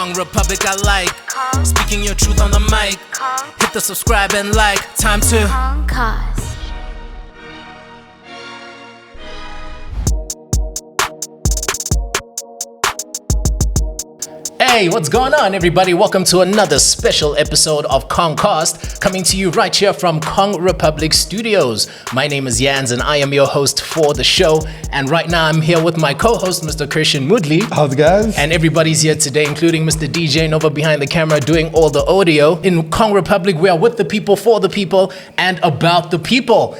Kong Republic I like. Speaking your truth on the mic. Hit the subscribe and like. Time to Kongcast. Hey, what's going on, everybody? Welcome to another special episode of Kongcast, coming to you right here from Kong Republic Studios. My name is Jans, and I am your host for the show. And right now, I'm here with my co-host, Mr. Christian Moodley. How's it, guys? And everybody's here today, including Mr. DJ Nova behind the camera, doing all the audio. In Kong Republic, we are with the people, for the people, and about the people.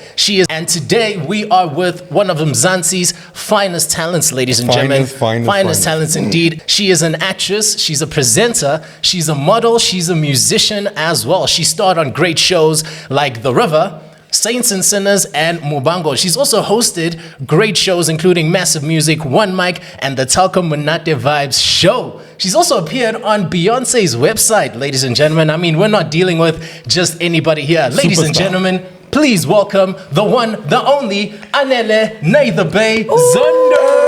And today, we are with one of Mzansi's finest talents, ladies and gentlemen. Finest talents indeed. She is an actress. She's a presenter, she's a model, she's a musician as well. She starred on great shows like The River, Saints and Sinners, and Mubango. She's also hosted great shows including Massive Music, One Mic, and the Talco Monate Vibes show. She's also appeared on Beyonce's website, ladies and gentlemen. I mean, we're not dealing with just anybody here. Ladies and gentlemen, please welcome the one, the only, Anele Zondo.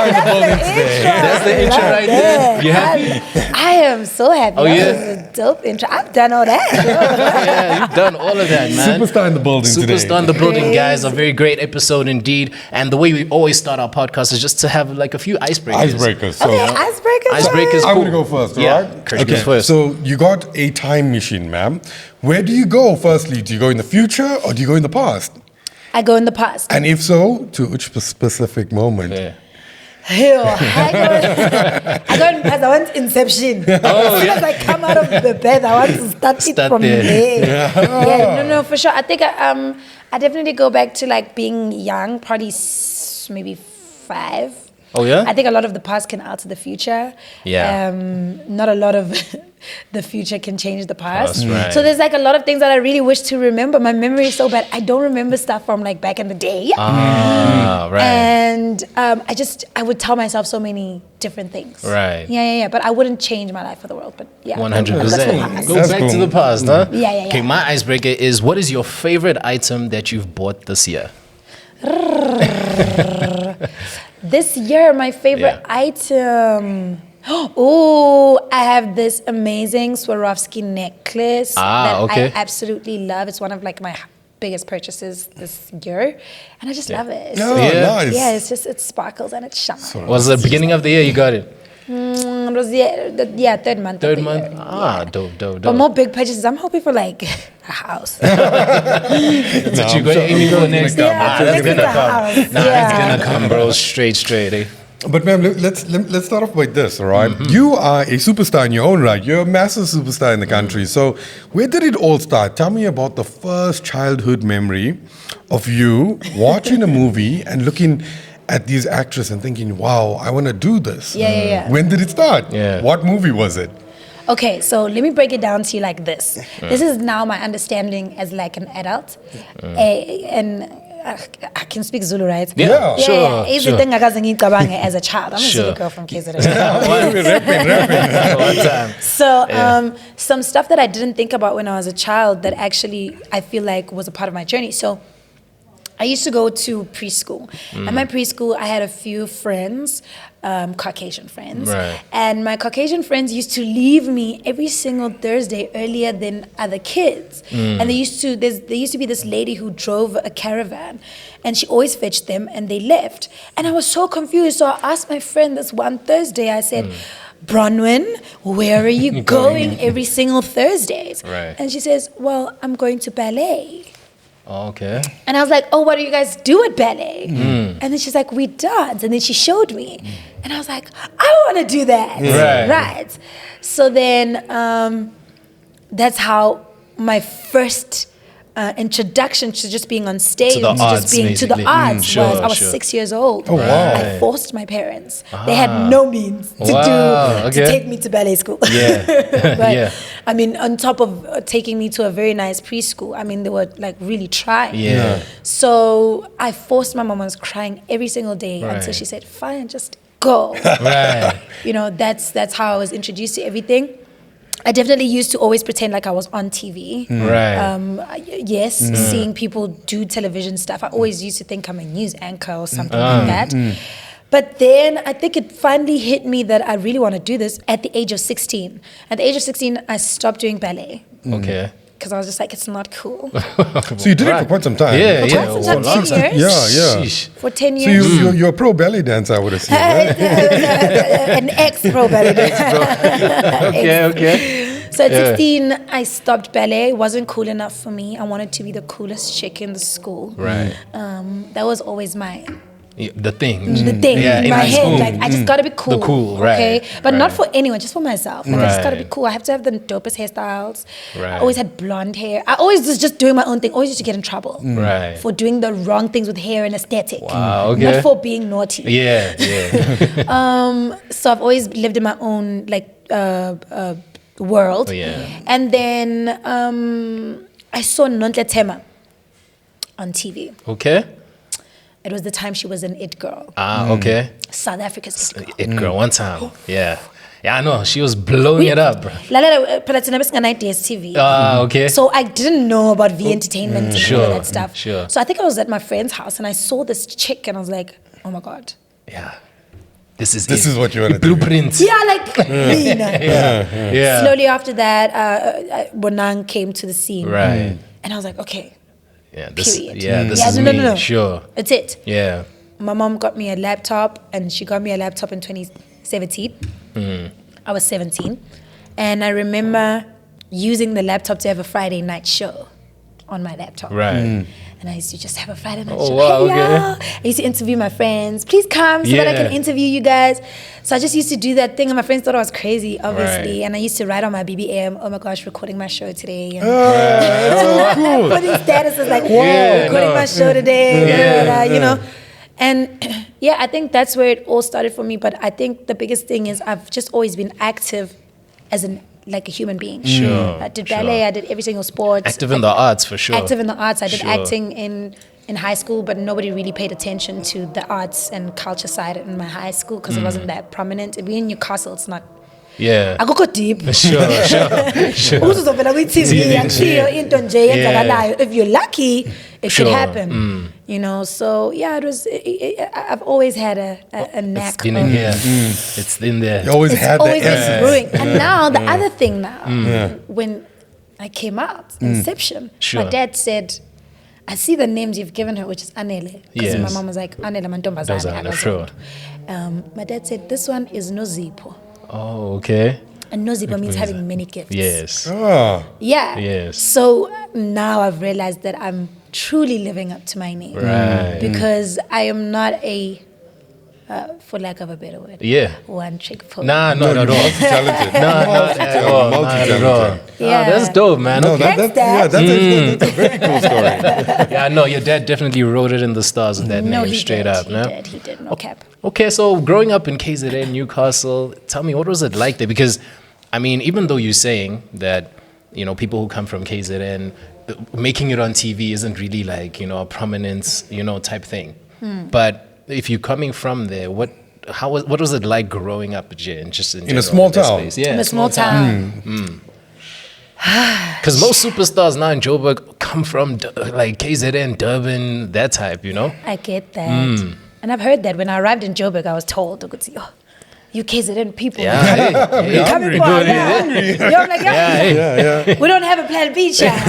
That's the intro right there. You happy? I am so happy. Oh, yeah? That was a dope intro. I've done all that. Yeah, you've done all of that, man. Superstar in the building today. Superstar in the building, guys. A very great episode indeed. And the way we always start our podcast is just to have like a few icebreakers. Icebreakers. Okay, icebreakers. Icebreakers. I'm cool. going to go first, Yeah, right? Christian goes first. So you got a time machine, ma'am. Where do you go firstly? Do you go in the future or do you go in the past? I go in the past. And if so, to which specific moment? Yeah. Hell, I go in the past. I want Inception. As soon as I come out of the bed, I want to start it from there. Yeah, no, for sure. I think I definitely go back to like being young, probably maybe 5. Oh, yeah? I think a lot of the past can alter the future. Yeah. Not a lot of the future can change the past. That's right. So there's like a lot of things that I really wish to remember. My memory is so bad. I don't remember stuff from like back in the day. Ah, right. And I would tell myself so many different things. Right. Yeah. But I wouldn't change my life for the world. But yeah. 100%. Go That's back cool. to the past, huh? Yeah. Okay, my icebreaker is, what is your favorite item that you've bought this year? This year, my favorite item. Oh, I have this amazing Swarovski necklace that okay. I absolutely love. It's one of like my biggest purchases this year, and I just love it. Oh, Yeah. nice. Yeah, it sparkles and it shines. Was it the beginning of the year you got it? It was third month. Third of the month? year. Ah, dope. But more big purchases. I'm hoping for like a house. That's what you're aiming for next time. Yeah, That's next gonna is a come. house. Nah, Yeah. it's gonna come, bro. Straight, eh? But ma'am, let's start off with this, all right? You are a superstar in your own right. You're a massive superstar in the country. So where did it all start? Tell me about the first childhood memory of you watching a movie and looking at these actresses and thinking, wow, I want to do this. Yeah. When did it start? Yeah. What movie was it? Okay, so let me break it down to you like this. This is now my understanding as like an adult. And I can speak Zulu, right? Yeah. Sure. It's the thing I wasn't as a child. I'm a Zulu girl from KZN. One time. So some stuff that I didn't think about when I was a child that actually I feel like was a part of my journey. So I used to go to preschool. At my preschool, I had a few friends, Caucasian friends. Right. And my Caucasian friends used to leave me every single Thursday earlier than other kids. And there used to be this lady who drove a caravan, and she always fetched them, and they left. And I was so confused. So I asked my friend this one Thursday, I said, Bronwyn, where are you going every single Thursdays? Right. And she says, well, I'm going to ballet. Okay. And I was like, oh, what do you guys do at ballet? And then she's like, we dance. And then she showed me. And I was like, I want to do that. Right. So then that's how my first introduction to just being on stage, To the arts, just being to the basically. arts was. I was Sure. 6 years old. Oh, wow. I forced my parents. They had no means to take me to ballet school. Yeah. But Yeah. I mean, on top of taking me to a very nice preschool, I mean, they were like really trying. Yeah. So I forced my mom. I was crying every single day Right. until she said, fine, just go. Right. You know, that's how I was introduced to everything. I definitely used to always pretend like I was on TV. Right. Yes, seeing people do television stuff. I always used to think I'm a news anchor or something like that. But then I think it finally hit me that I really want to do this at the age of 16. At the age of 16, I stopped doing ballet. Okay. Because I was just like, it's not cool. So you did it for quite some time. Yeah, For quite some time, 10 years. Yeah. Sheesh. For 10 So years. you're a pro ballet dancer, I would assume, right? An ex-pro ballet dancer. Okay. So at 16, I stopped ballet. It wasn't cool enough for me. I wanted to be the coolest chick in the school. Right. That was always my The thing. the thing Yeah, in in my high head. school. Like, I just gotta be cool. The cool, right, Okay, but not right. for anyone, just for myself. Like, I just gotta be Right. cool. I have to have the dopest hairstyles. Right. I always had blonde hair. I always was just doing my own thing. Always used to get in trouble Right. for doing the wrong things with hair and aesthetic. Wow, okay. Not for being naughty. Yeah, yeah. So I've always lived in my own world. Oh, yeah. And then I saw Nontle Tema on TV. Okay. It was the time she was an It Girl. Okay. South Africa's It Girl. It girl, one time. Yeah. Yeah, I know. She was blowing it up, bro. TV. Okay. So I didn't know about V Entertainment and all Sure, that stuff. sure. So I think I was at my friend's house and I saw this chick and I was like, oh my God. Yeah. This is what you want to do. blueprint. Yeah, like Nina. Yeah. Slowly after that, Bonang came to the scene. Right. And I was like, okay, Yeah. This. period. Yeah. This Yeah, is no, me. no. Sure. That's it. Yeah. My mom got me a laptop and she got me a laptop in 2017. I was 17. And I remember using the laptop to have a Friday night show on my laptop. Right. And I used to just have a Friday night Oh, show. wow, Hey, okay. y'all. I used to interview my friends. Please come so that I Yeah. can interview you guys. So I just used to do that thing, and my friends thought I was crazy, obviously. Right. And I used to write on my BBM, oh my gosh, recording my show today. And Cool. put these statuses like, Yeah, recording no. my show today, Yeah, you know. And yeah, I think that's where it all started for me. But I think the biggest thing is I've just always been active as like a human being. Sure, I did sure. ballet, I did every single sport. Active in the arts for sure. Active in the arts. I did Sure. acting in high school, but nobody really paid attention to the arts and culture side in my high school because it wasn't that prominent. We in Newcastle, it's not. Yeah. I go deep. Sure. Sure. Uzozovela kwi-TV akushiyo into nje eyenzakalayo. If you're lucky, it Sure. could happen. You know, so yeah, it was. I've always had a knack. It's been of- in here. It's in there. You always It's had always the been essence. brewing. And now the other thing now, when I came out, Inception, Sure. my dad said, I see the names you've given her, which is Anele. Because my Yes. mom was like, Anele mantombazane. Mantombazane, sure. My dad said, this one is Nozipho. Oh, okay. And Nozipho means having many gifts. Yes. Ah, Yeah. Yes. So now I've realized that I'm truly living up to my name. Right. Because I am not a, for lack of a better word, Yeah. one trick pony. Nah, not at all. multi-talented. No, not at all. Not at all. Yeah. Oh, that's dope, man. No, Okay. that's a very cool story. Yeah, no, your dad definitely wrote it in the stars with that No, name he straight did. up, He no? did. He did. No cap. Okay, so growing up in KZN, Newcastle, tell me, what was it like there? Because, I mean, even though you're saying that, you know, people who come from KZN, making it on TV isn't really like, you know, a prominence, you know, type thing. But if you're coming from there, what was it like growing up in In a small that town? space? Yeah, In a small town. Because most superstars now in Joburg come from like KZN, Durban, that type, you know? I get that. And I've heard that when I arrived in Joburg, I was told, oh, you KZN people. Yeah, hey, You're coming for our land. I'm like, yeah. We don't have a plan B, child.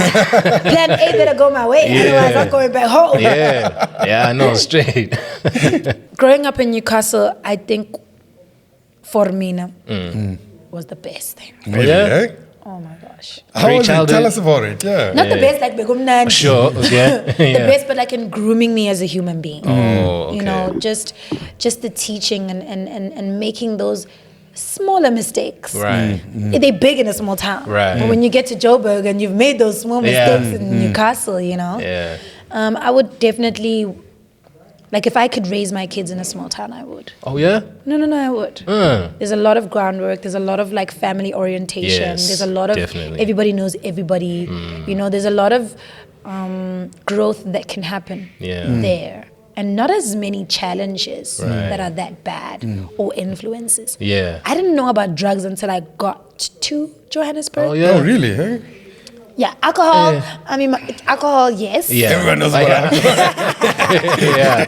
Plan A better go my way. Otherwise, I'm going back home. yeah, I know, straight. Growing up in Newcastle, I think for me was the best thing. Really, Yeah. eh? Oh my gosh. How Great was it? childhood. Tell us about it. Yeah. Not the best like Begumnandi. Sure, okay. The Yeah. best, but like in grooming me as a human being. Oh, okay. You know, just the teaching and making those smaller mistakes. Right. They're big in a small town. Right. But when you get to Joburg and you've made those small Yeah. mistakes in Newcastle, you know, Yeah. I would definitely, like if I could raise my kids in a small town, I would. Oh, yeah? No, I would. There's a lot of groundwork. There's a lot of like family orientation. Yes, There's a lot of definitely. everybody knows everybody. You know, there's a lot of growth that can happen there. And not as many challenges that are that bad or influences. Yeah. I didn't know about drugs until I got to Johannesburg. Oh, yeah. Oh, really? Eh? Yeah, alcohol. I mean, alcohol, yes. Yeah. Everyone knows what happened. Yeah.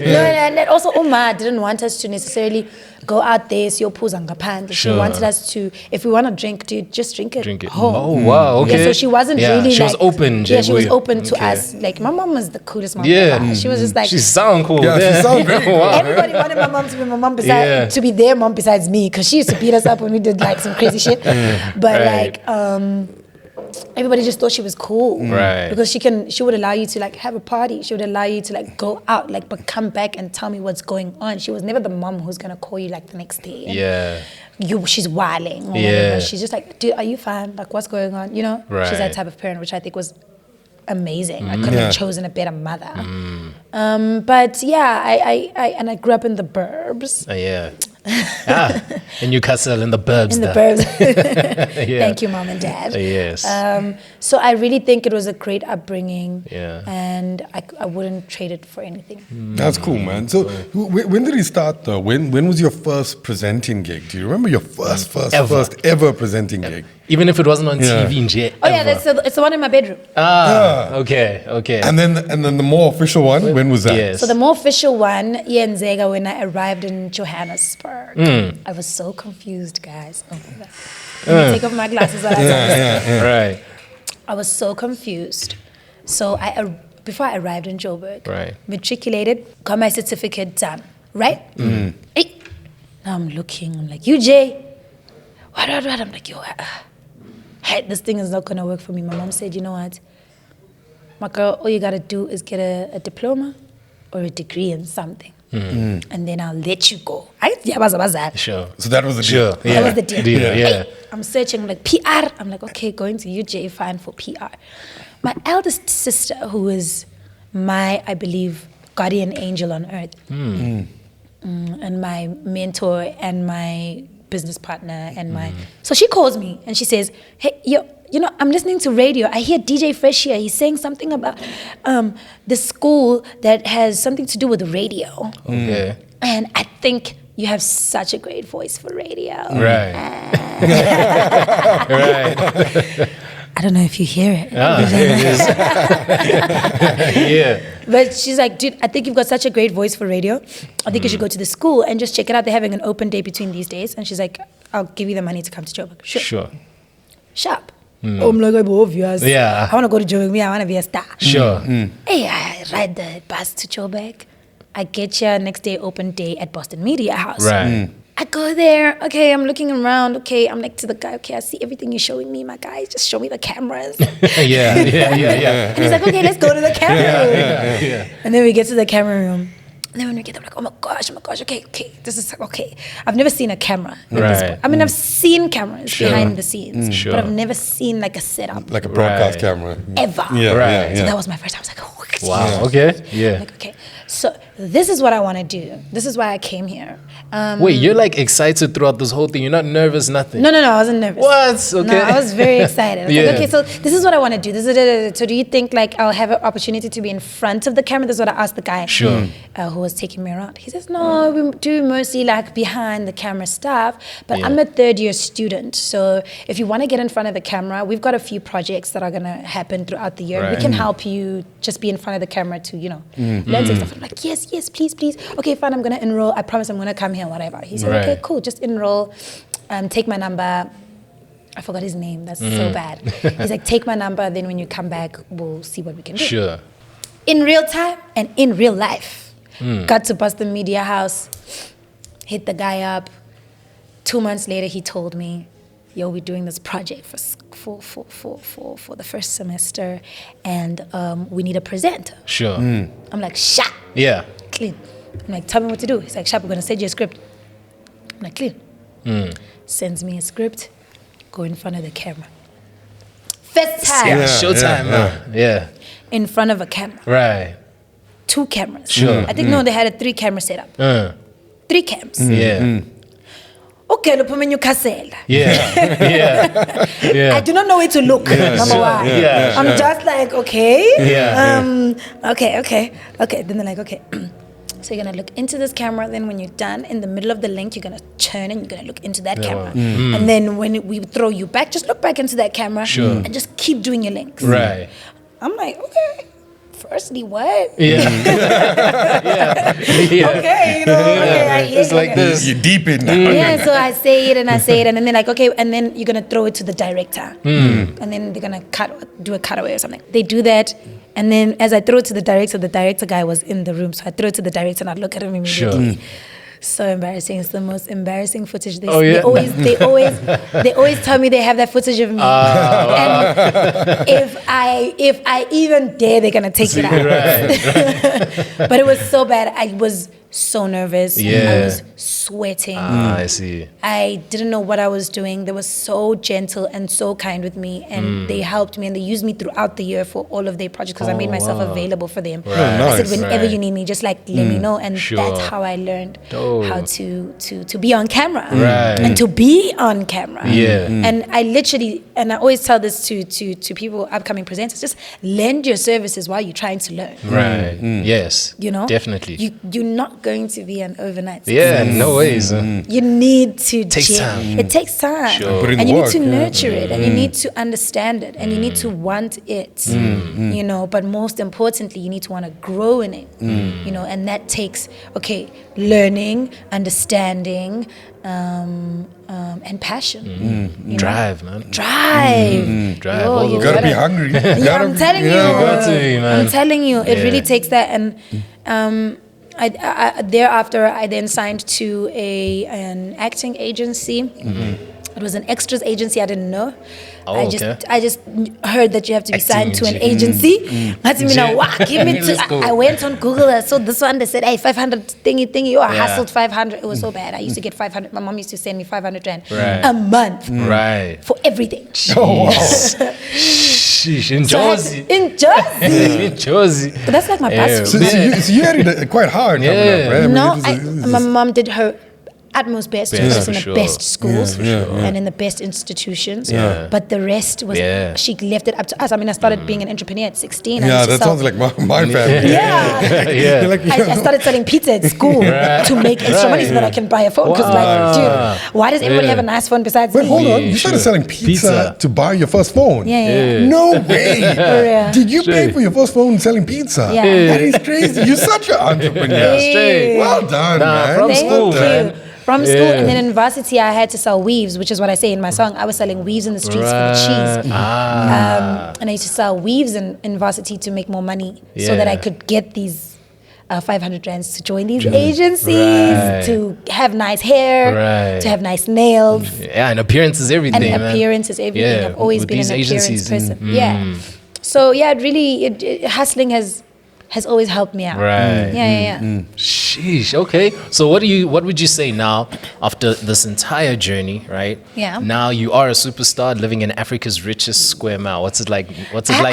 No, and also Uma didn't want us to necessarily go out there, siyophuza ngaphandle. She Sure. wanted us to, if we want to drink, dude, just drink it. Drink it. Home. Oh, wow. Okay. Yeah, so she wasn't really She was like, open. Yeah, she was Jay. open to Okay. us. Like, my mom was the coolest mom Yeah. ever. She was just like, She sound cool. Yeah, she sound very cool. Wow. everybody wanted my mom to be my mom Yeah. to be their mom besides me, because she used to beat us up when we did like some crazy shit. But Right. everybody just thought she was cool, Right. Because she would allow you to like have a party. She would allow you to like go out, like, but come back and tell me what's going on. She was never the mom who's gonna call you like the next day. and Yeah. she's wilding. Or Yeah. whatever. She's just like, dude, are you fine? Like, what's going on? You know, she's that Right. type of parent, which I think was amazing. I couldn't Yeah. have chosen a better mother. But yeah, I grew up in the burbs. Yeah. In Newcastle, in the burbs. In the there. burbs. Yeah. Thank you, mom and dad. Yes. So I really think it was a great upbringing. Yeah. And I wouldn't trade it for anything. That's cool, man. So when did it start though? When was your first presenting gig? Do you remember your first ever presenting gig? Even if it wasn't on Yeah. TV, nje, Oh yeah, ever. it's the one in my bedroom. Okay. And then the more official one, when was that? Yes. So the more official one, Yenzega, when I arrived in Johannesburg. I was so confused, guys. Oh my God. Let me take off my glasses while I tell this. Right. I was so confused. So before I arrived in Joburg, Right. matriculated, got my certificate done, right? Hey. Now I'm looking, I'm like, UJ, what? I'm like, yo, hey, this thing is not gonna work for me. My mom said, you know what? My girl, all you gotta do is get a diploma or a degree in something. And then I'll let you go. Sure. So that was the Sure. deal. Yeah. That was the deal. Yeah. Hey, I'm searching, like, PR. I'm like, okay, going to UJ, fine for PR. My eldest sister, who is my, I believe, guardian angel on earth, and my mentor and my business partner and my... So she calls me and she says, hey, you know, I'm listening to radio. I hear DJ Fresh here. He's saying something about the school that has something to do with radio. Okay. And I think you have such a great voice for radio. Right. Right. I don't know if you hear it. Yeah. But she's like, dude, I think you've got such a great voice for radio. I think you should go to the school and just check it out. They're having an open day between these days. And she's like, I'll give you the money to come to Joburg. Sure. Sharp. Oh, I'm like, obvious. Yeah. I want to go to Joburg. Me, I want to be a star. Sure. Hey, I ride the bus to Joburg. I get here next day, open day at Boston Media House. Right. I go there. Okay, I'm looking around. Okay, I'm like to the guy. Okay, I see everything you're showing me, my guy. Just show me the cameras. Yeah. And he's like, okay, let's go to the camera room. Yeah. And then we get to the camera room. And then when we get there, I'm like, oh my gosh, okay, this is okay. I've never seen a camera. In this Right. point. I mean, I've seen cameras behind the scenes, Sure. but I've never seen like a setup Like a broadcast Right. camera. ever. Yeah, Right. So that was my first time. I was like, oh, Wow. Okay. Yeah. like, okay. So this is what I want to do. This is why I came here. Wait, you're like excited throughout this whole thing. You're not nervous, nothing. No, I wasn't nervous. What? Okay. No, I was very excited. I was Yeah. like, okay, so this is what I want to do. So do you think like I'll have an opportunity to be in front of the camera? This is what I asked the guy Sure. who was taking me around. He says, no, we do mostly like behind the camera stuff, but Yeah. I'm a third-year student. So if you want to get in front of the camera, we've got a few projects that are going to happen throughout the year. Right. We can help you just be in front of the camera to, learn some stuff. I'm like, yes, please. Okay, fine, I'm going to enroll. I promise I'm going to come here, whatever. He said, Right. okay, cool, just enroll. Take my number. I forgot his name. That's so bad. He's like, take my number. Then when you come back, we'll see what we can do. Sure. In real time and in real life. Got to Boston Media House. Hit the guy up. 2 months later, he told me, yo, we're doing this project for the first semester, and we need a presenter. Sure. I'm like, shot. Yeah. Clean. I'm like, tell me what to do. He's like, Shap, we're gonna send you a script. I'm like, clean. Sends me a script, go in front of the camera. First time Yeah. Showtime. Yeah. in front of a camera. Right. 2 cameras. Sure. I think no, they had a 3 camera setup. 3 cams. Yeah. Okay, look, Newcastle. Yeah. Yeah. I do not know where to look. Number one. Yeah, I'm just like, okay. Yeah. Okay. Then they're like, okay. So you're gonna look into this camera. Then when you're done, in the middle of the link, you're gonna turn and you're gonna look into that camera. And then when we throw you back, just look back into that camera and just keep doing your links. Right. I'm like, okay. Firstly, what? Yeah. Okay, you know, okay, I hear It's you. like this. You're deep in that. Yeah, so I say it, and then they're like, okay, and then you're gonna throw it to the director, and then they're gonna do a cutaway or something. They do that, and then as I throw it to the director guy was in the room, so I throw it to the director, and I look at him immediately. So embarrassing! It's the most embarrassing footage. They always tell me they have that footage of me, and if I even dare, they're gonna take it out. Right. But it was so bad. I was so nervous. I was sweating. I see. I didn't know what I was doing. They were so gentle and so kind with me, and they helped me, and they used me throughout the year for all of their projects because I made myself available for them. Right. I said, Nice. whenever you need me, just like let me know, and Sure. that's how I learned Dope. how to be on camera Right. and to be on camera. Yeah. And I literally, and I always tell this to people, upcoming presenters, just lend your services while you're trying to learn. Right. Yes. You know, Definitely. You're not going to be an overnight Yeah. success. No ways. You need to Takes time. It takes time. Sure. Put in And the you work, need to yeah. nurture it, and you need to understand it, and you need to want it. You know, but most importantly, you need to want to grow in it. You know, and that takes learning, understanding, and passion. You know? Drive, man. Drive. Drive Yo, all the you way. Gotta be gotta- hungry. Yeah, I'm telling you. got to be, man. I'm telling you, it Yeah. really takes that. And I thereafter, I then signed to an acting agency. It was an extras agency. I didn't know. Oh, I just heard that you have to be signed to an agency. I went on Google. I saw this one. They said, "Hey, 500 thingy." I hustled 500. It was so bad. I used to get 500. My mom used to send me 500 rand a month Right. for everything. Oh, wow. Sheesh. In So I had Jersey. to- in Jersey. In Jersey. But that's like my bus So, route. so you had it quite hard coming Yeah. up, right? I mean, No, it was my mom did her utmost best to Best, put us for in the sure. best schools Yeah, and in the best institutions. Yeah. But the rest was, Yeah. she left it up to us. I mean, I started being an entrepreneur at 16. I yeah, used to that sell- sounds like my family. Yeah. Yeah. Like, I started selling pizza at school to make extra money so that I can buy a phone. Because, like, dude, why does everybody have a nice phone besides Wait, me? hold on. You Yeah, started sure. selling pizza Pizza. to buy your first phone? Yeah. No way. For real. Did you pay Straight. for your first phone selling pizza? Yeah. Yeah. That is crazy. You're such an entrepreneur. Straight. Well done, man. from Thank school, you. man. From school, Yeah. and then in varsity, I had to sell weaves, which is what I say in my song. I was selling weaves in the streets for the cheese. And I used to sell weaves in varsity to make more money so that I Yeah. could get these 500 rands to join these agencies, Right. to have nice hair, Right. to have nice nails. Yeah, and appearance is everything, And man. appearance is everything. Yeah, I've always with been an these appearance agencies. person. Yeah. So yeah, hustling has always helped me out. Right. Yeah. Sheesh. Okay. So what would you say now after this entire journey, right? Yeah. Now you are a superstar living in Africa's richest square mile. What's it like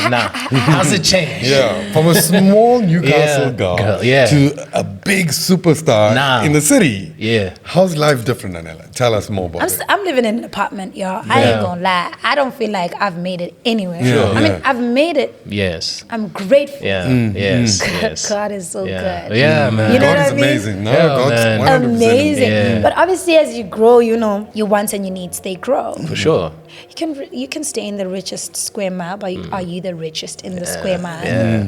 now? How's it changed? Yeah, from a small Newcastle Yeah, girl yeah. to a big superstar Now. in the city. Yeah. How's life different, Anele? Tell us more about it. I'm living in an apartment, y'all. I ain't gonna lie. I don't feel like I've made it anywhere. Sure. I mean, I've made it. Yes. I'm grateful. Yeah. Yes. Yes. God is so Yeah. good. Yeah, man. You know God what is I mean? amazing. No, Yeah, God's man. 100% Amazing. Yeah. But obviously, as you grow, you know, your wants and your needs, they grow. For sure. You can stay in the richest square mile, but are you the richest in the square mile? Yeah.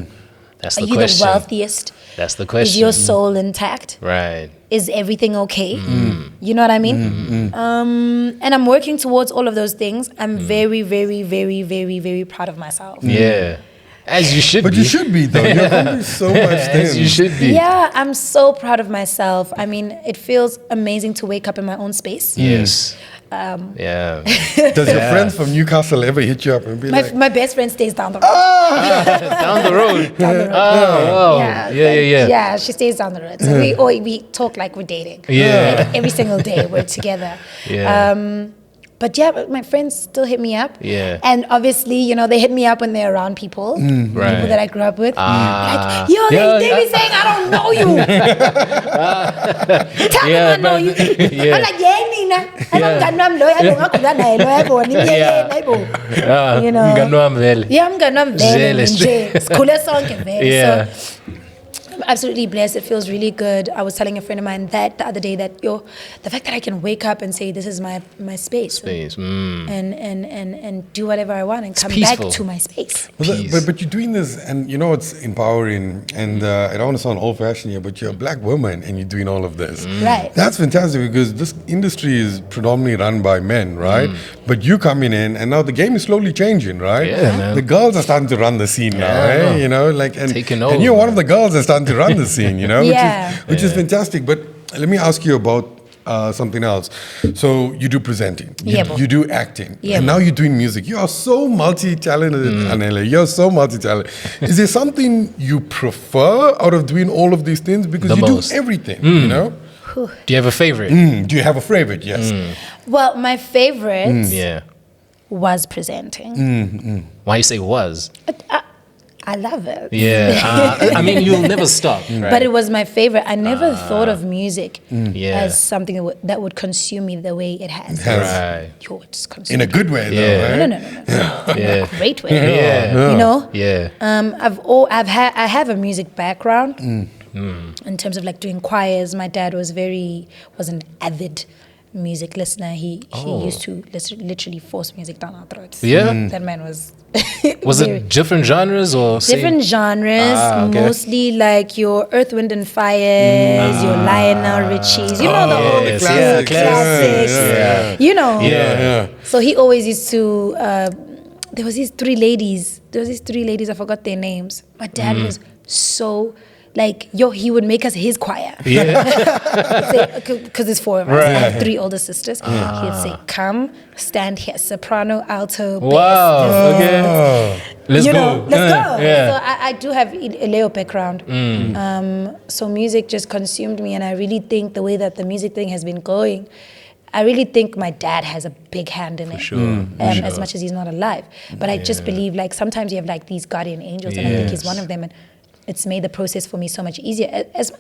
That's Are the you question. the wealthiest? That's the Is question. your soul intact? Right. Is everything okay? You know what I mean? And I'm working towards all of those things. I'm very, very, very, very, very proud of myself. Yeah. As you should But be. you should be, though. You're always so much As you things. should be. Yeah, I'm so proud of myself. I mean, it feels amazing to wake up in my own space. Yes. Yeah. Does your friends from Newcastle ever hit you up and be like, My best friend stays down the road. Down the road. Down the road. Oh, wow. Yeah. Yeah, she stays down the road. So we talk like we're dating. Yeah. Like every single day we're together. Yeah. But yeah, my friends still hit me up. Yeah. And obviously, you know, they hit me up when they're around people, Right. people that I grew up with. Ah. Like, yo, Yeah, they be saying, I don't know you. Tell me I know you. Yeah. I'm like, yeah, Nina. I don't know I'm loyal. You know. Mngani wami vele. Yeah, I'm gonna Vele, nje. Sikhule sonke vele. Yeah. So absolutely blessed. It feels really good. I was telling a friend of mine that the other day that the fact that I can wake up and say this is my space, and do whatever I want and come peaceful. back to my space. But you're doing this, and you know it's empowering. And I don't want to sound old-fashioned here, but you're a black woman and you're doing all of this. Right. That's fantastic because this industry is predominantly run by men, right? But you coming in, and now the game is slowly changing, right? Yeah, man. The girls are starting to run the scene now, eh? You know, like Taking and you're over. one of the girls that's starting to run the scene, you know, which is fantastic. But let me ask you about something else. So you do presenting, you do acting, and now you're doing music. You are so multi-talented, Anele. You're so multi-talented. Is there something you prefer out of doing all of these things? Because you do everything, you know? Do you have a favorite? Do you have a favorite? Yes. Well, my favorite Yeah. was presenting. Why you say was? I love it. Yeah. I mean, you'll never stop, right? But it was my favorite. I never thought of music Yeah. as something that would consume me the way it has. Right. Yo, it's consuming. In a good way, though, Yeah. right? No. Yeah. Great way. Yeah. You know. Yeah. I have a music background in terms of like doing choirs. My dad was an avid music listener. He used to literally force music down our throats. Yeah? That man was. Was very- it different genres or Different genres, okay. mostly like your Earth, Wind and Fires, your Lionel Richies, you know, the old yes, classics, yeah. you know. Yeah. So he always used to, there was these three ladies, I forgot their names. My dad was so, like, he would make us his choir. Yeah. Because there's four of us. I have three older sisters. He'd say, come, stand here, soprano, alto, bass. Wow. Okay. Let's go. Let's go. Yeah. So I do have a Leo background. So music just consumed me, and I really think the way that the music thing has been going, I really think my dad has a big hand in it. Sure. As much as he's not alive. But I just believe, like, sometimes you have like these guardian angels, and I think he's one of them. And it's made the process for me so much easier. As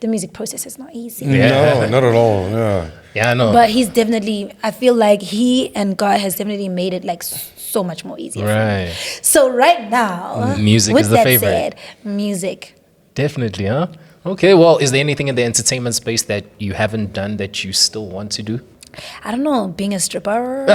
the music process is not easy. No, not at all. Yeah. Yeah, I know. But he's definitely, I feel like he and God has definitely made it like so much more easier. Right. So right now, Music with is the that favorite. said, music. Definitely, huh? Okay, well, is there anything in the entertainment space that you haven't done that you still want to do? I don't know, being a stripper.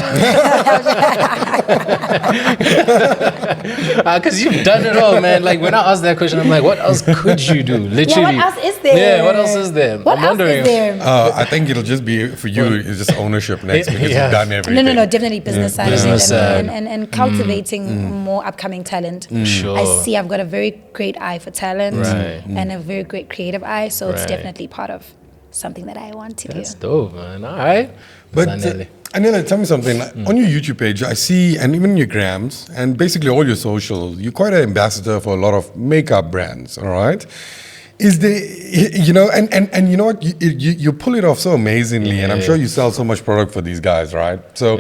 Because you've done it all, man. Like, when I asked that question, I'm like, what else could you do? Literally. Yeah, what else is there? Yeah, what else is there? What I'm else wondering. is there? I think it'll just be for you. It's just ownership next because Yeah. you've done everything. No, definitely business side Business of it side. and cultivating more upcoming talent. Sure. I see I've got a very great eye for talent Right. and a very great creative eye, so it's Right. definitely part of something that I want to That's do. dope, man. All right. But Zanele. Anele, tell me something. On your YouTube page, I see, and even your grams, and basically all your socials, you're quite an ambassador for a lot of makeup brands. All right. Is there, you know, and you know what, you pull it off so amazingly, and I'm sure you sell so much product for these guys, right? So,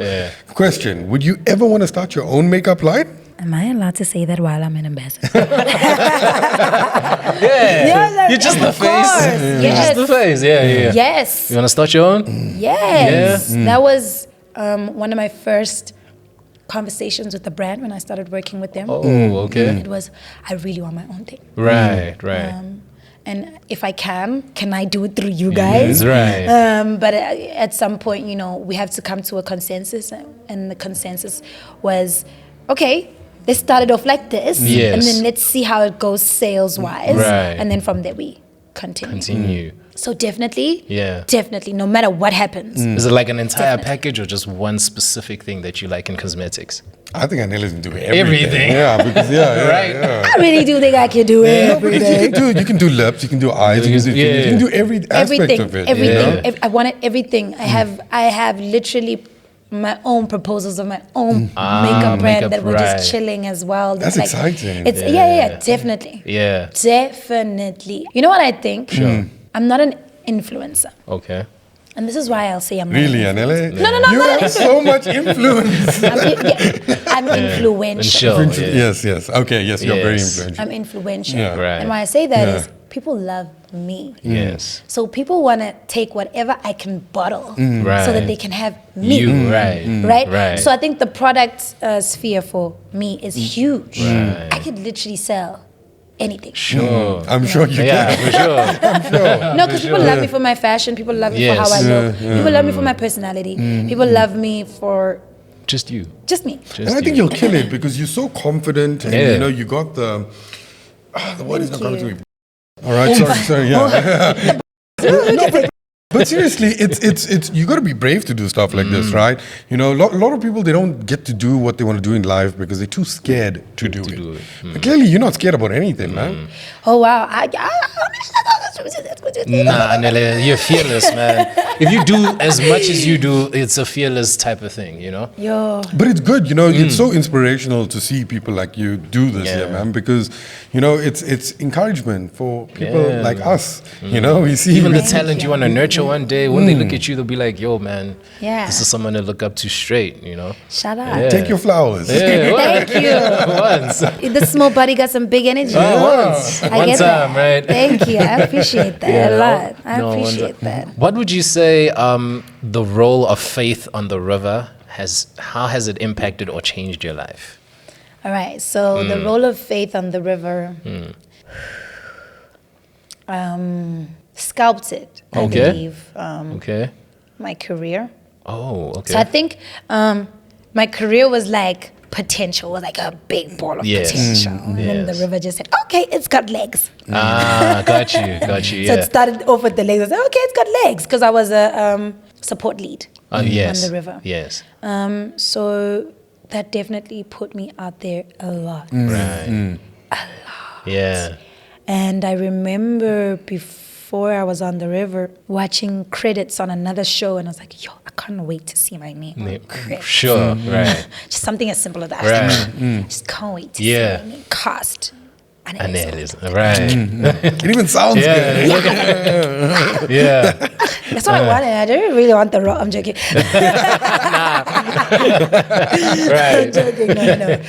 question: would you ever want to start your own makeup line? Am I allowed to say that while I'm an ambassador? Yeah. You're just the face. You're just the face. Yeah. Yes. You want to start your own? Yes. Yeah. That was one of my first conversations with the brand when I started working with them. Oh, okay. It was, I really want my own thing. Right. And if I can I do it through you guys? Right. But at some point, you know, we have to come to a consensus. And the consensus was, okay, let's start it off like this. Yes. And then let's see how it goes sales-wise. Right. And then from there, we continue. So definitely, no matter what happens. Is it like an entire package or just one specific thing that you like in cosmetics? I think Anele can do everything. Everything. Yeah, because Right. I really do think I can do everything. You can do lips, you can do eyes, you can do every aspect of it. Everything. You know? I wanted everything. I have literally my own proposals of my own makeup brand makeup, that we're right. just chilling as well. That's exciting. It's definitely. Yeah. Definitely. You know what I think? Sure. I'm not an influencer. Okay. And this is why I'll say I'm Really, not an Anele? No, You have so much influence. I'm influential. Sure. Yes. Okay, yes, you're very Yes. influential. I'm influential. Yeah. Right. And why I say that is people love me. Yes. So people want to take whatever I can bottle Right. so that they can have me. You, right. Right. So I think the product sphere for me is huge. Right. I could literally sell anything. Sure. I'm sure you Yeah, can. for sure. No, because people love me for my fashion. People love me for how I Yes. look. People love me for my personality. People love me for Just you. just me. Just And I think you. you'll kill it because you're so confident and Yeah. you know you got the word is not coming to you. me. All right, sorry, yeah. No, but seriously, it's you got to be brave to do stuff like this, right? You know, a lot of people they don't get to do what they want to do in life because they're too scared to do it. But clearly, you're not scared about anything, man. Oh wow. Nah, Anele, you're fearless, man. If you do as much as you do, it's a fearless type of thing, you know? Yo. But it's good, you know. It's so inspirational to see people like you do this, Yeah. man. Because you know, it's encouragement for people Yeah. like us. You know, we see Even the Thank talent you you. want to nurture one day, when they look at you, they'll be like, yo, man, Yeah. this is someone to look up to straight, you know? Shut up. Yeah. take your flowers. Yeah, what? Thank you. Once. This small body got some big energy. Once. I One get time, that. right? Thank you. I appreciate that a lot. I No, appreciate that. What would you say the role of faith on the river how has it impacted or changed your life? All right. So the role of faith on the river sculpted, I Okay. believe, Okay. my career. Oh, okay. So I think my career was like potential, was like a big ball of Yes. potential. And then the Yes. river just said, okay, it's got legs. Got you, So yeah. it started off with the legs. I said, okay, it's got legs because I was a support lead Yes. on the river. Yes. So that definitely put me out there a lot. Right. Yeah. And I remember before I was on the river watching credits on another show, and I was like, yo, I can't wait to see my name on credits. Sure, right. Just something as simple as that. Right. Just can't wait to Yeah. see my name cast. Anele Zondo. Right. It even sounds good. Yeah. Yeah. That's what I wanted. I didn't really want the role. I'm joking. I'm Right. joking. No.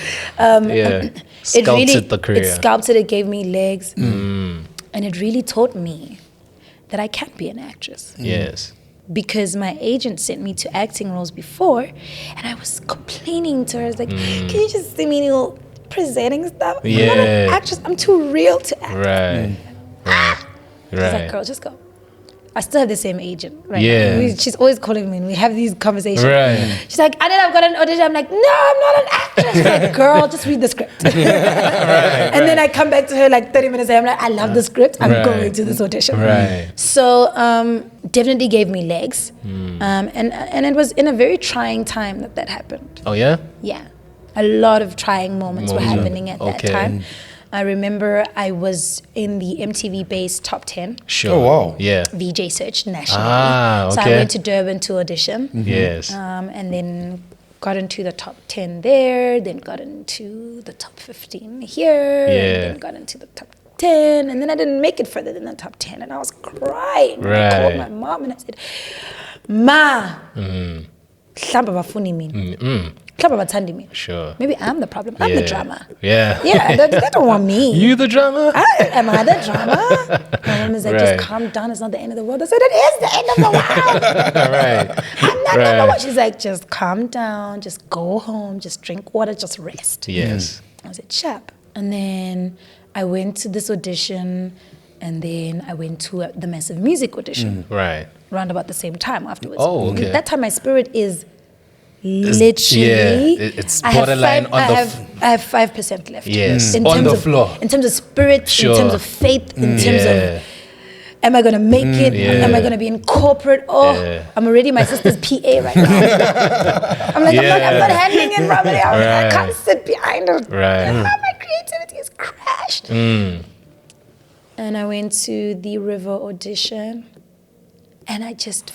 Yeah. It really, Sculpted the career. it sculpted, it gave me legs. And it really taught me that I can be an actress. Yes. Because my agent sent me to acting roles before, and I was complaining to her. I was like, can you just send me little presenting stuff? I'm not an Yeah. actress. I'm too real to act. Right. Right. She's like, Right. girl, just go. I still have the same agent right Yeah. now. She's always calling me and we have these conversations. Right. She's like, Anele, I've got an audition. I'm like, no, I'm not an actress. She's like, girl, just read the script. And then I come back to her like 30 minutes later. I'm like, I love the script. I'm Right. going to this audition. Right. So definitely gave me legs. And it was in a very trying time that happened. Oh, yeah? Yeah. A lot of trying moments were happening at that Okay. time. I remember I was in the MTV-based top 10 Sure. Oh, wow. Yeah. VJ search nationally. Ah, So I okay. went to Durban to audition. Yes. And then got into the top 10 there, then got into the top 15 here, Yeah. and then got into the top 10, and then I didn't make it further than the top 10, and I was crying. And I called Right. my mom and I said, Ma, mhlawumbe abafuni mina. Mhlawumbe abathandi mina. Sure. Maybe I'm the problem. I'm the drama. Yeah. Yeah, they don't want me. You the drama? Am I the drama? My mom is like, Right. just calm down. It's not the end of the world. I said, it is the end of the world. Right. I'm not Right. number one. She's like, just calm down. Just go home. Just drink water. Just rest. Yes. I said, sharp. And then I went to this audition. And then I went to the Massive Music audition Right. around about the same time afterwards. Oh, okay. At that time, my spirit is literally. It's I have borderline five- on the I have 5% left. Yes, In on terms the of- floor. In terms of spirit, Sure. in terms of faith, in terms Yeah. of am I gonna make it? Yeah. Am I gonna be in corporate? Oh, Yeah. I'm already my sister's PA right now. I'm like, I'm not handling it, Robert. I Right. can't sit behind her. Right. My creativity is crashed. And I went to the River audition, and I just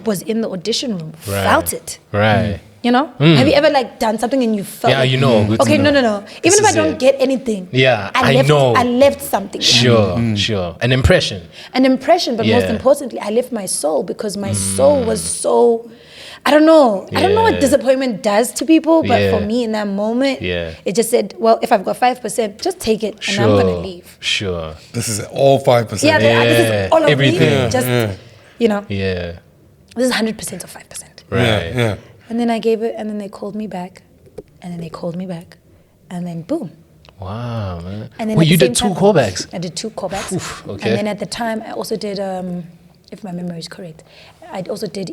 was in the audition room, Right. felt it. Right. You know? Have you ever like done something and you felt Yeah, it? you know. Good to Okay, know. no. This Even if I is don't it. get anything. Yeah, I left, know. I left something. Sure. Sure. An impression. An impression, but most Yeah. importantly, I left my soul because my soul was so. I don't know. I don't know what Yeah. disappointment does to people, but Yeah. for me in that moment, Yeah. it just said, well, if I've got 5%, just take it and I'm going to leave. Sure. This is all 5%. Yeah, this Yeah, is all of everything. me. Just, you know, Yeah. this is 100% of 5%. Right. Yeah. And then I gave it, and then they called me back, and then they called me back, and then boom. Wow, man. And then Well, at you the did same two time- callbacks. I did 2 callbacks. Oof, okay. And then at the time, I also did, if my memory is correct, I also did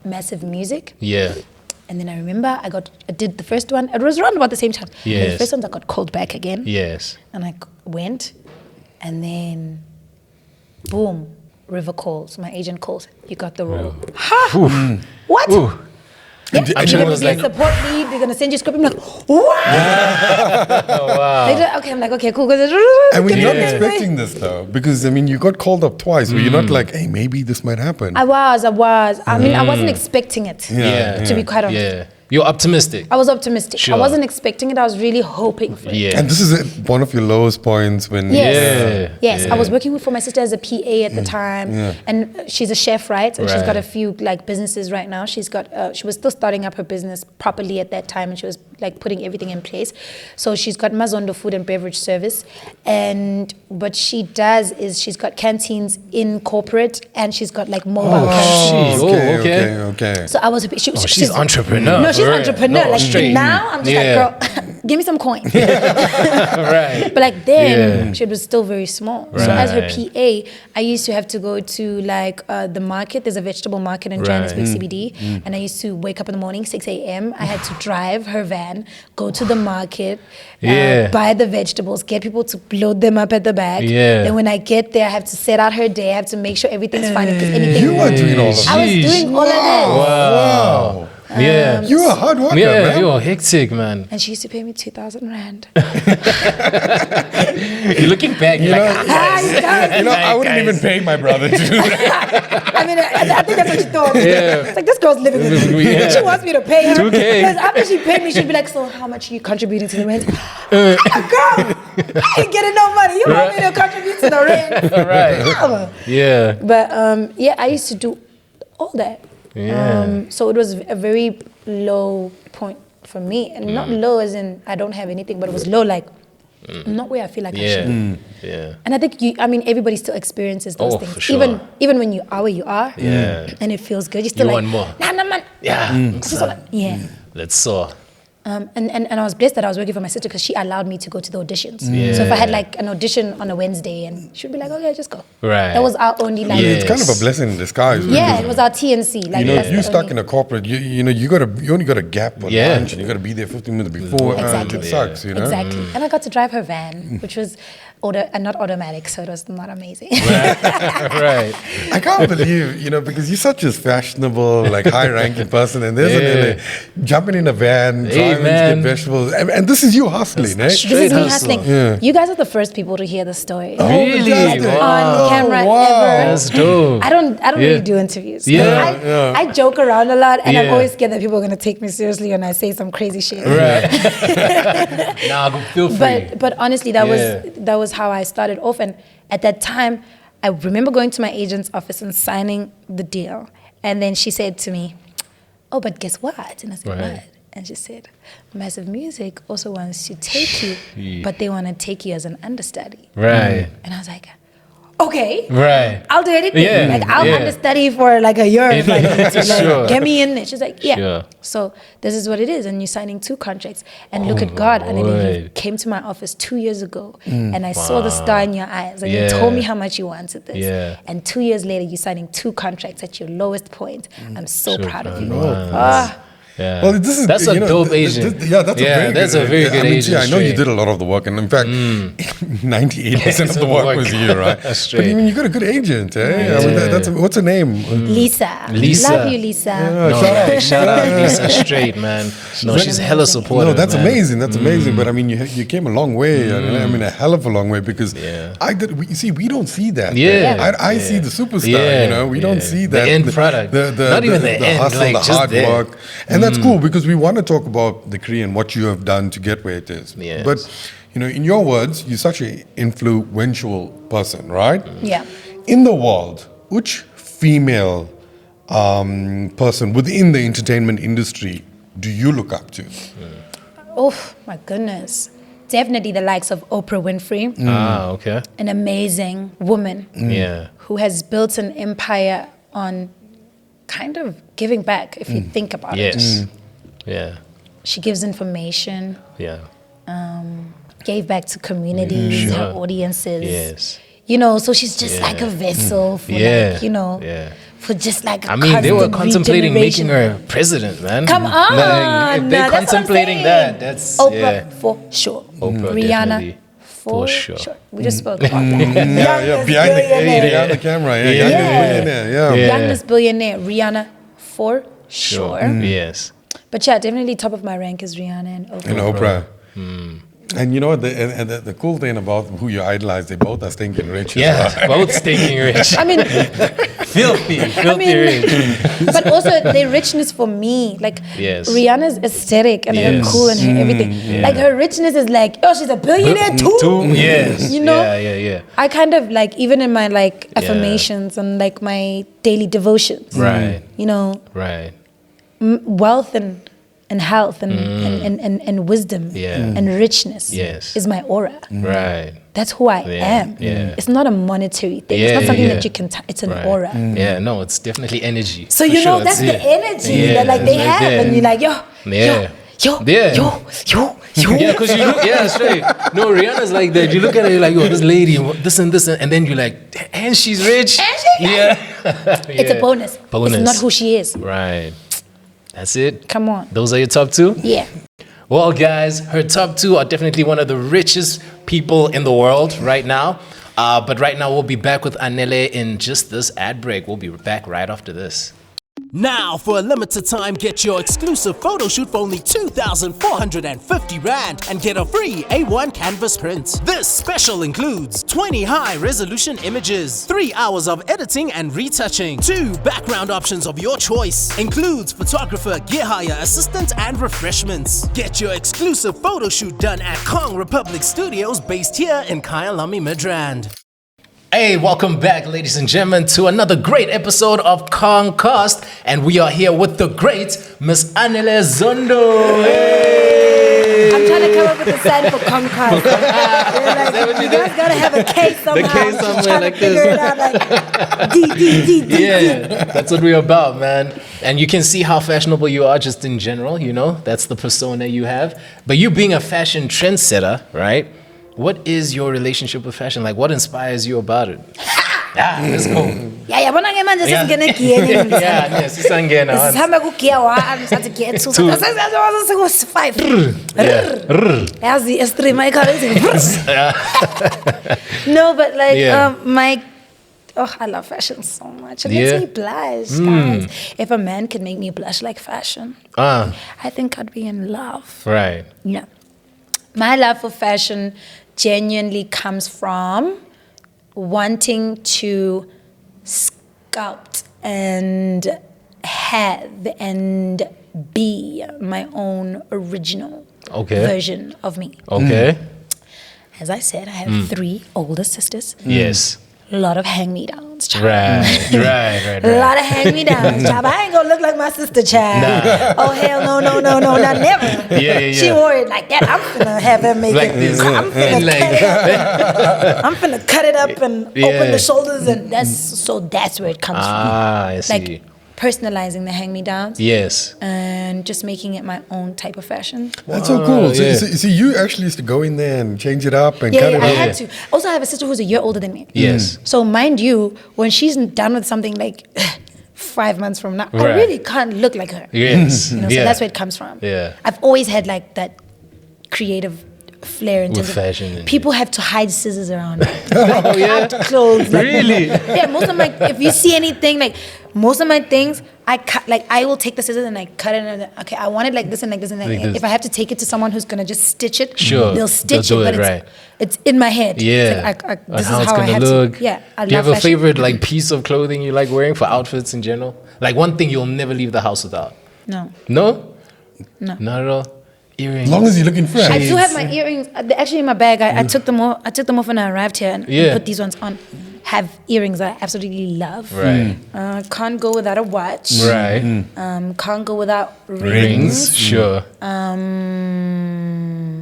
Massive Music. Yeah. And then I remember I did the first one. It was around about the same time. And Yes. the first one I got called back again. Yes. And I went, and then, boom, River calls. My agent calls. You got the role. Ha! What? Ooh. Yeah, I'm you're sure it going to was be like- a support lead. They're going to send you a script. I'm like, what? Okay, I'm like, okay, cool. And when you're not Yeah. expecting this though, because I mean, you got called up twice. Were you not like, hey, maybe this might happen? I was. I mean, I wasn't expecting it, Yeah. to be quite honest. Yeah. You're optimistic. I was optimistic. Sure. I wasn't expecting it. I was really hoping for it. Yeah. And this is one of your lowest points when. Yes. Yeah. Yes. Yeah. I was working for my sister as a PA at the time, and she's a chef, right? And she's got a Right. few like businesses right now. She's got. She was still starting up her business properly at that time, and she was like putting everything in place. So she's got Zondo food and beverage service, and what she does is she's got canteens in corporate, and she's got like mobile canteens. Jeez. Okay. So I was. She's entrepreneur. No, she's Right. entrepreneur. No, like straight. now, I'm just Yeah. like, girl, give me some coin. Right. But like then, Yeah. she was still very small. So as her Right. PA, I used to have to go to like the market. There's a vegetable market in Right. Johannesburg CBD, and I used to wake up in the morning 6 a.m. I had to drive her van, go to the market, Yeah. buy the vegetables, get people to load them up at the back. Yeah. Then when I get there, I have to set out her day. I have to make sure everything's fine. If there's anything, You were doing all of I was that. doing all of this. Wow. Yeah. You are a hard worker, Yeah, man. you're hectic, man. And she used to pay me 2,000 rand. You're looking back, you're like, You know, I wouldn't even pay my brother to do that. I mean, I think that's what she thought. Yeah. It's like, this girl's living with me. Yeah. She wants me to pay her. 2K. Because after she paid me, she'd be like, so how much are you contributing to the rent? Girl, I ain't getting no money. You want me to contribute to the rent? right. No. Yeah. But yeah, I used to do all that. Yeah. So it was a very low point for me. And not low as in I don't have anything, but it was low like, I'm not where I feel like I should be. Yeah. Yeah. And I think everybody still experiences those Oh, things. for sure. Even when you are where you are, Yeah. and it feels good, you still You like, want more. Nah, man. Yeah. I just wanna- yeah. Let's saw. And I was blessed that I was working for my sister because she allowed me to go to the auditions. Yeah. So if I had like an audition on a Wednesday, and she'd be like, okay, just go. Right. That was our only like. Yeah. It's kind of a blessing in disguise. Yeah, because, it was our TNC. Like You know, that's if you're the stuck only- in a corporate, you know, you only got a gap for Yeah. lunch, and you got to be there 15 minutes before. Exactly. It sucks, you know. Exactly. And I got to drive her van, which was not automatic, so it was not amazing. Right. I can't believe, you know, because you're such a fashionable, like high-ranking person, and there's Yeah. jumping in a van, Hey, driving to man. get vegetables, and this is you hustling, eh? This is Straight me hustle. hustling. Yeah. You guys are the first people to hear the story. Really? fantastic. Wow. On camera wow. ever. That's dope. I don't Yeah. really do interviews. Yeah, I joke around a lot, and I'm Yeah. always scared that people are gonna take me seriously when I say some crazy shit. Right. Nah, feel free. But honestly, that was how I started off. And at that time, I remember going to my agent's office and signing the deal. And then she said to me, "Oh, but guess what?" And I said, Right. "What?" And she said, "Massive Music also wants to take you, but they want to take you as an understudy." Right. And I was like, "Okay, Right. I'll do anything. Yeah, Like I'll yeah. understudy for like a year if I need to. Like, Sure. get me in there." She's like, "Yeah." Sure. So this is what it is, and you're signing 2 contracts. And look at God, and then you word. came to my office 2 years ago, and I saw the star in your eyes, and you Yeah. told me how much you wanted this. Yeah. And 2 years later, you're signing 2 contracts at your lowest point. I'm so proud of you. man. Ah. Yeah. Well, this is that's a you know, dope th- agent. th- yeah, that's a very that's good, a very good I mean, agent. see, I know you straight. did a lot of the work, and in fact, 98% of the work was you, right? But Straight. I mean, you got a good agent, eh? I mean, that's what's her name? Lisa. Lisa. Love you, Lisa. No, shout out Lisa straight, man. No, she's hella supportive. No, that's man. amazing. That's amazing. But I mean, you came a long way. I mean, a hell of a long way because Yeah. you see, we don't see that. Yeah. I see the superstar. Yeah. You know, we don't Yeah. see The that end product. Not even the end, hustle, like, the just hard there. work, and that's cool because we want to talk about the Korea and what you have done to get where it is. Yes. But you know, in your words, you're such an influential person, right? Yeah. In the world, which female person within the entertainment industry do you look up to? Oh, my goodness. Definitely the likes of Oprah Winfrey, Ah, okay. an amazing woman Yeah. who has built an empire on kind of giving back, if you think about it. Yes. Yeah. She gives information. Yeah. gave back to communities, her audiences. Yes. You know, so she's just like a vessel for like, you know, for just like I mean, they were constant contemplating making regeneration. her president, man. Come on. Like, if they're that's what I'm contemplating saying. that, that's Oprah for sure. Oprah, Rihanna definitely. for sure. We just spoke about that. Yeah, behind the camera. Yeah, youngest billionaire. Yeah. Youngest billionaire, Rihanna for sure. Yes. But yeah, definitely top of my rank is Rihanna and Oprah. And Oprah. And you know what? The cool thing about who you idolize, they both are stinking rich. Yeah, both stinking rich. I mean, filthy rich. but also their richness for me, like Rihanna's aesthetic and her cool and her everything. Like her richness is like, oh, she's a billionaire too. Yes. You know? Yeah. I kind of like, even in my like affirmations and like my daily devotions. Right. You know. Right. Wealth and health and wisdom and richness is my aura. Right. That's who I am. Yeah. It's not a monetary thing. It's not something that you can it's an aura. Yeah, no, it's definitely energy. So you know that's the energy that like they have and you're like, yo. Yeah, because you look, straight. No, Rihanna's like that. You look at her, you're like, yo, this lady, this, and then you're like, and she's rich. It's a bonus. It's not who she is. Right. That's it. Come on. Those are your top two? Yeah. Well, guys, her top two are definitely one of the richest people in the world right now. But right now, we'll be back with Anele in just this ad break. We'll be back right after this. Now, for a limited time, get your exclusive photo shoot for only 2,450 Rand and get a free A1 canvas print. This special includes 20 high-resolution images, 3 hours of editing and retouching, 2 background options of your choice, includes photographer, gear hire, assistant, and refreshments. Get your exclusive photo shoot done at Kong Republic Studios based here in Kyalami, Midrand. Hey, welcome back, ladies and gentlemen, to another great episode of Kongcast, and we are here with the great Miss Anele Zondo. Hey! I'm trying to come up with a sign for Kongcast. Like, you guys gotta have a case somehow. The case somewhere like this. Figure it out, like D. Yeah, that's what we're about, man. And you can see how fashionable you are just in general, you know, that's the persona you have. But you being a fashion trendsetter, right? What is your relationship with fashion? Like, what inspires you about it? Let's go. Yeah, bona ke manje sesingene giyeni. Yeah, sisangena. Sihamba ku gear 1, sathi gear 2, sathi 5. Yazi S3 my car is. No, but like I love fashion so much. It makes me blush, guys. If a man could make me blush like fashion, I think I'd be in love. Right. Yeah. My love for fashion genuinely comes from wanting to sculpt and have and be my own original version of me. Okay. As I said, I have 3 older sisters. Yes. A lot of hand-me-downs, child. Right. A lot of hand-me-downs, child. I ain't gonna look like my sister, child. Nah. Oh, hell no, not never. Yeah. She wore it like that. I'm finna have her make like it. This. I'm finna cut it up. I'm finna cut it up and open the shoulders, and that's where it comes from. I see. Like personalizing the hand-me-downs. Yes. And just making it my own type of fashion. That's so cool. So you actually used to go in there and change it up and cut it up. I had to. Also, I have a sister who's a year older than me. Yes. So mind you, when she's done with something like 5 months from now, I really can't look like her. Yes. You know, so that's where it comes from. Yeah. I've always had like that creative flair in terms of fashion. People have to hide scissors around me. Cut clothes. Like, really? Yeah, most of my, if you see anything, like most of my things, I cut, like I will take the scissors and I cut it and okay, I want it like this and like this and like this. If I have to take it to someone who's gonna just stitch it, they'll stitch it, but it's in my head. Yeah. It's like, this is how it's how I gonna have look. to. Yeah, I Do you love have a fashion. favorite like piece of clothing you like wearing for outfits in general? Like one thing you'll never leave the house without? No. No? No. Not at all? Earrings. As long as you're looking fresh. I still have my earrings. They're actually in my bag. I took them off. I took them off when I arrived here and put these ones on. Have earrings that I absolutely love. Right. Can't go without a watch. Right. Can't go without Rings. Sure.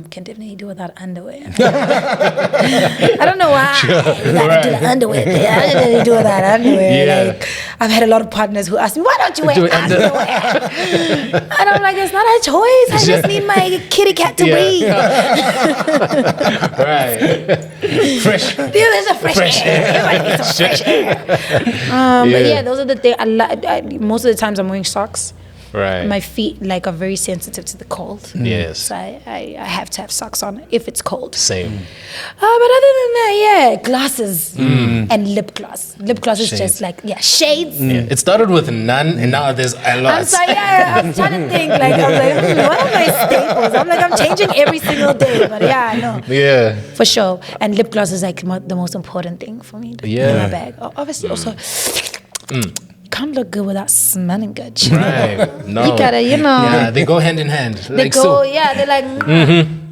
Can definitely do without underwear. I don't know why. You gotta do the underwear thing. I definitely do without underwear. Yeah. Like, I've had a lot of partners who ask me, why don't you wear underwear? And I'm like, it's not a choice. I just need my kitty cat to breathe. Right. Fresh. There's a fresh air. Everybody needs some fresh air. But yeah, those are the things. Most of the times I'm wearing socks. Right. My feet are very sensitive to the cold. Yes. So I have to have socks on if it's cold. Same. But other than that, glasses and lip gloss. Lip gloss is just like shades. Yeah. It started with none, and now there's a lot. I'm sorry, I'm trying to think. Like I'm like, what are my staples? I'm like, I'm changing every single day. But yeah, I know. Yeah. For sure. And lip gloss is like the most important thing for me in my bag. Obviously, also. Can't look good without smelling good. Right. No. You gotta, Yeah, they go hand in hand. They like go, so. they're like,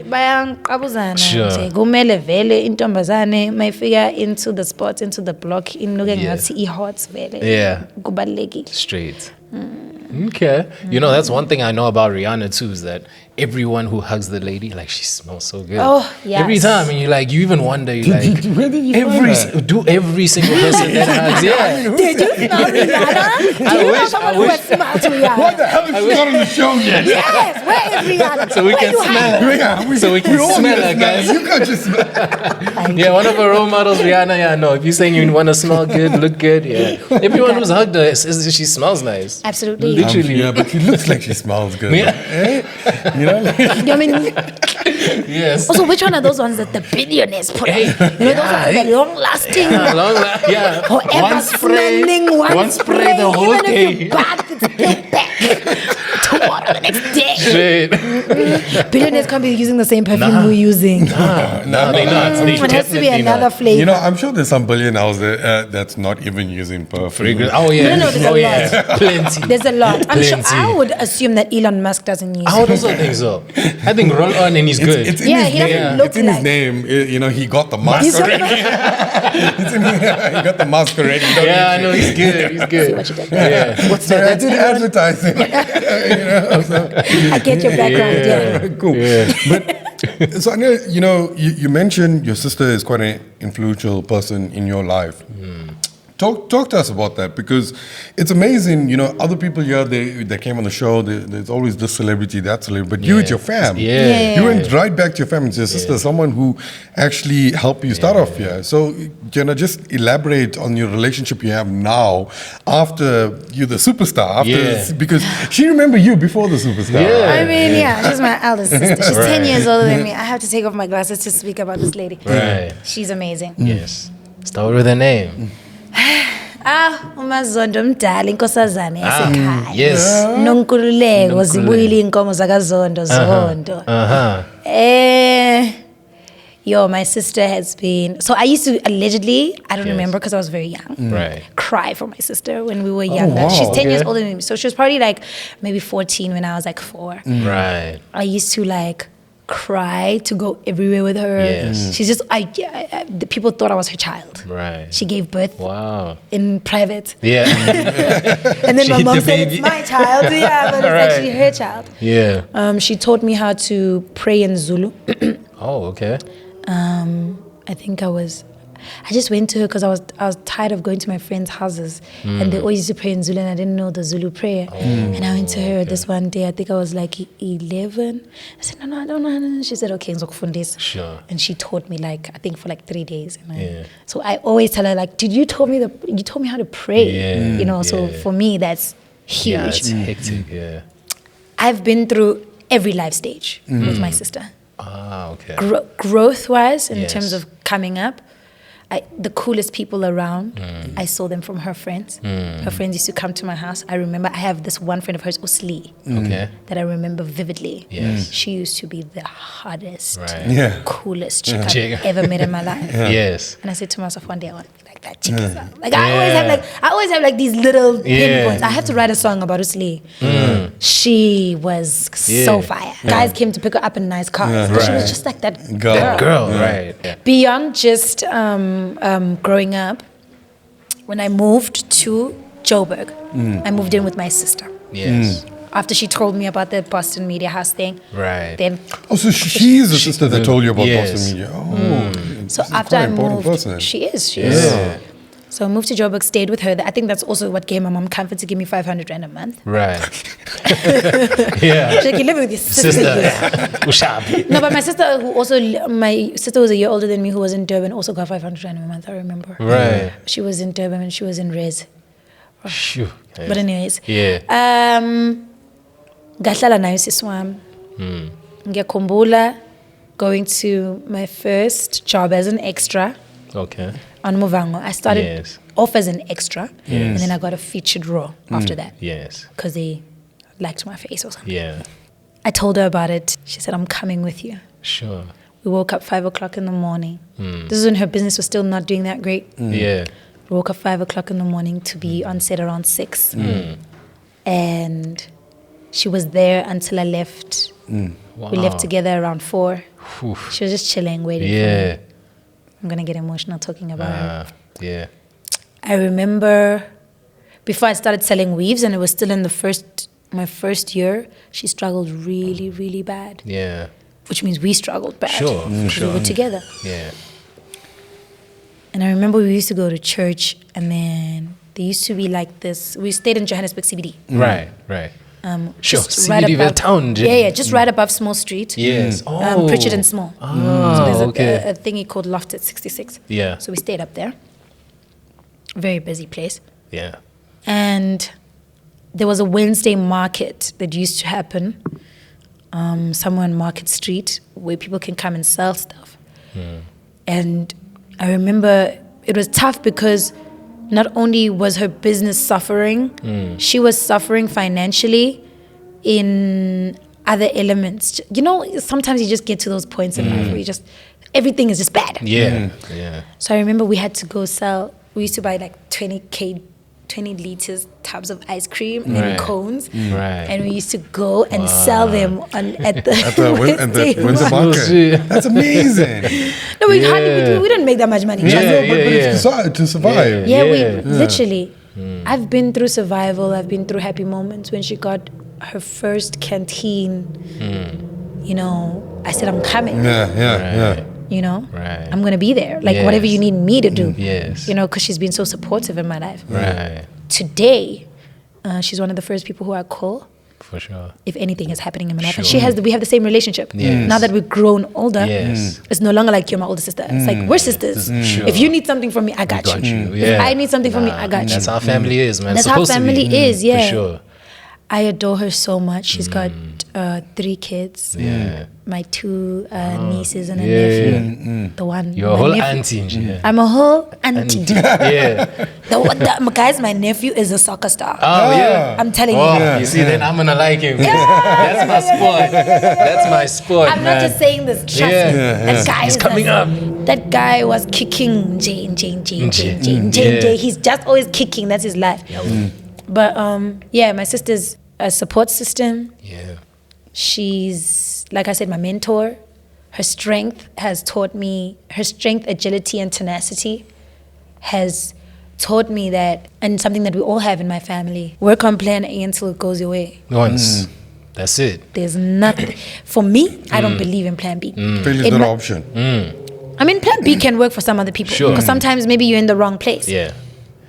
bayangqabuzana. Sure. Kumele vele intombazane mayifika into the spot, into the block, inuke ngathi i-hot vele. Yeah. Kubalulekile. Straight. Okay. You know, that's one thing I know about Rihanna too, is that everyone who hugs the lady, like, she smells so good. Oh, yes. Every time, and you even wonder, Where did you every single person that hugs, Did you smell Rihanna? Do you know someone who has smelled Rihanna? What the hell is she not on the show yet? Yes, where is Rihanna? So we can smell her. Yeah, So we can smell her, guys. You can't just smell. Yeah, one of our role models, Rihanna, no. If you're saying you want to smell good, look good, everyone who's hugged her says she smells nice. Absolutely. Literally. Yeah, but she looks like she smells good. Yeah. You know, like, I mean, Yes. also, which one are those ones that the billionaires put on? Those are the long-lasting, forever One spray, smelling, one spray, the whole even day. if you bath, it's still back tomorrow, the next day. Shit. Billionaires can't be using the same perfume we're using. No, they not. They It has to be definitely another not. flavor. you know, I'm sure there's some billionaires that's not even using perfume. Oh yeah. No, there's a lot. Plenty. There's a lot. I'm sure. Plenty. I would assume that Elon Musk doesn't use. I would also think so. I think roll on and he's good. It's in Yeah, his he doesn't name. look It's in like. his name. You know, he got the mask He's already. He got the mask already. You don't Yeah, I need know to- he's good. He's good. See what you did there. Yeah. What's Sorry, I that? did advertising. I get your background. Yeah. Cool. But so Anele, you mentioned your sister is quite an influential person in your life. Talk to us about that, because it's amazing. Other people here they came on the show. There's always this celebrity, that celebrity, but you with your fam. Yeah. You went right back to your family, to your sister, someone who actually helped you start off here. So, just elaborate on your relationship you have now after you're the superstar. Because she remember you before the superstar. Yeah. I mean, she's my eldest sister. She's 10 years older than me. I have to take off my glasses to speak about this lady. Right. She's amazing. Yes. Start with her name. uMazondo mdala inkosazana yasekhaya. Yes. Nonkululeko zibuyile inkomo zakaZondo Zondo. My sister has been. So I used to allegedly, I don't remember because I was very young. Right. Cry for my sister when we were younger. wow. She's 10 years Okay. older than me, so she was probably like maybe 14 when I was like 4. Right. I used to like cry to go everywhere with her. Yes. She's just the people thought I was her child. Right. She gave birth Wow. in private. Yeah. And then She my hit mom the said baby. it's my child. Yeah, but it's Right. actually her child. Yeah. She taught me how to pray in Zulu. Oh, okay. I think I just went to her because I was tired of going to my friends' houses, and they always used to pray in Zulu, and I didn't know the Zulu prayer. And I went to her this one day. I think I was like 11. I said, no, I don't know. She said, okay, ngizokufundisa. Sure. And she taught me I think for 3 days. Yeah. So I always tell her did you told me how to pray? Yeah, So yeah. for me that's huge. Yeah, it's hectic. Yeah. I've been through every life stage with my sister. Ah, okay. Growth-wise, in Yes. terms of coming up, the coolest people around, I saw them from her friends. Her friends used to come to my house. I remember I have this one friend of hers, Usli, Okay. that I remember vividly. Yes. She used to be the hottest, Right. Yeah. coolest chick Chick. I've ever met in my life. Yes. And I said to myself one day, I want to be like that chick. I always have these little pinpoints. I had to write a song about Usli. She was so fire. Guys came to pick her up in nice cars. She was just like that Girl. girl. Girl, right. Yeah. Beyond just growing up, when I moved to Joburg, I moved in with my sister. Yes. After she told me about the Boston Media House thing, Right. then Oh, so she's the sister that told you about Yes. Boston Media. Oh. so She's after quite I an important moved, person. she is. Yeah. So I moved to Joburg, stayed with her. I think that's also what gave my mom comfort to give me 500 rand a month. Right. Yeah. She's like, you're living with your sister. Ushabi. No, but my sister was a year older than me who was in Durban, also got 500 rand a month, I remember. Right. She was in Durban and she was in Res. Shoo. But anyways. Yeah. Gahlala nayo sis wami. Ngiyakhumbula going to my first job as an extra. Okay. On Movango. I started off as an extra, and then I got a featured role after that. Yes. Because they liked my face or something. Yeah. I told her about it. She said, I'm coming with you. Sure. We woke up 5 o'clock in the morning. This is when her business was still not doing that great. Yeah. We woke up 5 o'clock in the morning to be on set around 6. And she was there until I left. Wow. We left together around 4. Oof. She was just chilling, waiting for me. I'm going to get emotional talking about her. Yeah. I remember before I started selling weaves, and it was still in my first year, she struggled really, really bad. Yeah. Which means we struggled bad. Sure. Because we were together. Yeah. And I remember we used to go to church, and then there used to be like this. We stayed in Johannesburg CBD. Right. Sure. Just CBD above, town. Yeah, just right above Small Street. Yes. Pritchard and Small. So there's a thingy called Loft at 66. Yeah. So we stayed up there. Very busy place. Yeah. And there was a Wednesday market that used to happen somewhere on Market Street where people can come and sell stuff. And I remember it was tough because not only was her business suffering, she was suffering financially in other elements. You know, sometimes you just get to those points in life where everything is just bad. Yeah. So I remember we had to go sell. We used to buy like 20 liters tubs of ice cream and cones. And we used to go and sell them at the Windsor Market. That's amazing. No, we didn't make that much money. But it's to survive. We literally. I've been through survival. I've been through happy moments. When she got her first canteen, you know, I said, I'm coming. Yeah. You know, I'm going to be there. Like, whatever you need me to do. You know, because she's been so supportive in my life. Today, she's one of the first people who I call. For sure. If anything is happening in my life. And we have the same relationship. Now that we've grown older, it's no longer like you're my older sister. It's like, we're sisters. If you need something from me, I got you. If I need something from me, I got you. That's how family is, man. That's how family is, For sure. I adore her so much. She's got 3 kids. My 2 nieces and a nephew. The one. You're a whole auntie. I'm a whole auntie. Yeah. Guys, my nephew is a soccer star. Oh, yeah. I'm telling you. You see, then I'm going to like him. That's my sport. I'm not just saying this. Trust me. That guy He's coming up. That guy was kicking J. He's just always kicking. That's his life. But my sister's a support system. She's, like I said, my mentor. Her strength has taught me, agility, and tenacity has taught me that, and something that we all have in my family, work on plan A until it goes your way. Once. That's it. There's nothing. For me, I don't believe in plan B. Failure is not an option. I mean, plan B can work for some other people. Because sometimes maybe you're in the wrong place.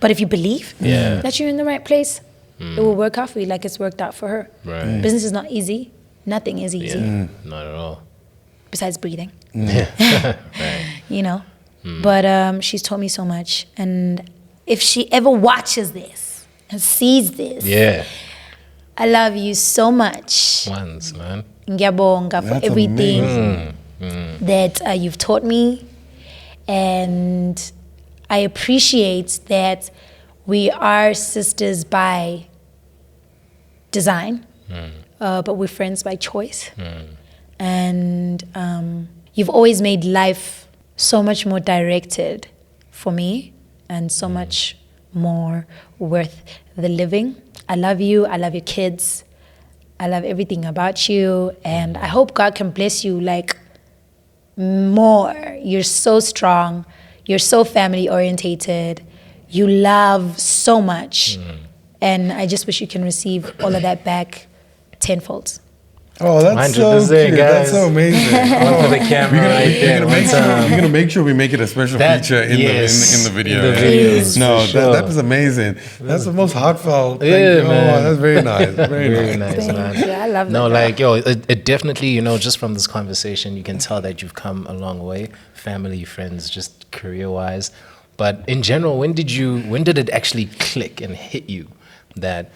But if you believe that you're in the right place, it will work out for you like it's worked out for her. Business is not easy. Nothing is easy. Not at all. Besides breathing. You know? But she's taught me so much. And if she ever watches this and sees this, I love you so much. Once, man. Ngiyabonga for everything that you've taught me. And I appreciate that we are sisters by design, but we're friends by choice. And you've always made life so much more directed for me and so much more worth the living. I love you. I love your kids. I love everything about you. And I hope God can bless you like more. You're so strong. You're so family orientated. You love so much. And I just wish you can receive all of that back tenfold. Oh, that's so 100%, cute. guys. That's so amazing. One for the camera right there. We're gonna make sure we make it a special That- feature in yes, the video. in the videos, No, for sure. that was amazing. That's the most heartfelt. Thank Yeah, you. man. Oh, that's very nice. Very Very nice. nice, man. Thank you. I love that. No, like, yo, it definitely, just from this conversation, you can tell that you've come a long way, family, friends, just career-wise. But in general, when did it actually click and hit you that,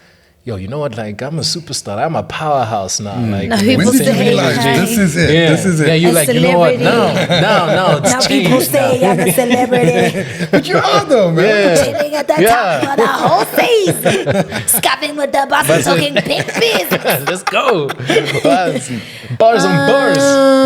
yo, you know what, like, I'm a superstar, I'm a powerhouse now. Like, Now When people did you say, realize "Hey, this is it? yeah, This is it. yeah, you A like, you know what, celebrity. now it's Now changed people say now. I'm a celebrity. But you are though, man. Yeah. Chilling at the Yeah. top of the whole season. Scuffing with the boss and talking big biz. Let's go. Bars on bars.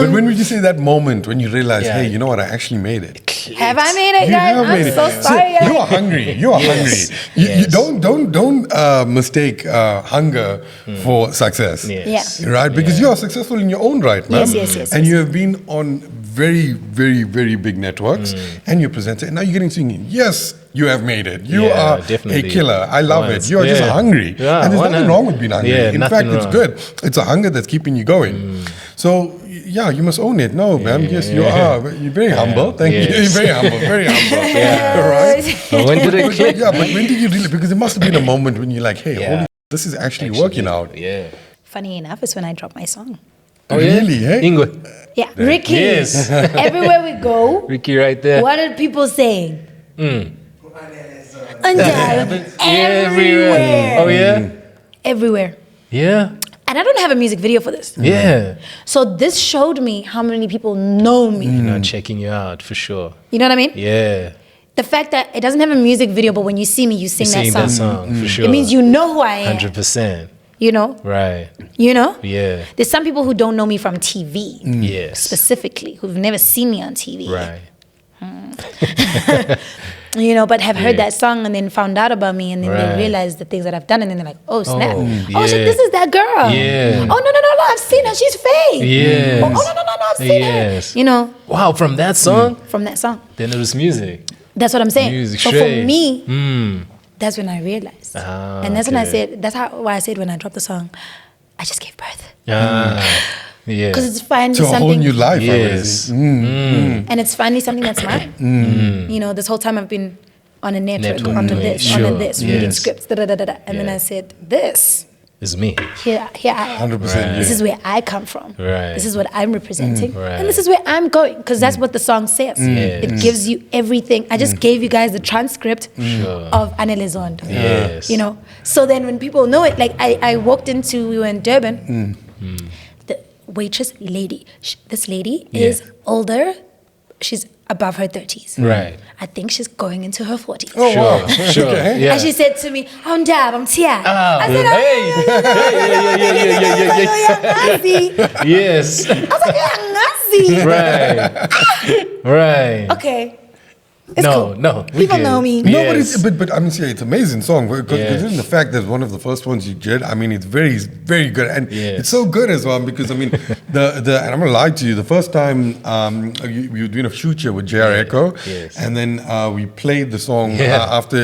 But when would you say that moment when you realize, Yeah. hey, you know what, I actually made it? Have I made it, You guys? have I'm made it. so sorry. You are hungry. You are Yes. hungry. You Yes. don't mistake hunger for success. Yes. Yeah. Right? Because you are successful in your own right, man. Yes, And yes. you have been on very, very, very big networks and you present it. And now you're getting singing. Yes, you have made it. You Yeah, are definitely. a killer. I love Once. it. You are just Yeah. hungry. Yeah, and there's why nothing not? wrong with being hungry. Yeah, in fact, nothing it's wrong. good. It's a hunger that's keeping you going. So, yeah, you must own it. No, man. Yes, you are. You're very humble. Thank you. Yes. You're very humble. Very humble. Yeah. Right? But when did it click? Yeah, but when did you really? Because it must have been a moment when you're like, hey, Yeah. holy, this is actually working out. Yeah. Funny enough, is when I dropped my song. Oh, yeah? Really, hey? Ingwe. Yeah, Ricky. Yes. Everywhere we go, Ricky right there. what are people saying? Mm. Everywhere. Oh, yeah? Everywhere. Yeah. And I don't have a music video for this. Yeah. So this showed me how many people know me. Checking you out for sure. You know what I mean? Yeah. The fact that it doesn't have a music video, but when you see me, you sing Sing that that song. song for sure. It means you know who I am. 100%. You know? Right. You know? Yeah. There's some people who don't know me from TV Yes. specifically, who've never seen me on TV. Right. You know, but have heard Yeah. that song and then found out about me and then Right. they realize the things that I've done and then they're like, oh snap. Oh, Oh shit, yeah. this is that girl. Yeah. Oh no, I've seen her. She's fake. Yes. Oh no, I've seen Yes. her. You know, Wow, from that song, from that song. then it was music. That's what I'm saying. Music So straight. for me, Mm. that's when I realized. Ah, and that's when I okay. said, why I said when I dropped the song, I just gave birth. Ah. Yeah. Because it's finally To a whole something, new life. Yes. and it's finally something that's mine. You know, this whole time I've been on a network, on a this, on a Sure. this, reading Yes. scripts, and then Yeah. I said, this, It's me. here I am. 100%. This Yeah. is where I come from. Right. This is what I'm representing. Right. And this is where I'm going. Because that's what the song says. Yes. It gives you everything. I just gave you guys the transcript Sure. of Anele Zondo. Yes. You know? So then when people know it, like I walked into, we were in Durban, the waitress lady. This lady is older. She's above her 30s. Right. I think she's going into her 40s. Oh, Sure. wow. Sure. Okay. Yeah. And she said to me, I'm Dab, I'm Tia. Ah, I said, yeah. Yes. I was like, yeah, Nazi. Right. Right. Okay. It's No, cool. no, we People good. know me. No, but Yes. but I mean, see, it's an amazing song because Yes. considering the fact that one of the first ones you did, I mean, it's very, very good, and Yes. it's so good as well because I mean, the and I'm gonna lie to you, the first time we were doing a future with JR Echo, Yes. and then we played the song Yeah. after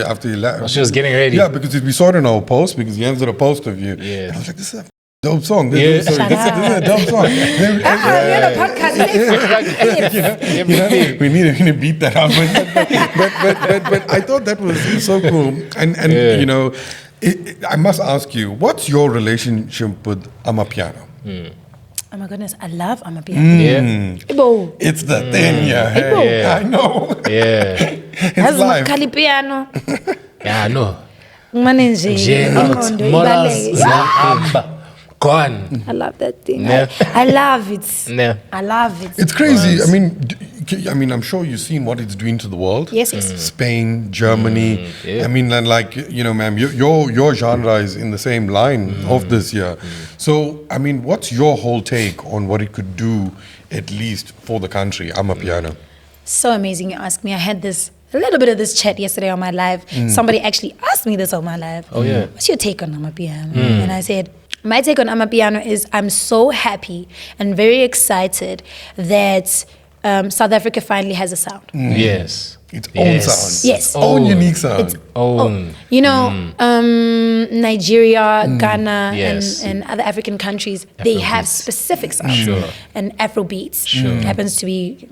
She was getting ready. Yeah, because we saw it in our post because Jens did a post of you. Yes. And I was like, this is a dope song. Yeah. This is a dope song. You're on a podcast. We need to beat that out. But I thought that was so cool. And Yeah. you know, I must ask you, what's your relationship with Amapiano? Oh my goodness, I love Amapiano. Yeah. Ibo. It's the thing, yeah. Yeah. I know. Yeah. It's That's live. Makali piano. Yeah, I know. Manje. J out. Ingqondo Morals. ibaleke. Zahamba. Gone. I love that thing. Yeah. I love it. Yeah. I love it. It's crazy. I mean, I'm sure you've seen what it's doing to the world. Yes, yes. Spain, Germany. yeah. I mean, and like you know, ma'am, your genre is in the same line of this year. So, I mean, what's your whole take on what it could do, at least for the country, Amapiano? So amazing you ask me. I had a little bit of this chat yesterday on my live. Somebody actually asked me this on my live. Oh, yeah. What's your take on Amapiano? And I said, my take on Amapiano is I'm so happy and very excited that South Africa finally has a sound. Yes. Its own sound. Yes. Own unique sound. Nigeria, Ghana, Yes. and other African countries, they have specific sounds. Sure. And Afrobeats happens to be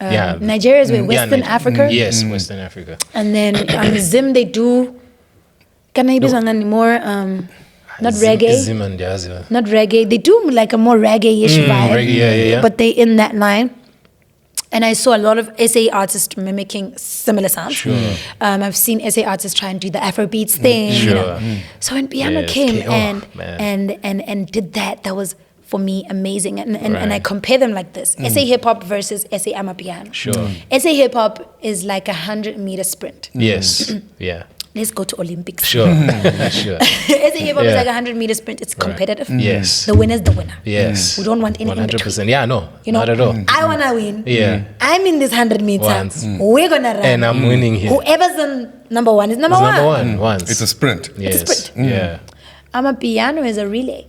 Yeah. Nigeria is where Western Africa. Yes, Western Africa. And then Zim, they do. Can I use more? Not reggae. Zim and Jazz. Not reggae. They do like a more reggae-ish vibe. Reggae, yeah. But they in that line. And I saw a lot of SA artists mimicking similar sounds. Sure. I've seen SA artists try and do the Afrobeats thing. Sure. You know. So when piano Yes, came man. and did that was for me amazing. And I compare them like this: SA hip hop versus SA Amapiano. Sure. SA hip hop is like a 100-meter sprint. Yes. Yeah. Let's go to Olympics. Sure. Sure. SA hip hop is like a 100-meter sprint. It's competitive. Yes. The winner's the winner. Yes. We don't want anything 100%. Yeah, no. You know, Not at all. I wanna win. Yeah. I'm in this 100 meter. Once. We're gonna run. And I'm winning here. Whoever's on number one is number It's one. number one once. It's a sprint. Yes. sprint. Yeah. Amapiano is a relay.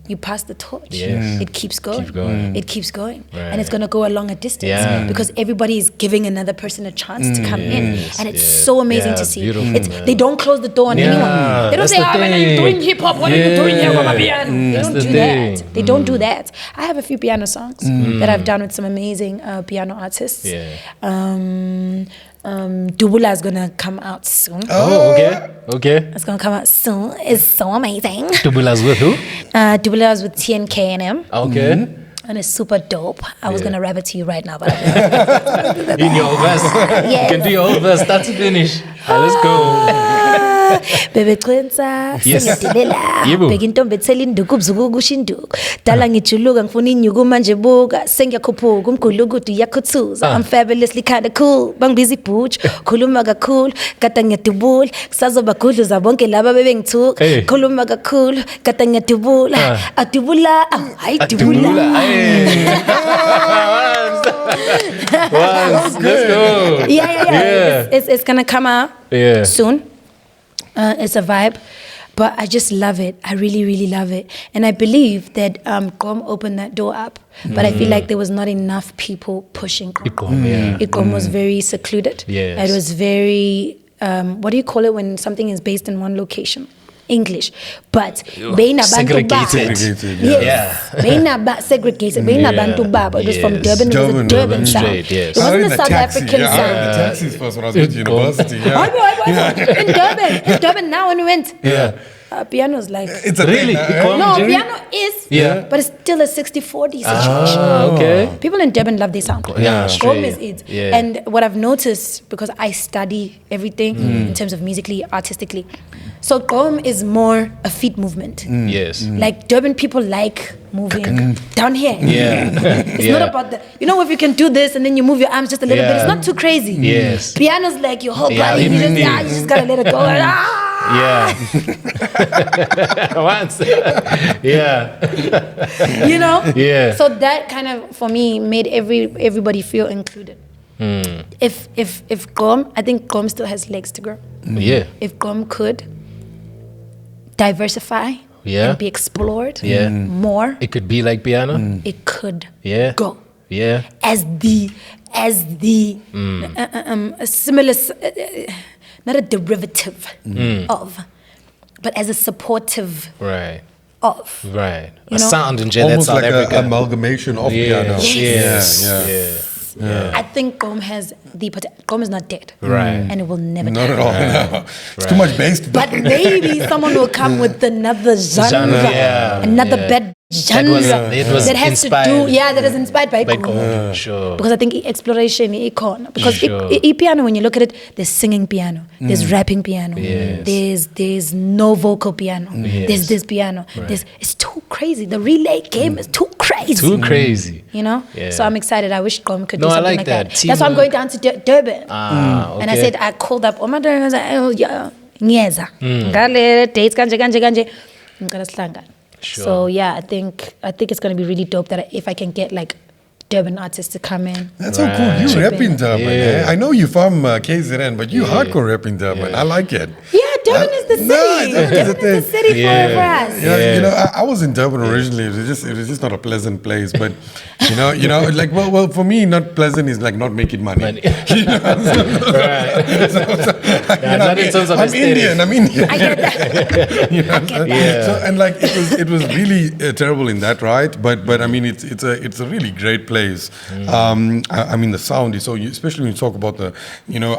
You pass the torch. Yes. It keeps going. Keep going. It keeps going. Right. And it's gonna go a longer distance Yeah. because everybody is giving another person a chance to come in. Yes, And it's yeah. so amazing Yeah, to see. beautiful, It's, man. they don't close the door on Yeah, anyone. They don't that's say, the when are you thing. doing hip hop? What are you doing here, Yeah. Amapiano? They That's don't the do thing. that. They don't do that. I have a few piano songs that I've done with some amazing piano artists. Yeah. Dubula is gonna come out soon. Oh, okay. It's gonna come out soon. It's so amazing. Tubulas with who? Dubula is with TNK&M. Okay. And it's super dope. I was gonna rap it to you right now, but In your verse. Yes. You can do your whole verse, start to finish. Let's go. Bebe Quinta, Yes. Sinatilela, Yebo. Beginton Betselin Duku Zugu Shinduk, Talangitulug and Funi Yugu Manjabuga, Sengakupu, Gumkulugu to Yakutsus. I'm fabulously kinda cool, Bang busy pooch, Kulumaga cool, Katangatubul, Sazobakulu Zabonke Laba Bebing took, Hey. Kulumaga cool, Katangatubula, Atubula, I Tubula. Once. Let's go. Yeah. It's gonna come out Yeah. soon. It's a vibe, but I just love it. I really, really love it. And I believe that Gom opened that door up, but I feel like there was not enough people pushing Gom. Ikom, yeah. Ikom was very secluded. Yes. It was very, what do you call it when something is based in one location? English. But Beina Bantu Ba. Segregated, Yes. Beina Ba segregated. Beina Bantu Ba. But it was from Yes. Durban. It was a Durban, Durban sound. straight, yes. It wasn't in a the South taxi. African Yeah, I sound. had the taxis first when I was at university. I know. In Durban. In Durban now when we went. Yeah. Piano's like... It's a Really? thing, Ikom, No, Jerry? piano is, Yeah. but it's still a 60-40 situation. Ah, okay. People in Durban love their sound. Yeah, Gom straight. is it. Yeah. And what I've noticed, because I study everything in terms of musically, artistically, so Gom is more a feet movement. Yes. Like Durban people like moving down here. Yeah. It's not about the, if you can do this and then you move your arms just a little bit, it's Yeah. not too crazy. Yes. Piano's like your whole Yeah, body, you even just gotta let it go. Yeah. Once. Yeah. Yeah. Yeah. So that kind of for me made everybody feel included. If Gom, I think Gom still has legs to grow. Yeah. If Gom could diversify Yeah. and be explored Yeah. more, It could be like piano. it could Yeah. go Yeah. as the a similar, not a derivative of, but as a supportive Right. of. Right. You A know? sound in general. Almost South like Africa. an amalgamation of piano. Yes. Yeah, yeah. Yeah. I think Gom has Gom is not dead, Right. and it will never Not die. at all. No. It's too much bass to do. But maybe someone will come with another genre, yeah, another yeah. bed genre It was that has inspired to do, that is inspired by by Gom. Gom. Sure. Because I think exploration icon. Because Sure. piano, when you look at it, there's singing piano, there's rapping piano, Yes. there's no vocal piano, Yes. there's this piano. Right. It's too crazy. The relay game is too crazy. Too crazy. Yeah. So I'm excited. I wish Gom could do No, I something like like that. that. That's why I'm going down to Durban. Ah, okay. And I said, I called up all my Durban. I was like, oh, yeah, ngiyeza. Ngale dates kanje. Ngicela sihlangane. Sure. So yeah, I think it's gonna be really dope that if I can get like Durban artists to come in. That's so cool. You rap in Durban. Yeah. I know you're from KZN, but you hardcore rap in Durban. I like it. Yeah, Durban is the city. Durban is the city for us. I was in Durban originally. It was just not a pleasant place. But like well, for me, not pleasant is like not making money. Right. Not in terms of I'm Indian. I get that. I get that. Yeah. So and like it was really terrible in that, right? But I mean it's a really great place. I mean the sound is so, especially when you talk about the,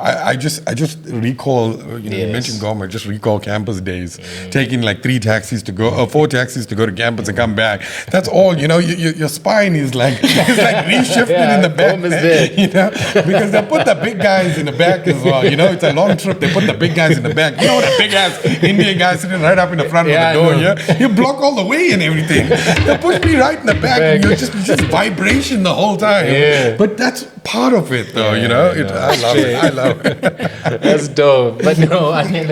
I just recall, you mentioned Goma, just recall campus days, taking like 4 taxis to go to campus and come back. That's all. Your spine is like reshifted in the back. Home is there. Because they put the big guys in the back as well. It's a long trip. They put the big guys in the back. The big ass Indian guy sitting right up in the front of the door. Yeah, you block all the way and everything. They put me right in the back, and you're just vibration the whole time. Yeah. But that's part of it, though. I love it. That's dope. But no, I mean,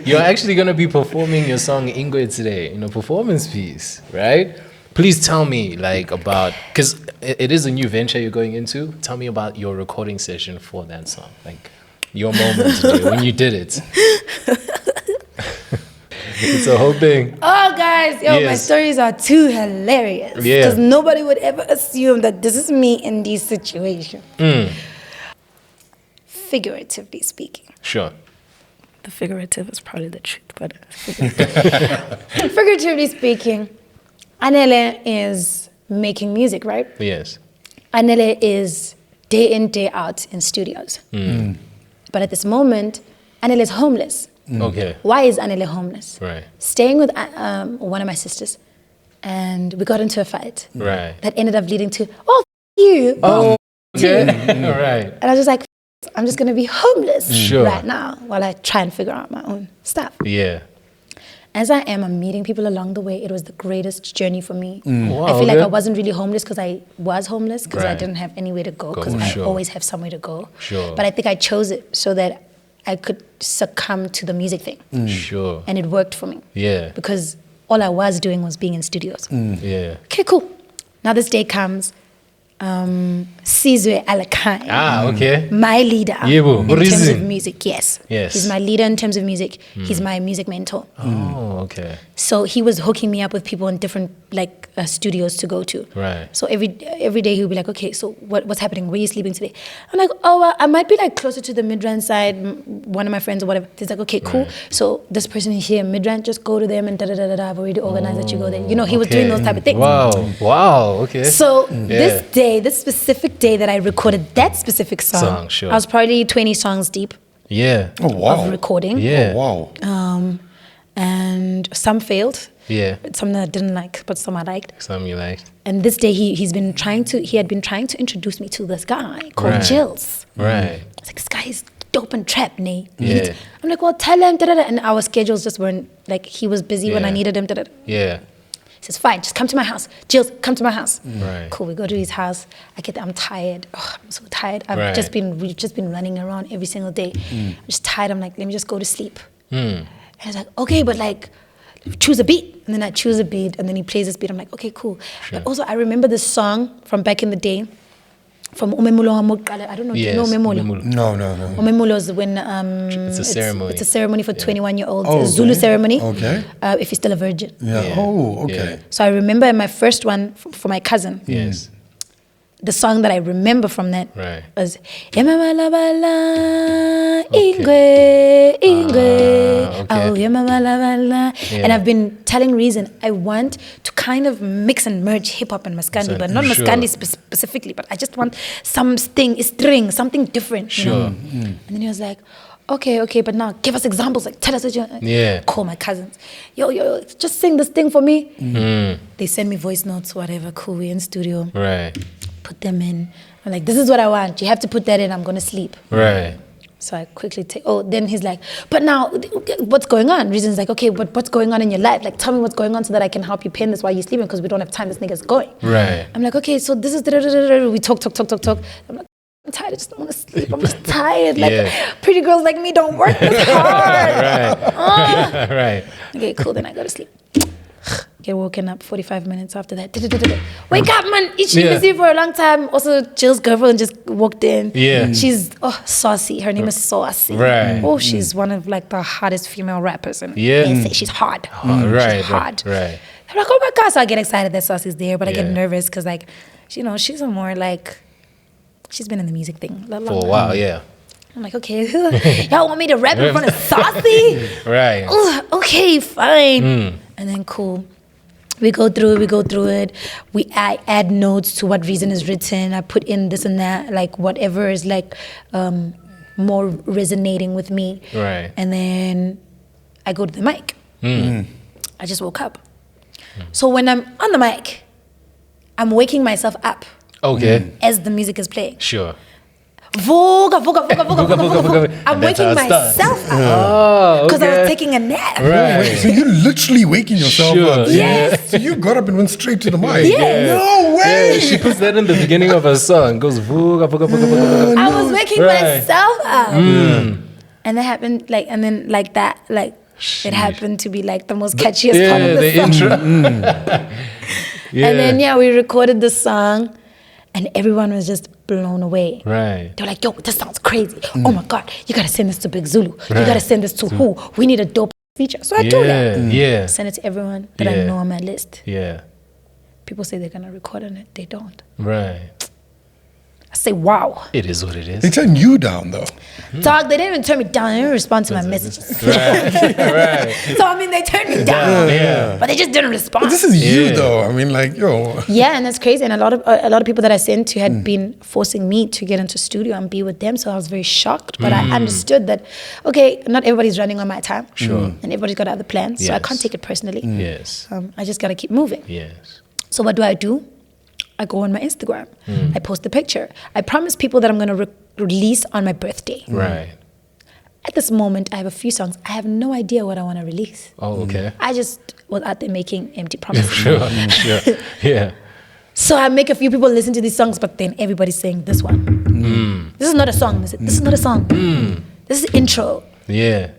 you're actually going to be performing your song Ingwe today, performance piece, right? Please tell me, about, because it is a new venture you're going into. Tell me about your recording session for that song, your moment today when you did it. It's a whole thing. Oh, guys, my stories are too hilarious. Because nobody would ever assume that this is me in this situation. Figuratively speaking. Sure. The figurative is probably the truth, but figuratively speaking, Anele is making music, right? Yes. Anele is day in, day out in studios. But at this moment, Anele is homeless. Okay. Why is Anele homeless? Right. Staying with one of my sisters, and we got into a fight. Right. That ended up leading to, you. Oh, okay. Right. And I was just like, I'm just going to be homeless Sure. right now while I try and figure out my own stuff. Yeah. As I'm meeting people along the way. It was the greatest journey for me. Wow, I feel like okay. I wasn't really homeless because I was homeless because I Right. didn't have anywhere to go because Sure. I always have somewhere to go. Sure. But I think I chose it so that I could succumb to the music thing. Sure. And it worked for me. Yeah. Because all I was doing was being in studios. Yeah. Okay, cool. Now this day comes. Sizwe Alakai. Okay. My leader Yebo, in terms Rizzi. of music, yes. Yes. He's my leader in terms of music. He's my music mentor. Oh, okay. So he was hooking me up with people in different studios to go to. Right. So every day he would be like, okay, so what's happening? Where are you sleeping today? I'm like, I might be closer to the Midrand side, one of my friends or whatever. He's like, okay, cool. Right. So this person is here, Midrand, just go to them and da-da-da-da-da. I've already organized that you go there. He was doing those type of things. Wow, okay. So this specific day that I recorded that specific song, Sure. I was probably 20 songs deep Yeah. Oh, wow. of recording. Yeah. Oh, wow. And some failed. Yeah. Some that I didn't like, but some I liked. Some you liked. And this day he had been trying to introduce me to this guy called Right. Jills. Right. It's like, this guy is dope and trap, nee. Yeah. I'm like, well, tell him, da-da-da. And our schedules just weren't, he was busy when I Yeah. needed him, da-da-da. Yeah. He says, fine, just come to my house. Jills, come to my house. Right. Cool, we go to his house. I get there, I'm tired. I'm so tired. Right. We've just been running around every single day. I'm just tired. I'm like, let me just go to sleep. And he's like, okay, but choose a beat. And then I choose a beat, and then he plays this beat. I'm like, okay, cool. Sure. But also, I remember this song from back in the day, from Umemulo Hamuqala. I don't know, do you know Umemulo? No. Umemulo is when It's a ceremony. It's a ceremony for 21-year-olds. Oh, a Zulu okay. ceremony. Okay. If you're still a virgin. Yeah. Yeah. Oh, okay. Yeah. So I remember my first one for my cousin. Yes. The song that I remember from that Right. was Yemamalabala Ingwe Ingwe okay. Oh Yemamalabala. Yeah. And I've been telling Reason I want to kind of mix and merge hip hop and Maskandi, but not Sure. Maskandi specifically, but I just want something different. Sure. And then he was like, okay, but now give us examples. Tell us what you. Yeah. Call my cousins. Yo, just sing this thing for me. They send me voice notes, whatever. Cool, we're in studio. Right. Put them in. I'm like, this is what I want. You have to put that in. I'm gonna sleep. Right. So I quickly take. Then he's like, but now what's going on? Reason's like, okay, but what's going on in your life? Tell me what's going on so that I can help you pen this while you're sleeping because we don't have time. This nigga's going. Right. I'm like, okay, so this is. We talk. I'm like, I'm tired. I just don't want to sleep. I'm just tired. Pretty girls like me don't work this hard. Right. Right. Okay, cool. Then I go to sleep. get woken up 45 minutes after that. Wake up, man. She been asleep for a long time. Also, Jill's girlfriend just walked in. Yeah. She's saucy. Her name is Saucy. Right. Oh, she's one of like the hottest female rappers. And Yeah. they say she's hard. Right. She's hard. Right. I'm like, oh my God. So I get excited that Saucy's there, but I get Yeah. nervous because like, she's a more like, she's been in the music thing For a while, yeah. I'm like, okay, y'all want me to rap in front of Saucy? Right. Ugh, okay, fine. And then cool. We go through it. I add notes to what reason is written. I put in this and that, like whatever is like more resonating with me. Right. And then I go to the mic. I just woke up. So when I'm on the mic, I'm waking myself up Okay. as the music is playing. Sure. Voga. I'm And that's waking how it starts. myself up Oh, because I okay. was taking a nap. Right. Wait, so you're literally waking yourself Sure. up? Yes. So you got up and went straight to the mic? Yeah. No way! Yeah, she puts that in the beginning of her song. Goes vuga, vuga, vuga, vuga, vuga. I was waking Right. myself up. And that happened it happened to be like the most catchiest part of the song. intro. Yeah. And then we recorded the song and everyone was just blown away. Right. They were like, yo, this sounds crazy. Oh my God, you gotta send this to Big Zulu. You gotta send this to who? We need a dope feature. So I do that. Yeah. Send it to everyone that I Yeah. know on my list. Yeah. People say they're gonna record on it. They don't. Right. I say, wow. It is what it is. They turned you down though. Dog, they didn't even turn me down. They didn't respond to my messages. Right. So I mean, they turned me down, Yeah. but they just didn't respond. But this is you Yeah. though. I mean, like, yo. Yeah, and that's crazy. And a lot of people that I sent to had been forcing me to get into studio and be with them. So I was very shocked. But I understood that, okay, not everybody's running on my time. Sure. And everybody's got other plans. So I Yes. can't take it personally. Yes. I just got to keep moving. Yes. So what do? I go on my Instagram. I post a picture. I promise people that I'm going to release on my birthday. Right. At this moment, I have a few songs. I have no idea what I want to release. Oh, okay. I just was out there making empty promises. Sure. Yeah. So I make a few people listen to these songs, but then everybody's saying this one. This is not a song. This is not a song. This is intro. Yeah.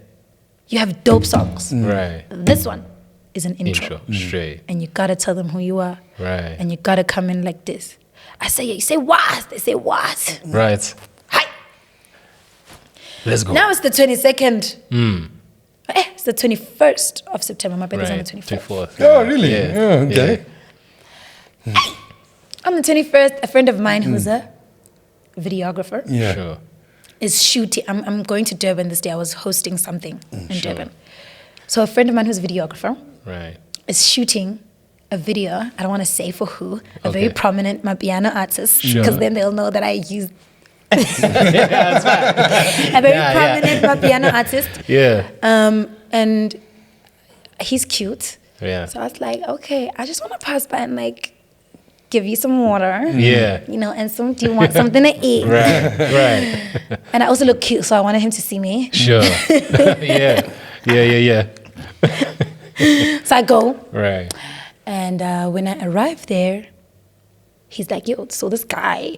You have dope songs. Right. This one is an intro. Straight. And you gotta tell them who you are. Right. And you gotta come in like this. I say, you say what? They say what? Right. Hi. Let's go. Now it's the 22nd. It's the 21st of September. My birthday's on the 24th. 24th. Oh, really? Yeah, okay. On the 21st, a friend of mine who's a videographer Yeah. Sure. is shooting. I'm going to Durban this day. I was hosting something in Durban. So a friend of mine who's a videographer Right. is shooting a video. I don't want to say for who. A very Okay. prominent Amapiano artist, Sure. because then they'll know that I used Yeah, that's fine. a very Yeah, prominent Amapiano artist. Yeah. And he's cute. Yeah. So I was like, okay, I just want to pass by and like give you some water. Yeah. You know, and do you want something to eat? Right. And I also look cute, so I wanted him to see me. Sure. Yeah. So I go. Right. And when I arrived there, he's like, yo, so this guy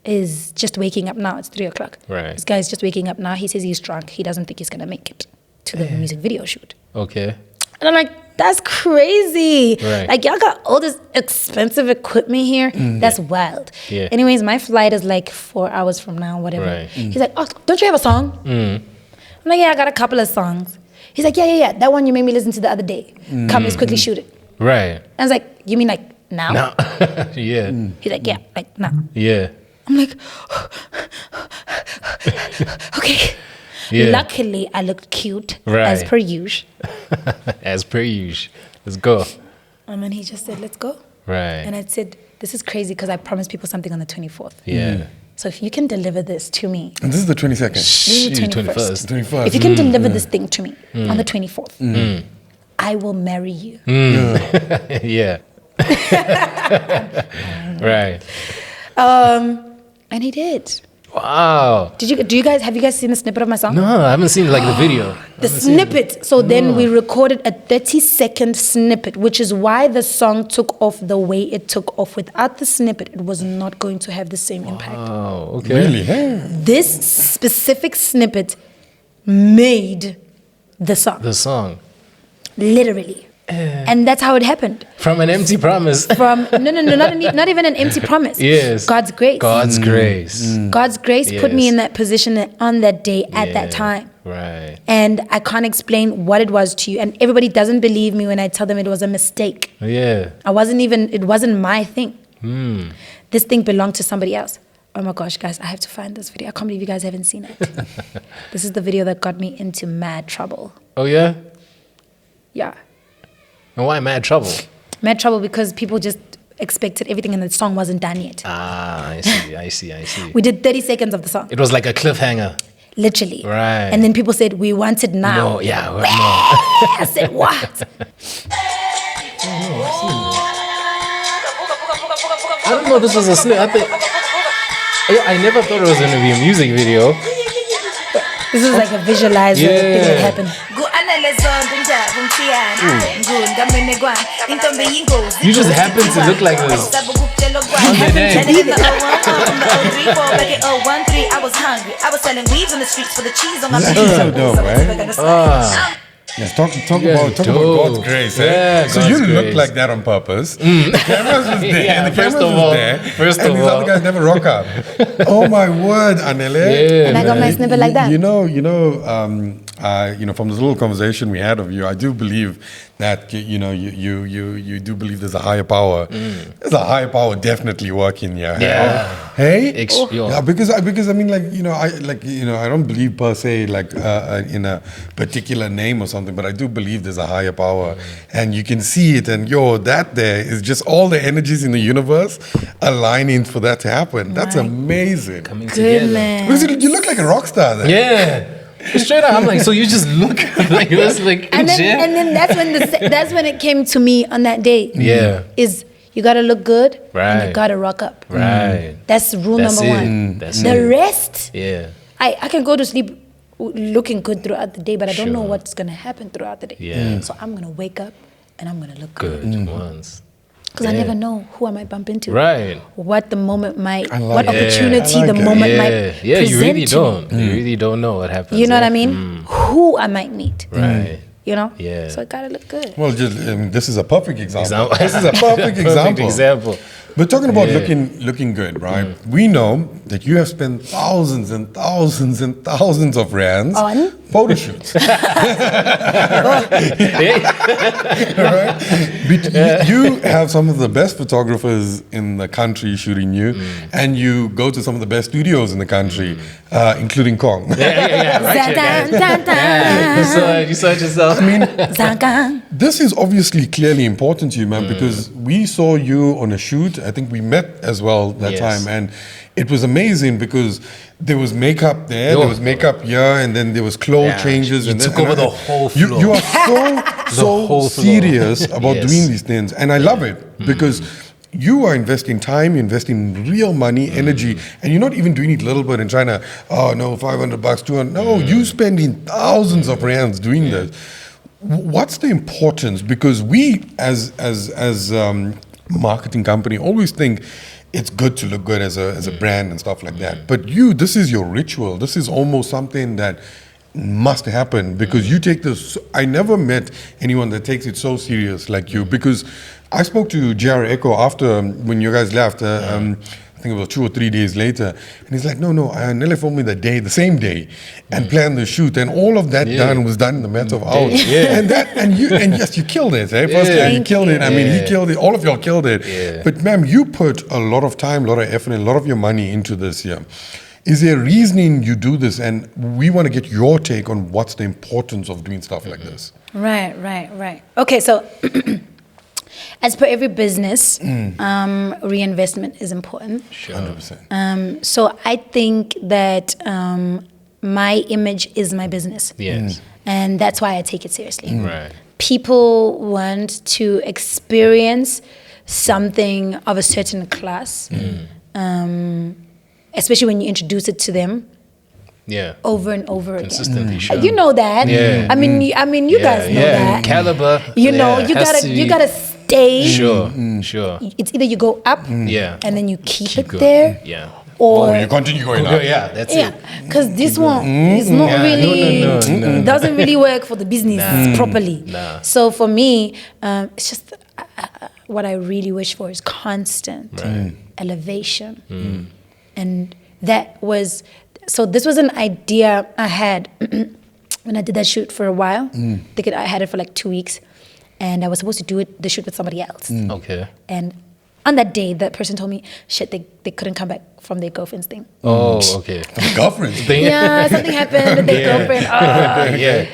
is just waking up now. It's 3 o'clock. Right. This guy is just waking up now. He says he's drunk. He doesn't think he's going to make it to the music video shoot. Okay. And I'm like, that's crazy. Right. Like, y'all got all this expensive equipment here. That's wild. Yeah. Anyways, my flight is like 4 hours from now, whatever. Right. He's like, oh, don't you have a song? I'm like, yeah, I got a couple of songs. He's like, yeah. That one you made me listen to the other day. Come, let's quickly shoot it. Right. I was like, you mean like now? No. Yeah. He's like, yeah, like now. Yeah. I'm like, okay. Yeah. Luckily, I looked cute Right. as per usual. As per usual. Let's go. And then he just said, let's go. Right. And I said, this is crazy because I promised people something on the 24th. Yeah. So if you can deliver this to me, And this is the 22nd. this is the 21st. 21st. If you can deliver this thing to me on the 24th, I will marry you. Yeah. Right. And he did. Wow. Have you guys seen the snippet of my song? No, I haven't seen like the video. The snippet. So then we recorded a 30-second snippet, which is why the song took off the way it took off. Without the snippet, it was not going to have the same impact. Oh, okay. Really? Hey. This specific snippet made the song. The song. Literally. And that's how it happened. From an empty promise. From no, not even an empty promise. Yes. God's grace. God's grace. God's grace put me Yes. in that position on that day at that time. Right. And I can't explain what it was to you. And everybody doesn't believe me when I tell them it was a mistake. Yeah. It wasn't my thing. This thing belonged to somebody else. Oh my gosh, guys, I have to find this video. I can't believe you guys haven't seen it. This is the video that got me into mad trouble. Oh, yeah? Yeah. And why mad trouble? Mad trouble because people just expected everything and the song wasn't done yet. Ah, I see. We did 30 seconds of the song. It was like a cliffhanger. Literally. Right. And then people said, we want it now. No, yeah, no. I said, what? I don't know, this was a snare. I never thought it was going to be a music video. This is like a visualizer thing that happened. You just happen to look like this on the day. I was hungry. I was selling weeds on the streets for the cheese on my That's so dope, right? Yes, talk about God's grace. Yeah, so God's you look grace. like that on purpose. The cameras was there. Yeah, and the cameras first of was all- there. first and of these all. other guys never rock up. Oh my word, Anele. And I got my snippet like that. You know, from this little conversation we had of you, I do believe that you do believe there's a higher power. There's a higher power definitely working here. Yeah. Hey. Yeah. Yeah, because I mean, I don't believe per se in a particular name or something, but I do believe there's a higher power, and you can see it, and that there is just all the energies in the universe aligning for that to happen. That's amazing. Coming Good together. man. Because you look like a rock star then. Yeah. Straight up, I'm like, so you just look like it was like And legit? then that's when it came to me on that day. Yeah. Is you gotta look good and Right. you gotta rock up. Right. That's rule That's number it. one. That's The it. rest, Yeah. I can go to sleep looking good throughout the day, but I don't know Sure. what's gonna happen throughout the day. Yeah. So I'm gonna wake up and I'm gonna look good. Good ones. Because I Yeah. never know who I might bump into. Right. What the moment might, I like what it. opportunity I like the it. moment might Yeah, you present really to me. don't. You really don't know what happens. You know what I yeah? mean? Who I might meet. Right. You know? Yeah. So I gotta look good. Well, this is a perfect example. Example. This is a perfect example. example. But talking about Yeah. looking good, right? We know that you have spent thousands and thousands and thousands of rands On? photo shoots. Right? You have some of the best photographers in the country shooting you, and you go to some of the best studios in the country, including Kong. Yeah. Right. Dun, dun, dun. You saw it yourself. Zangan. This is obviously clearly important to you, man, because we saw you on a shoot. I think we met as well that Yes. time, and it was amazing because there was makeup there, Yo. there was makeup here, and then there was clothes Yeah, changes. you and took then, over the whole floor. You are so whole floor. serious about Yes. doing these things, and I love it because you are investing time, you're investing real money, energy, and you're not even doing it a little bit and trying to, $500, 200. No, you spending thousands of rands doing this. What's the importance? Because we, as marketing company, always think it's good to look good as a brand and stuff like that. But this is your ritual. This is almost something that must happen because you take this. I never met anyone that takes it so serious like you, because I spoke to JR Echo after when you guys left. I think it was 2 or 3 days later, and he's like, no, Anele phoned me the same day, and planned the shoot, and all of that was done in the matter of hours. Yeah. And yes, you killed it. Eh? First time you killed it. I mean, he killed it. All of y'all killed it. Yeah. But ma'am, you put a lot of time, a lot of effort, and a lot of your money into this here. Is there a reasoning you do this? And we want to get your take on what's the importance of doing stuff like this. Right. Okay, so as per every business, reinvestment is important. Sure. 100%. So I think that my image is my business. Yes. And that's why I take it seriously. Right. People want to experience something of a certain class, especially when you introduce it to them Yeah. over and over Consistently, again. sure. You know that. Yeah. I mean, you guys know that. Caliber. You know, yeah, you has gotta to you be- gotta stay. Sure. Sure. It's either you go up Yeah. and then you keep it going. there, Yeah. or You continue going Yeah, up. yeah, that's yeah, it. because this one is not Yeah, really doesn't really work for the business properly. Nah. So for me, it's just what I really wish for is constant elevation, and that was so. This was an idea I had when I did that shoot for a while. I had it for like 2 weeks, and I was supposed to do the shoot with somebody else. Okay. And on that day, that person told me, shit, they couldn't come back from their girlfriend's thing. Oh, okay. Girlfriend. Yeah, something happened with their girlfriend. Yeah.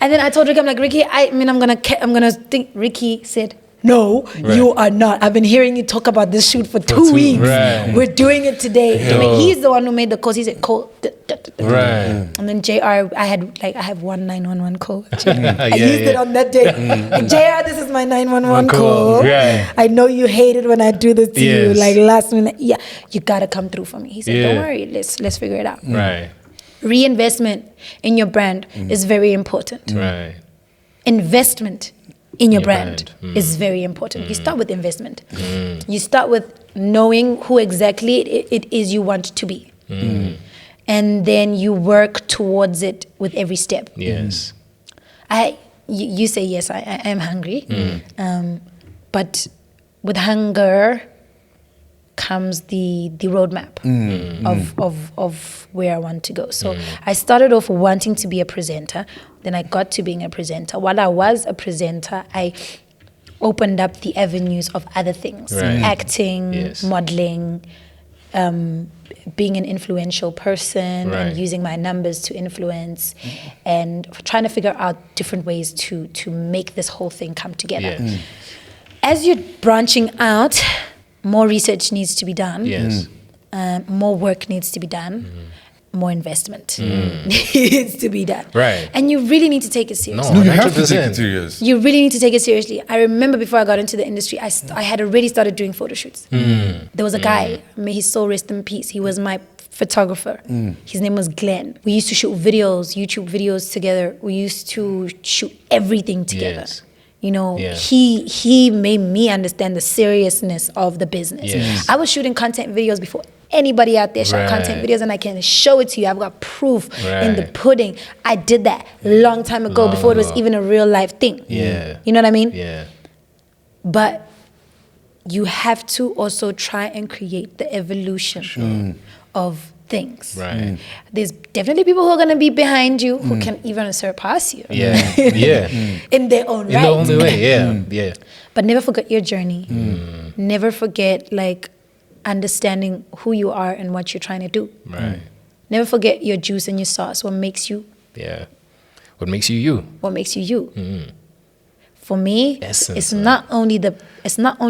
And then I told Ricky, I'm like, Ricky, I'm gonna think. Ricky said, no, you are not. I've been hearing you talk about this shoot for 2 weeks. Right. We're doing it today. Yo. And he's the one who made the calls. He said, call. Right. And then JR, I have one 911 call. I Yeah, used it yeah. on that day. And JR, this is my 911 Call. call. Right. I know you hate it when I do this to you, Yes. like last minute. Yeah, you gotta come through for me. He said, don't Yeah. worry, let's figure it out. Right. Reinvestment in your brand is very important. Right. Investment in your Your brand brand. is very important. You start with investment. You start with knowing who exactly it is you want to be. And then you work towards it with every step. Yes. You say, yes, I am hungry. But with hunger comes the roadmap of where I want to go. So I started off wanting to be a presenter. Then I got to being a presenter. While I was a presenter, I opened up the avenues of other things. Right. Acting, Yes. modeling, being an influential person Right. and using my numbers to influence and trying to figure out different ways to make this whole thing come together. Yes. As you're branching out, more research needs to be done. Yes. More work needs to be done. More investment needs to be done. Right. And you really need to take it seriously. No, you have to take 100%. it serious. You really need to take it seriously. I remember before I got into the industry, I had already started doing photo shoots. There was a guy, may his soul rest in peace. He was my photographer. His name was Glenn. We used to shoot videos, YouTube videos together. We used to shoot everything together. Yes. You know, Yeah. he made me understand the seriousness of the business. Yes. I was shooting content videos before anybody out there shot Right. content videos, and I can show it to you. I've got proof in the Right. pudding. I did that long time ago before it was even a real life thing. Yeah. You know what I mean? Yeah. But you have to also try and create the evolution of things. Right. There's definitely people who are going to be behind you who can even surpass you. Yeah. Yeah. In their own In right. the only way. Yeah. Yeah. But never forget your journey. Never forget like understanding who you are and what you're trying to do. Right. Never forget your juice and your sauce. What makes you Yeah. What makes you you? what makes you you. For me, Essence, it's right? not only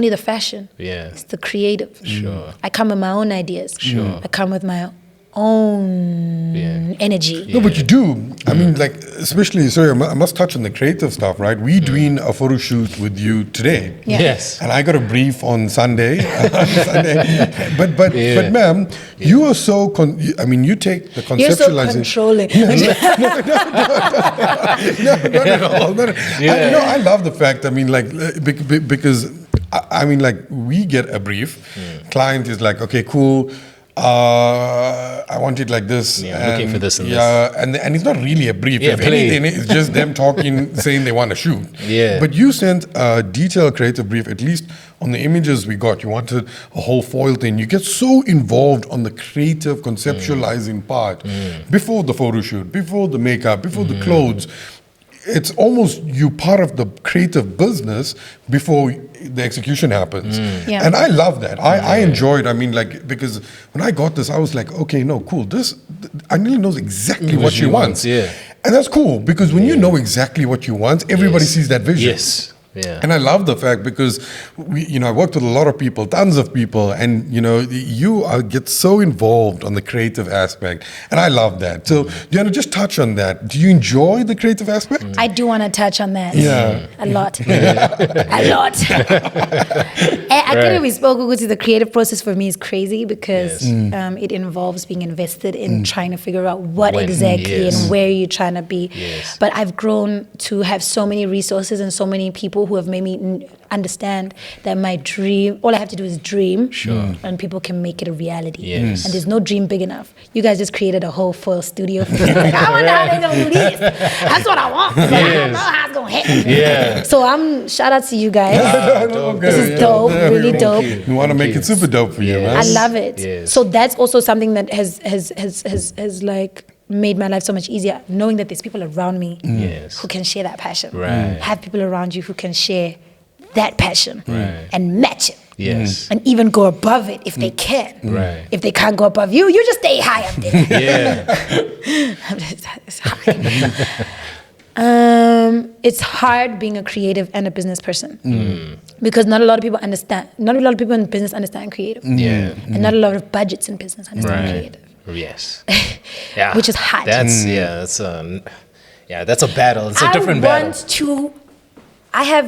the fashion. Yeah. It's the creative. Sure. I come with my own ideas. Sure. I come with my own energy. No, but you do. I mean, like, especially, sorry, I must touch on the creative stuff, right? We doing a photo shoot with you today. Yeah. Yes. And I got a brief on Sunday. But Yeah. ma'am, you are so, I mean, you take the You're so conceptualization. controlling. Not at all. I love the fact, I mean, like, because, I mean, like, we get a brief. Client is like, okay, cool. I want it like this. Yeah, looking for this and yeah, and it's not really a brief. Yeah, if play. anything, it's just them talking, saying they want to shoot. Yeah. But you sent a detailed creative brief, at least on the images we got. You wanted a whole foil thing. You get so involved on the creative conceptualizing part before the photo shoot, before the makeup, before the clothes. It's almost you part of the creative business before the execution happens. Yeah. And I love that. I enjoyed, I mean, like, because when I got this, I was like, okay, no, cool. Anele knows exactly what she wants. Yeah. And that's cool because when you know exactly what you want, everybody Yes. sees that vision. Yes. Yeah. And I love the fact because I worked with a lot of people, tons of people, and you get so involved on the creative aspect, and I love that. So, do you want to just touch on that? Do you enjoy the creative aspect? I do want to touch on that. Yeah. A lot. A lot. I can't even spoke to the creative process for me is crazy because it involves being invested in trying to figure out what When, exactly yes. and where you're trying to be. Yes. But I've grown to have so many resources and so many people who have made me understand that my dream, all I have to do is dream, and people can make it a reality. Yes. And there's no dream big enough. You guys just created a whole full studio. For me. Like, I wonder how they're gonna do this. That's what I want. But I don't know how it's gonna happen. Yeah. So shout out to you guys. This is dope, really dope. We want to make it super dope for you, man. I love it. Yes. So that's also something that has like made my life so much easier, knowing that there's people around me Yes. who can share that passion. Right. Have people around you who can share that passion and match it. Yes. And even go above it if they can. Right. If they can't go above you, you just stay high up there. Yeah. It's hard. It's hard being a creative and a business person because not a lot of people understand. Not a lot of people in business understand creative. Yeah. And not a lot of budgets in business understand creative. Yes. Yeah. Which is hard. That's that's a battle. It's a different battle. I have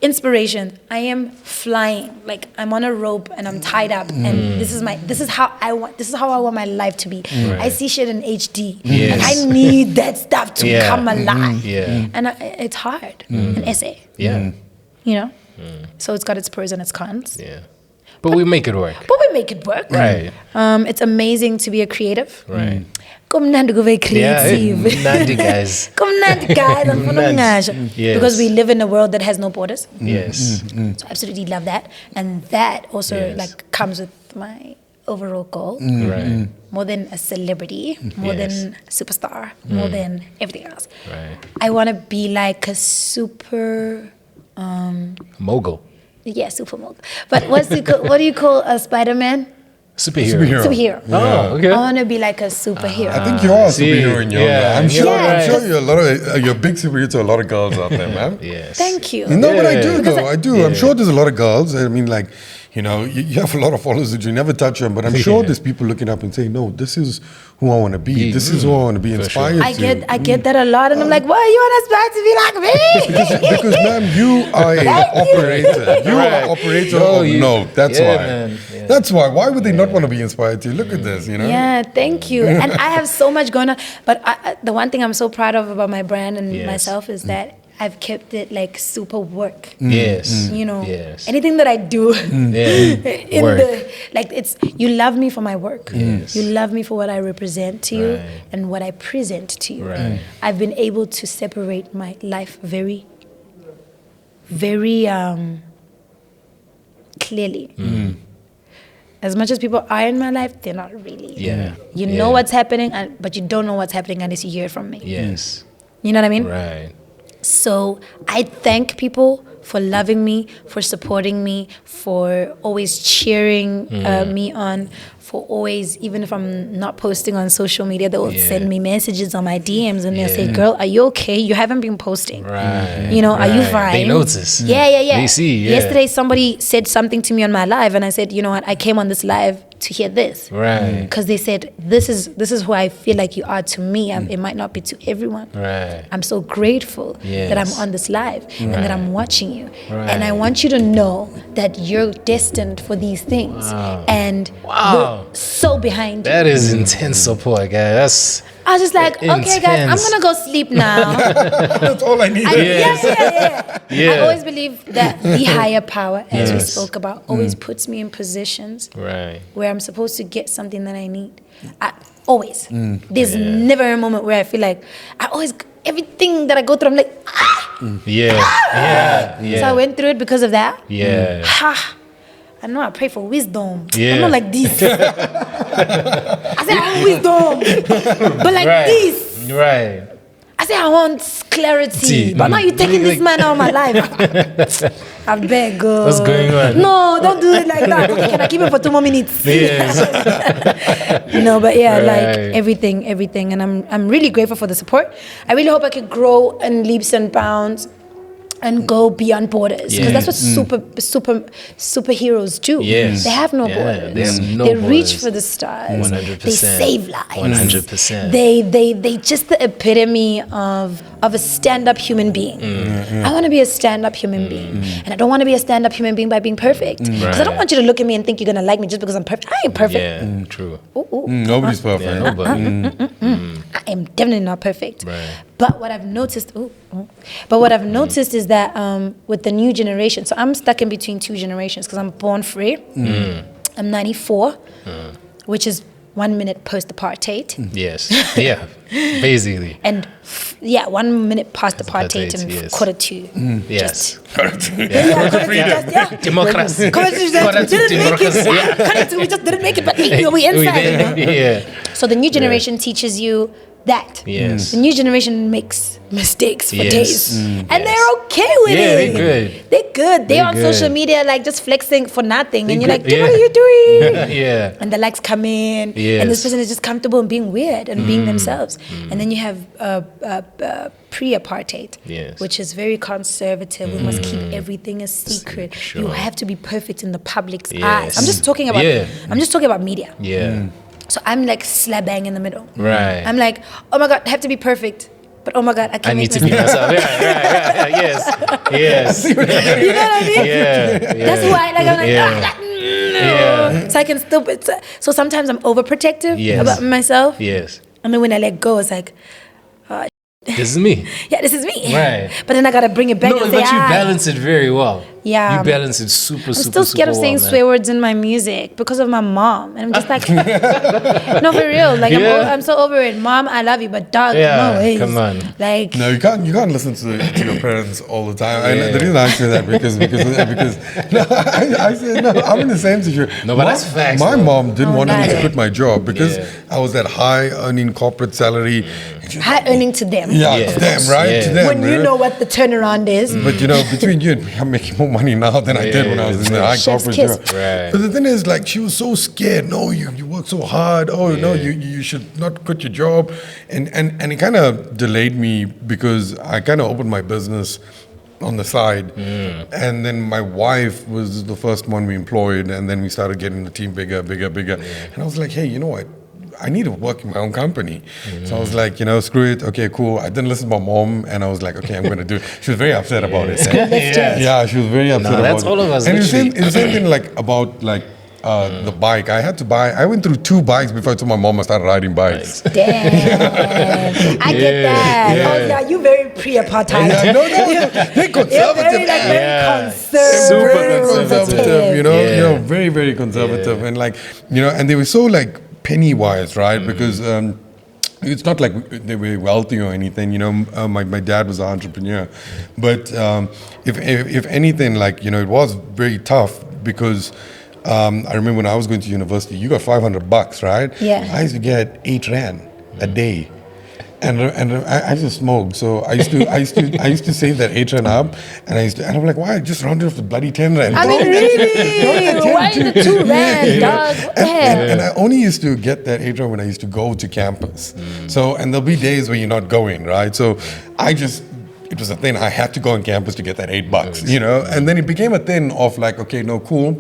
inspiration. I am flying. Like I'm on a rope and I'm tied up and this is how I want my life to be. I see shit in HD. Yes. And I need that stuff to come alive. Yeah. And it's hard. An essay. Yeah. You know? So it's got its pros and its cons. Yeah. But we make it work. But we make it work. Right. It's amazing to be a creative. Right. Kumnandi kuve creative. Mnandi, guys. Kumnandi guys. Yes. Because we live in a world that has no borders. Yes. So I absolutely love that. And that also Yes. like comes with my overall goal. Right. More than a celebrity, more Yes. than a superstar, more than everything else. Right. I want to be like a super... Mogul. Yeah, super mogul. But what do you call a Spider-Man? Superhero. Oh, okay. I want to be like a superhero. I think you are a See, superhero in your yeah, life. I'm sure. you're I'm right. sure you're a big superhero to a lot of girls out there, man. Yes. Thank you. No, but I do Because though. I do. I'm sure there's a lot of girls. I mean, like, you have a lot of followers that you never touch them, but I'm sure there's people looking up and saying, "No, this is who I want to be. This is who I want to be inspired to." I get that a lot, and I'm like, "Why you want to aspire to be like me?" Because ma'am, you are an operator. You are an operator of no. That's why. Man. Yeah. That's why. Why would they not want to be inspired to? Look at this, Yeah, thank you. And I have so much going on. But the one thing I'm so proud of about my brand and myself is that I've kept it like super work. Yes. Yes. Anything that I do in Work. it's you love me for my work. Yes. You love me for what I represent to you Right. and what I present to you. Right. I've been able to separate my life very, very clearly. As much as people are in my life, they're not really. Yeah. You know what's happening, but you don't know what's happening unless you hear it from me. Yes. You know what I mean? Right. So I thank people for loving me, for supporting me, for always cheering me on, for always, even if I'm not posting on social media, they will send me messages on my DMs and they'll say, "Girl, are you okay? You haven't been posting. Right. Are you Right. fine?" They notice. Yeah. They see, yeah. Yesterday, somebody said something to me on my live and I said, "You know what? I came on this live to hear this." Right. Because they said, this is who I feel like you are to me. It might not be to everyone. Right. I'm so grateful that I'm Yes. on this live and that I'm watching you. Right. And I want you to know that you're destined for these things. Wow. And Wow. we're so behind you. That is intense support, guys. That's I was just like, okay, guys, I'm intense. going to go sleep now. That's all I need. I always believe that the higher power, as we Yes. spoke about, always puts me in positions right. where I'm supposed to get something that I need. Always. There's never a moment where I feel like everything that I go through, I'm like, Yeah. So I went through it because of that. Yeah. I know I pray for wisdom. Yeah. I'm not like this. I said I want wisdom, but like Right. this. Right. I said I want clarity, but now you're taking this man out of my life. I beg, girl. What's going on? No, don't do it like that. Okay, can I keep it for 2 more minutes? Yes. No, but yeah, like Right. everything, and I'm really grateful for the support. I really hope I could grow in leaps and bounds and go beyond borders, because that's what superheroes do. Yes. They have no Yeah, borders. they have no They reach borders. for the stars. 100%. They save lives. 100%. They just the epitome of of a stand-up human being. I want to be a stand-up human being. And I don't want to be a stand-up human being by being perfect. Because I don't want you to look at me and think you're going to like me just because I'm perfect. I ain't perfect. Yeah, true. Nobody's perfect. Yeah, nobody. I am definitely not perfect. Right. But what I've noticed, is that with the new generation, so I'm stuck in between two generations because I'm born free. I'm 94, which is 1 minute post-apartheid. Yes. Yeah. Basically. And 1 minute past apartheid and yes. quarter to. Yes. Democracy. Democracy. We just didn't make it, but we inside. Yeah. So the new generation teaches you that. Yes. The new generation makes mistakes for days. And they're okay with it. Yeah, they're good. They're good. They're on good. social media like just flexing for nothing. And you're good. like, what are you doing? Yeah. And the likes come in. Yes. And this person is just comfortable in being weird and being themselves. And then you have pre-apartheid, which is very conservative. We must keep everything a secret. Sure. You have to be perfect in the public's eyes. I'm just talking about media. Yeah. So I'm like slap bang in the middle. Right. I'm like, oh my God, I have to be perfect. But oh my God, I can't I need make to be myself. Yeah. Yes. You know what I mean? Yeah. That's why I'm like, no. Yeah. So I can still, so sometimes I'm overprotective Yes. about myself. Yes. And then when I let go, it's like, This is me. yeah, this is me. Right. But then I gotta bring it back No, and but say, you balance it very well. Yeah. You balance it super I'm still scared of saying well, swear words in my music because of my mom. And I'm just like, no, for real. Like, I'm so over it. Mom, I love you, but dog, no ways. Come on. Like, No, you can't listen to your parents all the time. And the reason I say that because no, I say no. I'm in the same situation. No, but that's facts, My though. mom didn't want me to got it. quit my job because I was that high earning corporate salary. high earning to them. Yeah, Yeah. to them, right? Yeah. To them. When you right? know what the turnaround is. But you know, between you and me, I'm making more money now than I did when I was in the high Chef's corporate kiss. job. Right. But the thing is, like, she was so scared. No, you work so hard. Oh no, you should not quit your job. And it kind of delayed me because I kind of opened my business on the side. And then my wife was the first one we employed, and then we started getting the team bigger. And I was like, hey, you know what? I need to work in my own company. So I was like, screw it. Okay, cool. I didn't listen to my mom, and I was like, okay, I'm going to do it. She was very upset about it. Yeah, she was very upset about that's it. all of us, And it's literally. the same thing like about like the bike. I went through 2 bikes before I told my mom I started riding bikes. Damn. I get that. Oh, yeah, you very pre-apartheid. Yeah, no, they're conservative. You're very, like, very conservative. Super Very conservative, Yeah. very, very conservative. And like, and they were so like penny wise, right? Because it's not like they were wealthy or anything, my dad was an entrepreneur. But if anything, like, it was very tough because I remember when I was going to university, you got $500, right? Yeah. I used to get 8 rand a day. And I used to smoke, so I used to save that 8 rand up, and I'm like, why? Just round it off to bloody 10 rand. I mean, really? Why the 2 rand, dog? What the hell? And I only used to get that 8 rand when I used to go to campus. So, and there'll be days where you're not going, right? So it was a thing. I had to go on campus to get that $8, And then it became a thing of like, okay, no, cool.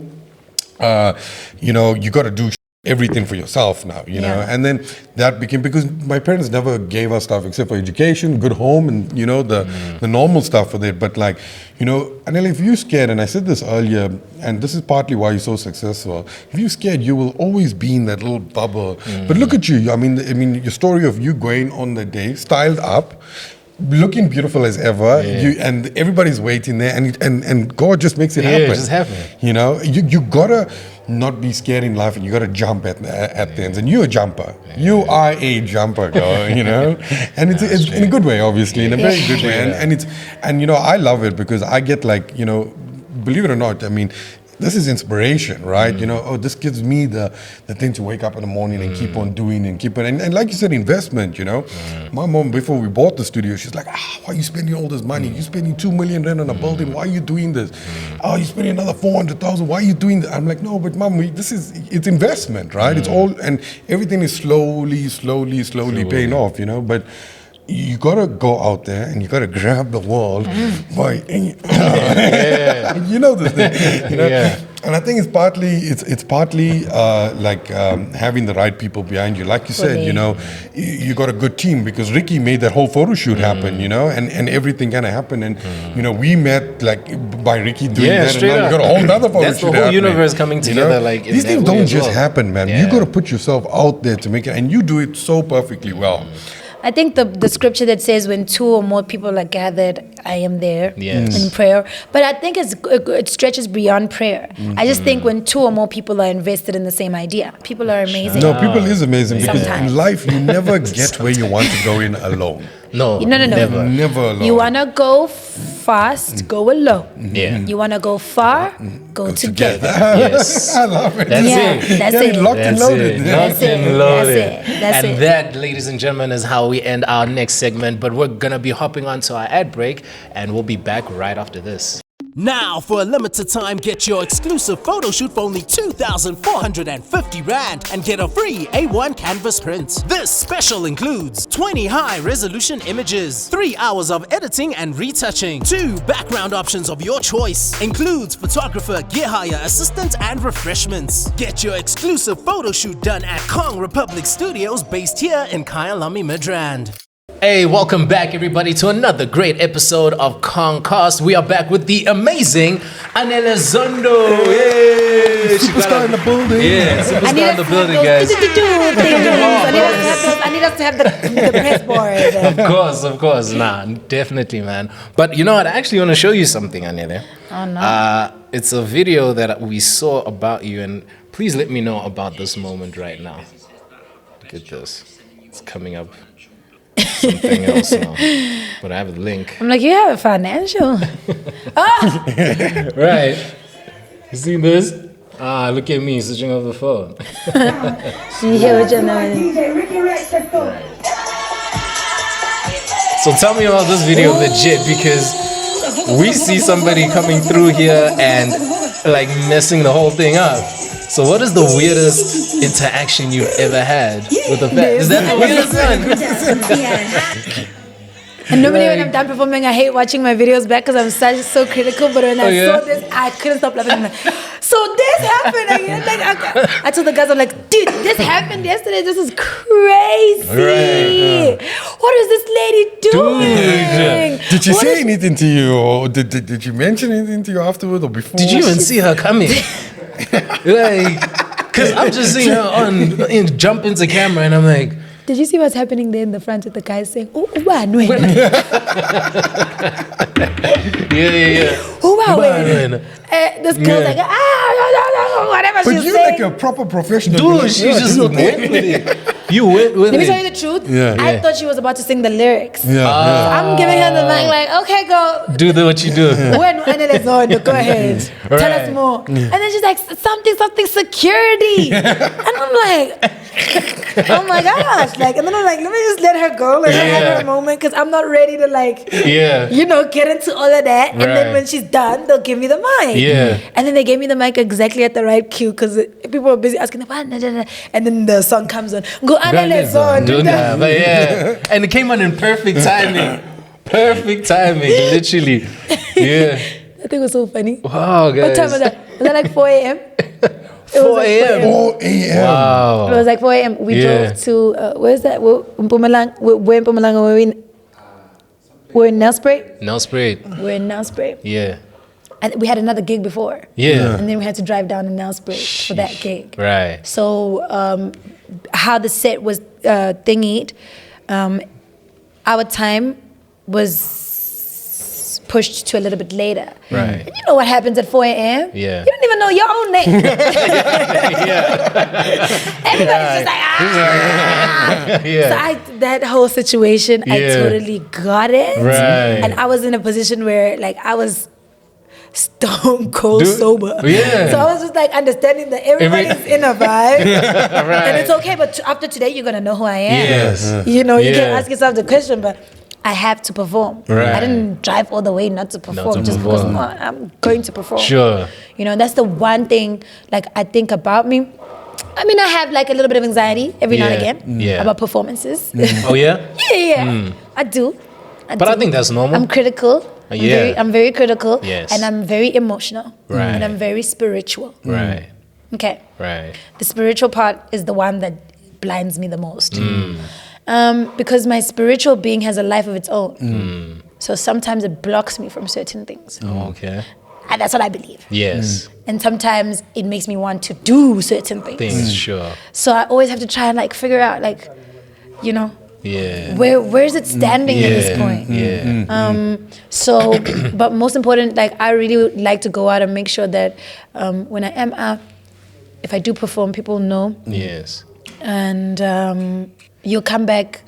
You got to do everything for yourself now, and then that became, because my parents never gave us stuff except for education, good home, and the normal stuff for it. But like, Anele, if you're scared, and I said this earlier, and this is partly why you're so successful, if you're scared, you will always be in that little bubble. But look at you. I mean your story of you going on the day, styled up, looking beautiful as ever, and everybody's waiting there, and God just makes it happen. Yeah, just happen. You gotta not be scared in life, and you gotta jump at things. And you're a jumper. You are a jumper, girl. And it's in a good way, obviously, in a very good way. And I love it because I get like, believe it or not, I mean, this is inspiration, right? This gives me the thing to wake up in the morning and keep on doing and like you said, investment, My mom, before we bought the studio, she's like, why are you spending all this money? You're spending 2 million rand on a building. Why are you doing this? Oh, you're spending another 400,000. Why are you doing that? I'm like, no, but mom, it's investment, right? It's all, and everything is slowly paying off, but you gotta go out there and you gotta grab the world by, you know this thing, And I think it's partly having the right people behind you. Like you said, Fully. you know, you got a good team because Ricky made that whole photo shoot happen, you know, and everything kind of happened. And, you know, we met like by Ricky doing that. straight and now up. you got a whole other photo That's shoot the whole happening, universe coming together, you know? like, in these that things way don't as just well. happen, man. Yeah. You got to put yourself out there to make it, and you do it so perfectly well. I think the scripture that says when 2 or more people are gathered, I am there Yes. in prayer. But I think it stretches beyond prayer. I just think when 2 or more people are invested in the same idea, people are amazing. No, people is amazing because Sometimes. in life you never get where you want to go in alone. No, No. Never alone. You wanna go fast, go alone. Yeah. You wanna go far, go together. Yes. I love it. That's Yeah, it. that's Yeah, it. locked and That's loaded. it. Yeah. Locked and That's loaded. it. That's and it. that, ladies and gentlemen, is how we end our next segment. But we're gonna be hopping on to our ad break, and we'll be back right after this. Now, for a limited time, get your exclusive photo shoot for only 2,450 Rand and get a free A1 canvas print. This special includes 20 high-resolution images, 3 hours of editing and retouching, 2 background options of your choice, includes photographer, gear hire, assistant, and refreshments. Get your exclusive photo shoot done at Kong Republic Studios based here in Kyalami, Midrand. Hey, welcome back, everybody, to another great episode of Kongcast. We are back with the amazing Anele Zondo. Yay! Superstar in the building. Yeah, superstar in the building, guys. I need us to have the press board. Of course. Nah, definitely, man. But you know what? I actually want to show you something, Anele. Oh, no. It's a video that we saw about you, and please let me know about this moment right now. Look at this. It's coming up. Something else now. But I have a link. I'm like, you have a financial. Right. You see this? Look at me switching off the phone. You hear what you're doing. So tell me about this video legit, because we see somebody coming through here and like messing the whole thing up. So what is the weirdest interaction you've ever had with a fan? Is that the weirdest one? And normally when I'm done performing, I hate watching my videos back because I'm so critical. But when I saw this, I couldn't stop laughing. I'm like, so this happened again. Like, I told the guys, I'm like, dude, this happened yesterday. This is crazy. Right. What is this lady doing? Did she say anything to you, or did you mention anything to you afterward or before? Did you even see her coming? Like, cause I'm just seeing her jump into camera, and I'm like, Did you see what's happening there in the front with the guys saying, oh, wow, no. yeah. Oh, wow, Man. this girl's like, whatever But she's you're saying. like a proper professional. Dude, she just went with it. You went with Let me it. tell you the truth. Yeah. I thought she was about to sing the lyrics. Yeah, I'm giving her the mic like, okay, go. Do what you do. When Anele Zondo, go ahead. Tell Right. us more. And then she's like, something security. And I'm like, oh my gosh. Like, and then I'm like, let me just let her go. Let her have her moment, because I'm not ready to get into all of that. And then Right. when she's done, they'll give me the mic. Yeah. And then they gave me the mic exactly at the right cue, because people were busy asking, and then the song comes on. Go Anele Zondo. But yeah. And it came on in perfect timing. Perfect timing, literally. Yeah. I think it was so funny. Wow, guys. What time was that? Was that like 4 a.m.? 4 a.m. 4 a.m. Wow. It was like 4 a.m. We Yeah. drove to, where's that? Mpumalanga. We're in Mpumalanga. We're in Nelspruit. Nelspruit. We're in Nelspruit. Yeah. And we had another gig before. Yeah. And then we had to drive down to Nelspruit for that gig. Right. So how the set was thingied, our time was pushed to a little bit later. Right. And you know what happens at 4 a.m.? Yeah. You don't even know your own name. Everybody's just like, Yeah. So that whole situation, I Yeah. totally got it. Right. And I was in a position where like I was stone cold sober. Yeah. So I was just like understanding that everybody's in a vibe. And it's okay, but after today you're gonna know who I am. Yes. You know, you can Yeah. ask yourself the question, but I have to perform. Right. I didn't drive all the way not to perform, to just perform. because I'm going to perform. Sure. You know, that's the one thing like I think about me. I mean, I have like a little bit of anxiety every now and Yeah. again Yeah. about performances. Oh, yeah? yeah. I do. But I think that's normal. I'm critical. I'm very critical. Yes. And I'm very emotional. Right. And I'm very spiritual. Right. Okay. Right. The spiritual part is the one that blinds me the most. Because my spiritual being has a life of its own. So sometimes it blocks me from certain things. Okay. And that's what I believe. Yes. And sometimes it makes me want to do certain things. Sure. So I always have to try and like figure out like, you know, Yeah. where is it standing at this point? Yeah. So, but most important, like I really like to go out and make sure that when I am out, if I do perform, people know. Yes. And you'll come back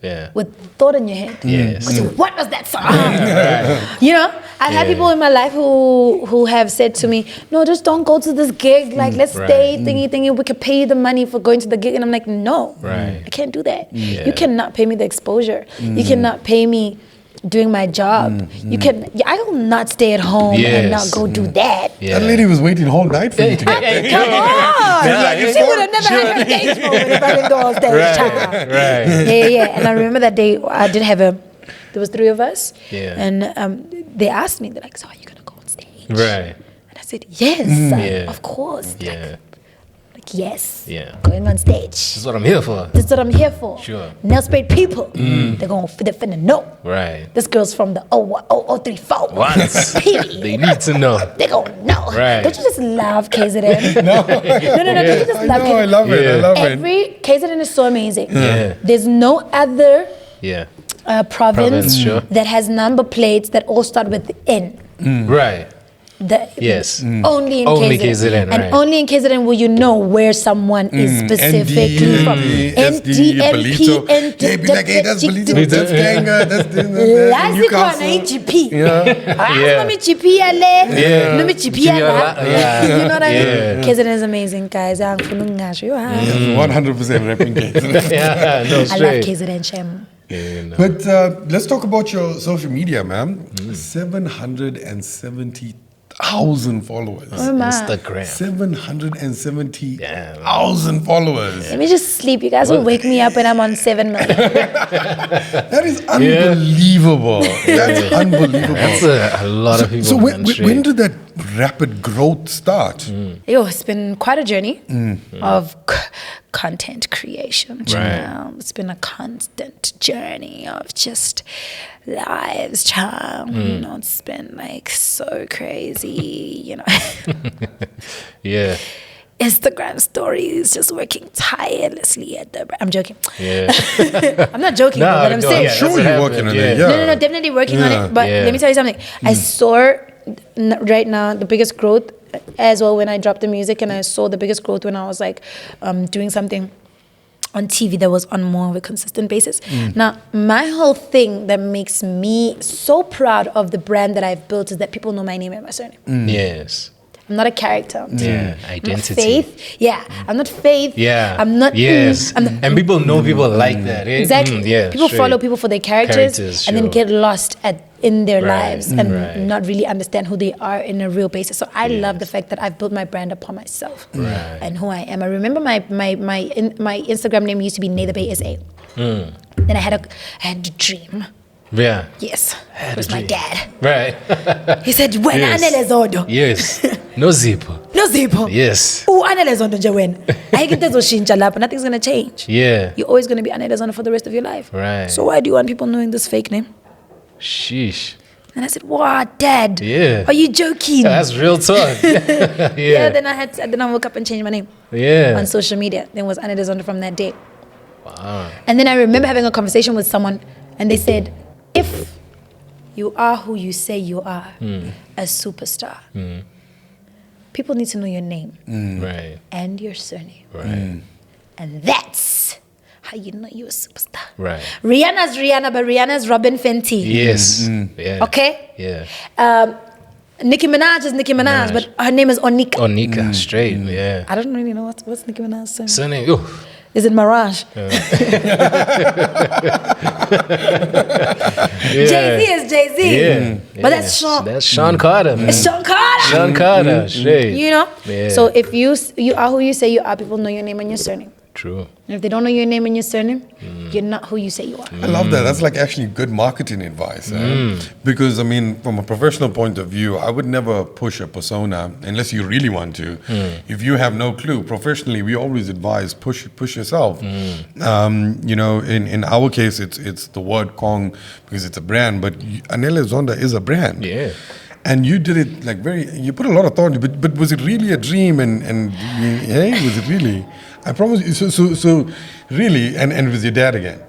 Yeah. with thought in your head. Yes. Because what was that song? You know, I've had people in my life who have said to me, no, just don't go to this gig. Like, let's stay, thingy. We can pay you the money for going to the gig. And I'm like, no, I can't do that. Yeah. You cannot pay me the exposure. You cannot pay me doing my job. I will not stay at home and not go do that. Yeah. That lady was waiting the whole night for you to get there. Come on! She would have never had a stage moment if I didn't go on stage, child. Right. Yeah. And I remember that day I did have there was 3 of us. Yeah. And they asked me, they're like, so are you going to go on stage? Right. And I said, yes, Yeah. of course. Yeah. Like, yes. Yeah. Going on stage. This is what I'm here for. This is what I'm here for. Sure. Nail sprayed people. They're finna know. Right. This girl's from the 034. Once. They need to know. They gonna know. Right. Don't you just love KZN? No. Don't you just love I KZN? love it. I love it. Every KZN is so amazing. Yeah. There's no other Yeah. province Sure. that has number plates that all start with N. Right. Yes. Only in Only KZN. KZN, And right. only in KZN will you know where someone is specifically from. SD, Belito. Yeah, be like, hey, that's Belito. That's Ganga. That's Lazikona iGP. Nami GP ale. Nami GP ala. You know what I mean? KZN is amazing, guys. I'm feeling ngasho. 100% rapping KZN. Yeah. No, I love straight. KZN Shem. Yeah, no. But let's talk about your social media, ma'am. 770,000 followers. Instagram. 770,000 followers. Let me just sleep. You guys will wake me up when I'm on 7 million. That is unbelievable. That's unbelievable. That's a lot of people. So man, when did that rapid growth start? Yo, it's been quite a journey of content creation. Child. It's been a constant journey of just lives, child. You know, it's been like so crazy, you know. Yeah. Instagram stories, just working tirelessly at I'm joking. Yeah. I'm not joking, but I'm saying. yeah, Sure, that's what you're working happened, on it. yeah. Yeah. No, definitely working on it. But Yeah. let me tell you something. I saw right now the biggest growth as well when I dropped the music, and I saw the biggest growth when I was like doing something on TV that was on more of a consistent basis. Now, my whole thing that makes me so proud of the brand that I've built is that people know my name and my surname. Yes. I'm not a character. Yeah. I'm not Identity. Faith. Yeah. I'm not Faith. Yeah. I'm not. Yes. I'm not, And people know people like that. Eh? exactly. Yeah. People straight. follow people for their characters and then sure. get lost in their Right, lives and right. not really understand who they are in a real basis. So I love the fact that I've built my brand upon myself and who I am. I remember my Instagram name used to be Nether Bay SA. Then I had a dream. Yeah. Yes, it was my dad. Right. He said, "When Yes. Anele Zondo." Yes. No zip. No zippo. Yes. Anele Zondo nje wena. Ayikho into ezoshintsha lapha. Nothing's gonna change. Yeah. You're always gonna be Anele Zondo for the rest of your life. Right. So why do you want people knowing this fake name? Sheesh. And I said, "Wow, Dad. Yeah. Are you joking?" That's real talk. Yeah. Then I woke up and changed my name Yeah. on social media. Then was Anele Zondo from that day. Wow. And then I remember having a conversation with someone, and they said, "If you are who you say you are, a superstar, people need to know your name Right. and your surname, Right. and that's how you know you're a superstar." Right. Rihanna's Rihanna, but Rihanna's Robin Fenty. Yes. Yeah. Okay. Yeah. Nicki Minaj is Nicki Minaj, but her name is Onika. Onika. Straight. Yeah. I don't really know what's Nicki Minaj's surname. Surname. Ooh. Is it Mirage? Yeah. Jay-Z is Jay-Z. Yeah. But that's Sean. That's Sean Carter, man. It's Sean Carter. Sean Carter. Straight. You know? Yeah. So if you are who you say you are, people know your name and your surname. True. And if they don't know your name and your surname, you're not who you say you are. I love that. That's like actually good marketing advice. Because, I mean, from a professional point of view, I would never push a persona unless you really want to. If you have no clue, professionally, we always advise push yourself. You know, in our case, it's the word Kong because it's a brand, but Anele Zondo is a brand. Yeah. And you did it like you put a lot of thought into it, but was it really a dream? And hey, was it really? I promise you, so really, and with your dad again.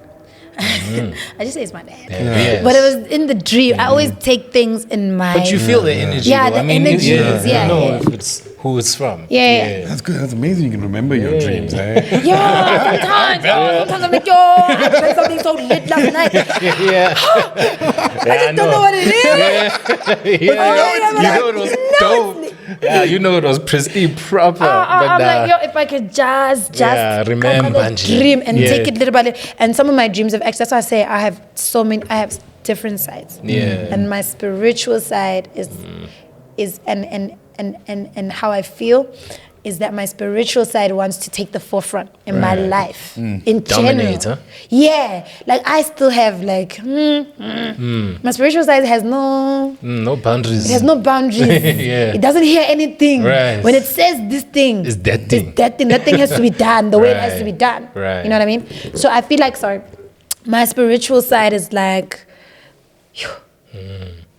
I just say it's my dad. Yes. But it was in the dream. I always take things in my... But you feel the energy. Yeah, though. the energies, yeah, You know yeah. if it's who it's from. Yeah. That's good. That's amazing. You can remember your dreams, eh? Yeah, sometimes I'm like, yo, I drank something so lit last night. Yeah. I just don't know what it is. You know Oh, it was yeah, dope. Yeah, you know it was pristine proper. I'm like, yo, if I could just remember the dream and Yeah. take it little by little. And some of my dreams have actually, that's why I say I have different sides. Yeah. And my spiritual side is and how I feel is that my spiritual side wants to take the forefront in my life in Dominate, general. huh? Yeah, like I still have like my spiritual side has no boundaries. it has no boundaries. Yeah. It doesn't hear anything. Right. When it says this thing, It's that thing. that thing has to be done the way it has to be Right. done. Right. You know what I mean? So I feel like, my spiritual side is like,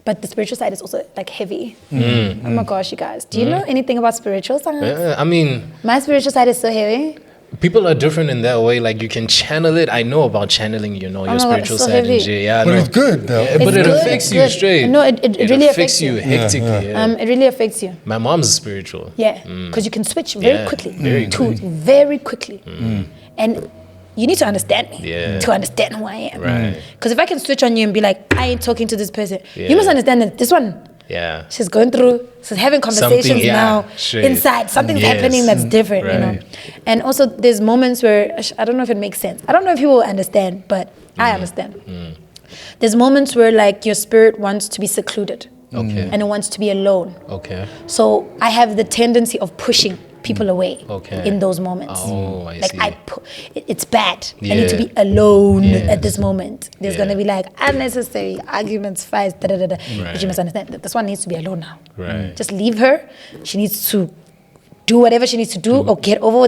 but the spiritual side is also like heavy. Oh my gosh, you guys. Do you know anything about spiritual side? I mean, My spiritual side is so heavy. people are different in that way. Like you can channel it. I know about channeling, your my God, spiritual it's so side. heavy. And shit. Yeah, But no. it's good, though. Yeah, but It's it good, affects it's you good. straight. No, it really affects you. hectically. Yeah. It really affects you. My mom's spiritual. Yeah, because you can switch very Yeah, quickly. very Very quickly. And you need to understand me Yeah. to understand who I am. Right. Because if I can switch on you and be like, I ain't talking to this person, Yeah. you must understand that this one, Yeah. she's going through, she's having conversations Something, yeah, now straight. inside. Something's Yes. happening that's different, you know. Right. And also, there's moments where I don't know if it makes sense. I don't know if people will understand, but I understand. There's moments where like your spirit wants to be secluded, Okay. and it wants to be alone. Okay. So I have the tendency of pushing people away Okay. in those moments. Oh, I like see. it's bad. I need to Yeah. be alone Yes. at this moment. There's Yeah. gonna be like unnecessary arguments, fights, But you Right. must understand that this one needs to be alone now. Right. Just leave her. She needs to do whatever she needs to do, or get over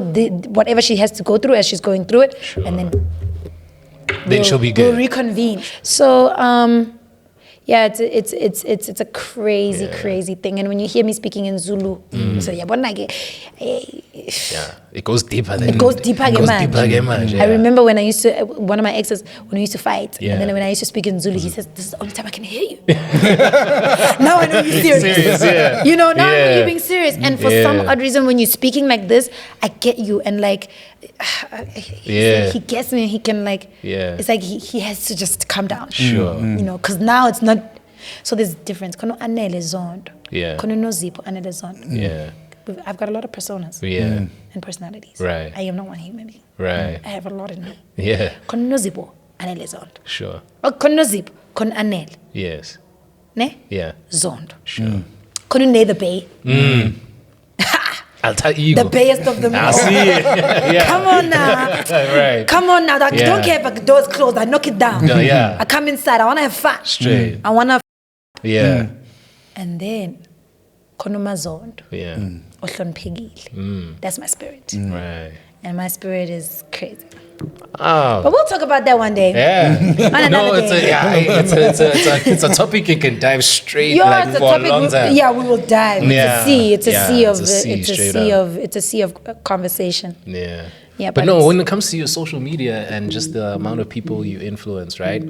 whatever she has to go through as she's going through it, and then She'll be we'll good. reconvene. So yeah, it's a crazy thing. And when you hear me speaking in Zulu, so yabona ke, Yeah. It goes deeper than it goes deeper It goes ke deeper ke manje, I yeah. remember when I used to, one of my exes, when we used to fight, Yeah. and then when I used to speak in Zulu, he says, "This is the only time I can hear you." Now I know you're serious. Serious, yeah. You know, now I know Yeah. you're being serious. And for some Yeah. odd reason, when you're speaking like this, I get you. And like, Yeah. he gets me. He can like, Yeah. it's like he has to just calm down. Sure. You know, because now it's not. So there's difference. Kono Anele Zondo. Yeah. Kono no Zippo Anele Zondo. Yeah. I've got a lot of personas Yeah. and personalities. Right. I am not one human being. Right. I have a lot in me. Yeah. Kono no Zippo Anele Zondo. Sure. Kono no Zippo Kono Anele. Yes. Ne? Yeah. Zondo. Sure. Kono ne the bay. I'll tell you. The bayest of them I all. see it. Yeah. Come on now. Right. Come on now. Like, Yeah. don't care if the door's closed. I knock it down. No, yeah. I come inside. I want to have fun. Straight. I want to. Yeah. And then, kono mazondo. Yeah. Ohloniphekile. That's my spirit. Right. And my spirit is crazy. Oh. But we'll talk about that one day. Yeah. On No, another it's day. it's a topic you can dive straight Yeah, like it's a for a topic. long time. Yeah, we will dive. Yeah. It's a sea. It's a Yeah, sea of. it's a sea, It's a straight sea up. of. It's a sea of conversation. Yeah. Yeah, but but no, it's- when it comes to your social media and just the amount of people you influence, right?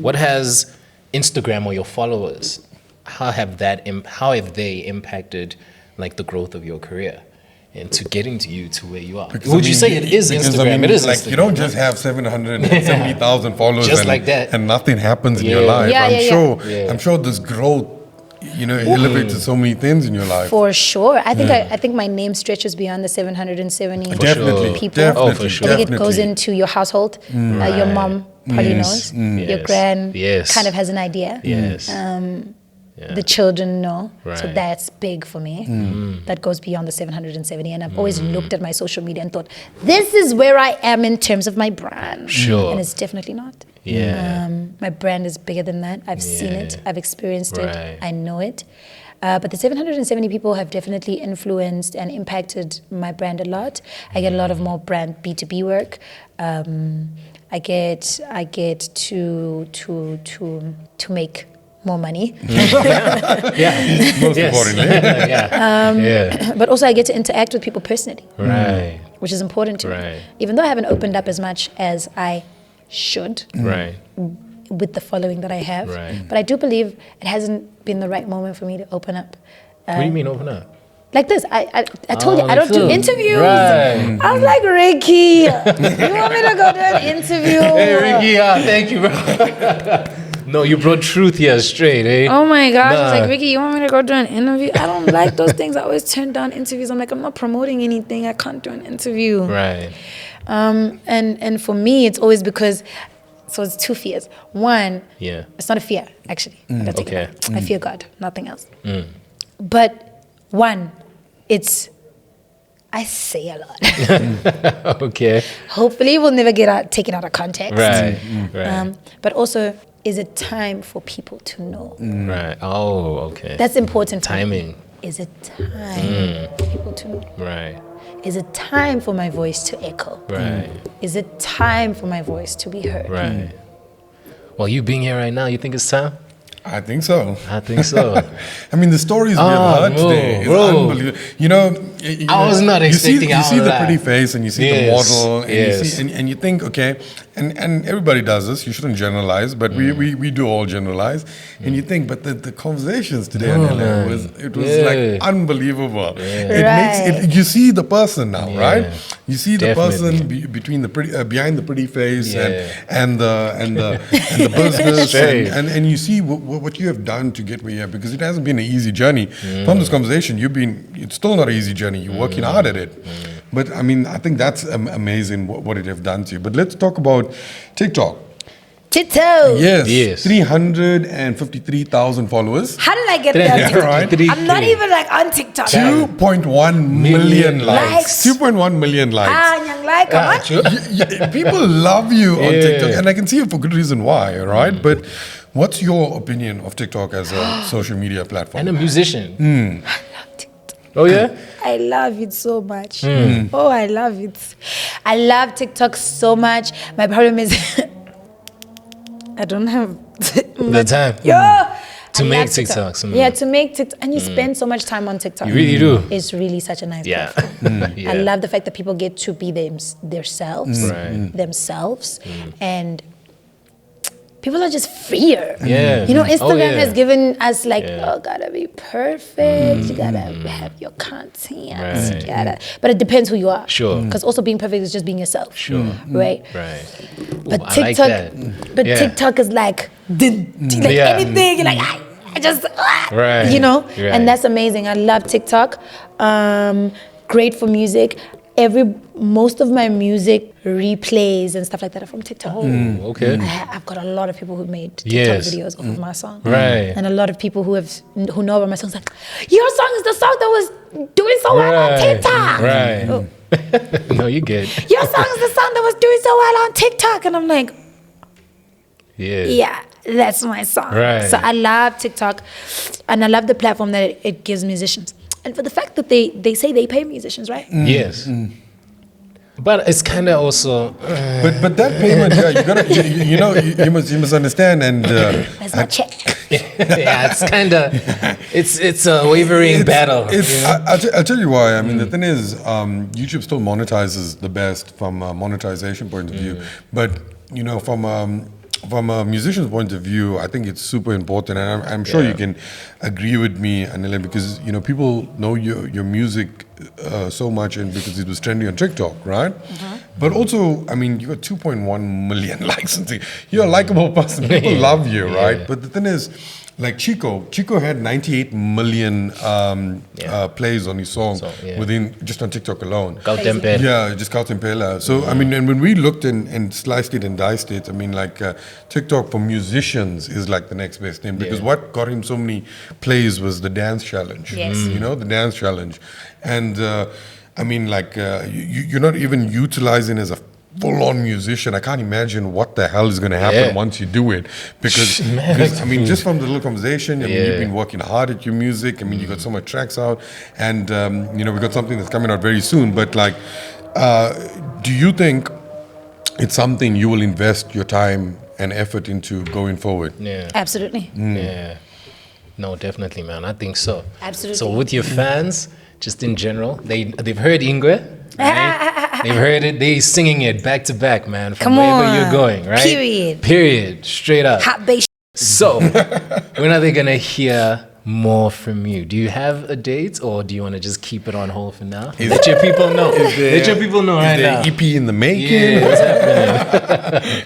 What has Instagram or your followers, how have they impacted like the growth of your career and to getting to you to where you are? Because, Would I you mean, say it is because, Instagram? I mean, It is like Instagram. you don't just have 770,000 followers Just and, like that. and nothing happens in your Yeah. life. Yeah, I'm yeah, yeah. sure. Yeah. I'm sure this growth, elevated so many things in your life. For sure. I think my name stretches beyond the 770 Definitely, sure. people. definitely, Oh, for sure. I think it goes definitely. into your household. Your mom probably knows. Your Yes. gran Yes. kind of has an idea. Yes. the children know. So Right. that's big for me. That goes beyond the 770. And I've always looked at my social media and thought, this is where I am in terms of my brand. Sure. And it's definitely not. Yeah. My brand is bigger than that. I've seen it. Yeah. I've experienced Right. it. I know it. But the 770 people have definitely influenced and impacted my brand a lot. I get a lot of more brand B2B work. I get to make more money. Most importantly. But also I get to interact with people personally, Right. which is important to me. Right. Even though I haven't opened up as much as I should Right. with the following that I have. Right. But I do believe it hasn't been the right moment for me to open up. What do you mean open up? Like this, I told you I don't do so- interviews. Right. I was like, Ricky, you want me to go do an interview? Hey, Ricky, thank you, bro. No, you brought truth here straight, eh? Oh my gosh, I was Nah. like, Ricky, you want me to go do an interview? I don't like those things. I always turn down interviews. I'm like, I'm not promoting anything. I can't do an interview. Right. And for me, it's always because, so it's two fears. One, Yeah. it's not a fear, actually. I take it Okay. back. I fear God, nothing else. But one, it's, I say a lot. Okay. Hopefully, we'll never get taken out of context. Right. Right. But also, is it time for people to know? Right. Oh, okay. That's important. for me. Timing. Is it time for people to know? Right. Is it time for my voice to echo? Right. Is it time for my voice to be heard? Right. Well, you being here right now, you think it's time? I think so. I think so. I mean, the stories we have heard bro, today is bro. unbelievable. You know, I was not expecting You all see of the that. pretty face and you see the Yes, model and yes. you see and you think, okay, and everybody does this. You shouldn't generalize, but we do all generalize. And you think, but the conversations today, Anele, was like unbelievable. It makes it. You see the person now, right? You see the person between the pretty behind the pretty face and the business and you see what you have done to get where you are, because it hasn't been an easy journey. From this conversation, it's still not an easy journey. You're working hard at it. But I mean, I think that's amazing what it have done to you. But let's talk about TikTok. Tito. Yes. 353,000 followers. How did I get there? on TikTok? Right. I'm not even like on TikTok. 2.1 million likes. Likes. 2.1 million likes. Young like, come on. People love you on TikTok, and I can see it for good reason why, right? But what's your opinion of TikTok as a social media platform? And a musician. I love TikTok. Oh, yeah? I love it so much. Oh, I love it. I love TikTok so much. My problem is I don't have The time. To I make love TikToks. Yeah, to make TikTok. And you spend so much time on TikTok. You really do. It's really such a nice Yeah. platform. Yeah. I love the fact that people get to be themselves. And people are just freer. Yeah. You know, Instagram yeah. has given us like, Yeah. oh, gotta be perfect. You gotta have your content. Right. You gotta, but it depends who you are. Sure. Because also being perfect is just being yourself. Sure. Right. Right. But Ooh, I TikTok, like that. but Yeah. TikTok is like, like Yeah. anything. You're like, I just, Right. you know, Right. and that's amazing. I love TikTok. Great for music. Most of my music replays and stuff like that are from TikTok. Oh, okay. I've got a lot of people who made TikTok Yes. videos off of my song. Right. And a lot of people who know about my songs like, your song is the song that was doing so well on TikTok. Right. Oh. No, you good. Your song is the song that was doing so well on TikTok. And I'm like, yeah, that's my song. Right. So I love TikTok and I love the platform that it gives musicians. And for the fact that they say they pay musicians, right? Yes. But it's kind of also. But that payment, you gotta, you must understand, and That's my check. Yeah, it's kind of. It's a wavering battle. I'll tell you why. I mean, the thing is, YouTube still monetizes the best from a monetization point of view, but from a musician's point of view, I think it's super important, and I'm sure you can agree with me, Anele, because people know your music so much, and because it was trendy on TikTok, right? But also, I mean, you got 2.1 million likes. You're a likable person. People love you, right? But the thing is, like Chico had 98 million plays on his song within just on TikTok alone. Yeah, just Kautempela. So I mean, and when we looked and sliced it and diced it, I mean, like TikTok for musicians is like the next best thing, because what got him so many plays was the dance challenge. Yes. You know, the dance challenge, and I mean, like you're not even utilizing as a full-on musician. I can't imagine what the hell is going to happen once you do it, because I mean, just from the little conversation, I mean, you've been working hard at your music. I mean, you got so much tracks out, and you know, we got something that's coming out very soon. But like, do you think it's something you will invest your time and effort into going forward? Yeah, Absolutely. yeah. No, definitely, man. I think so. Absolutely. So with your fans, just in general, they've heard Ingwe. Right? They've heard it. They singing it back to back, man. From wherever you're going, right? Period. Straight up. Hot bass. So, when are they gonna hear more from you? Do you have a date, or do you want to just keep it on hold for now? Let your people know. Let your people know right now. EP in the making? Yeah, what's happening?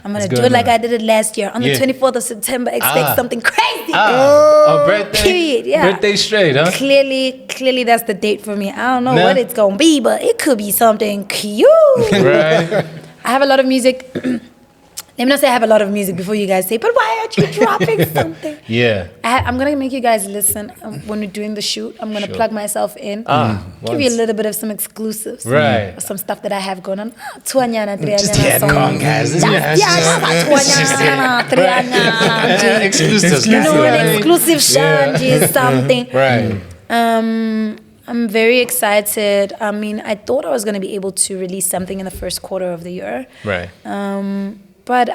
I'm going to do it like I did it last year. On the 24th of September, expect something crazy. A birthday? Period, yeah. Birthday straight, huh? Clearly that's the date for me. I don't know what it's going to be, but it could be something cute. Right. I have a lot of music. Let me not say I have a lot of music before you guys say, but why aren't you dropping something? Yeah. I'm going to make you guys listen when we're doing the shoot. I'm going to plug myself in. Give you a little bit of some exclusives. Right. Some stuff that I have going on. Tuanyana, Just had Kongcast. Exclusives. You know, an exclusive shanji, something. Right. I'm very excited. I mean, I thought I was going to be able to release something in the first quarter of the year. Right. But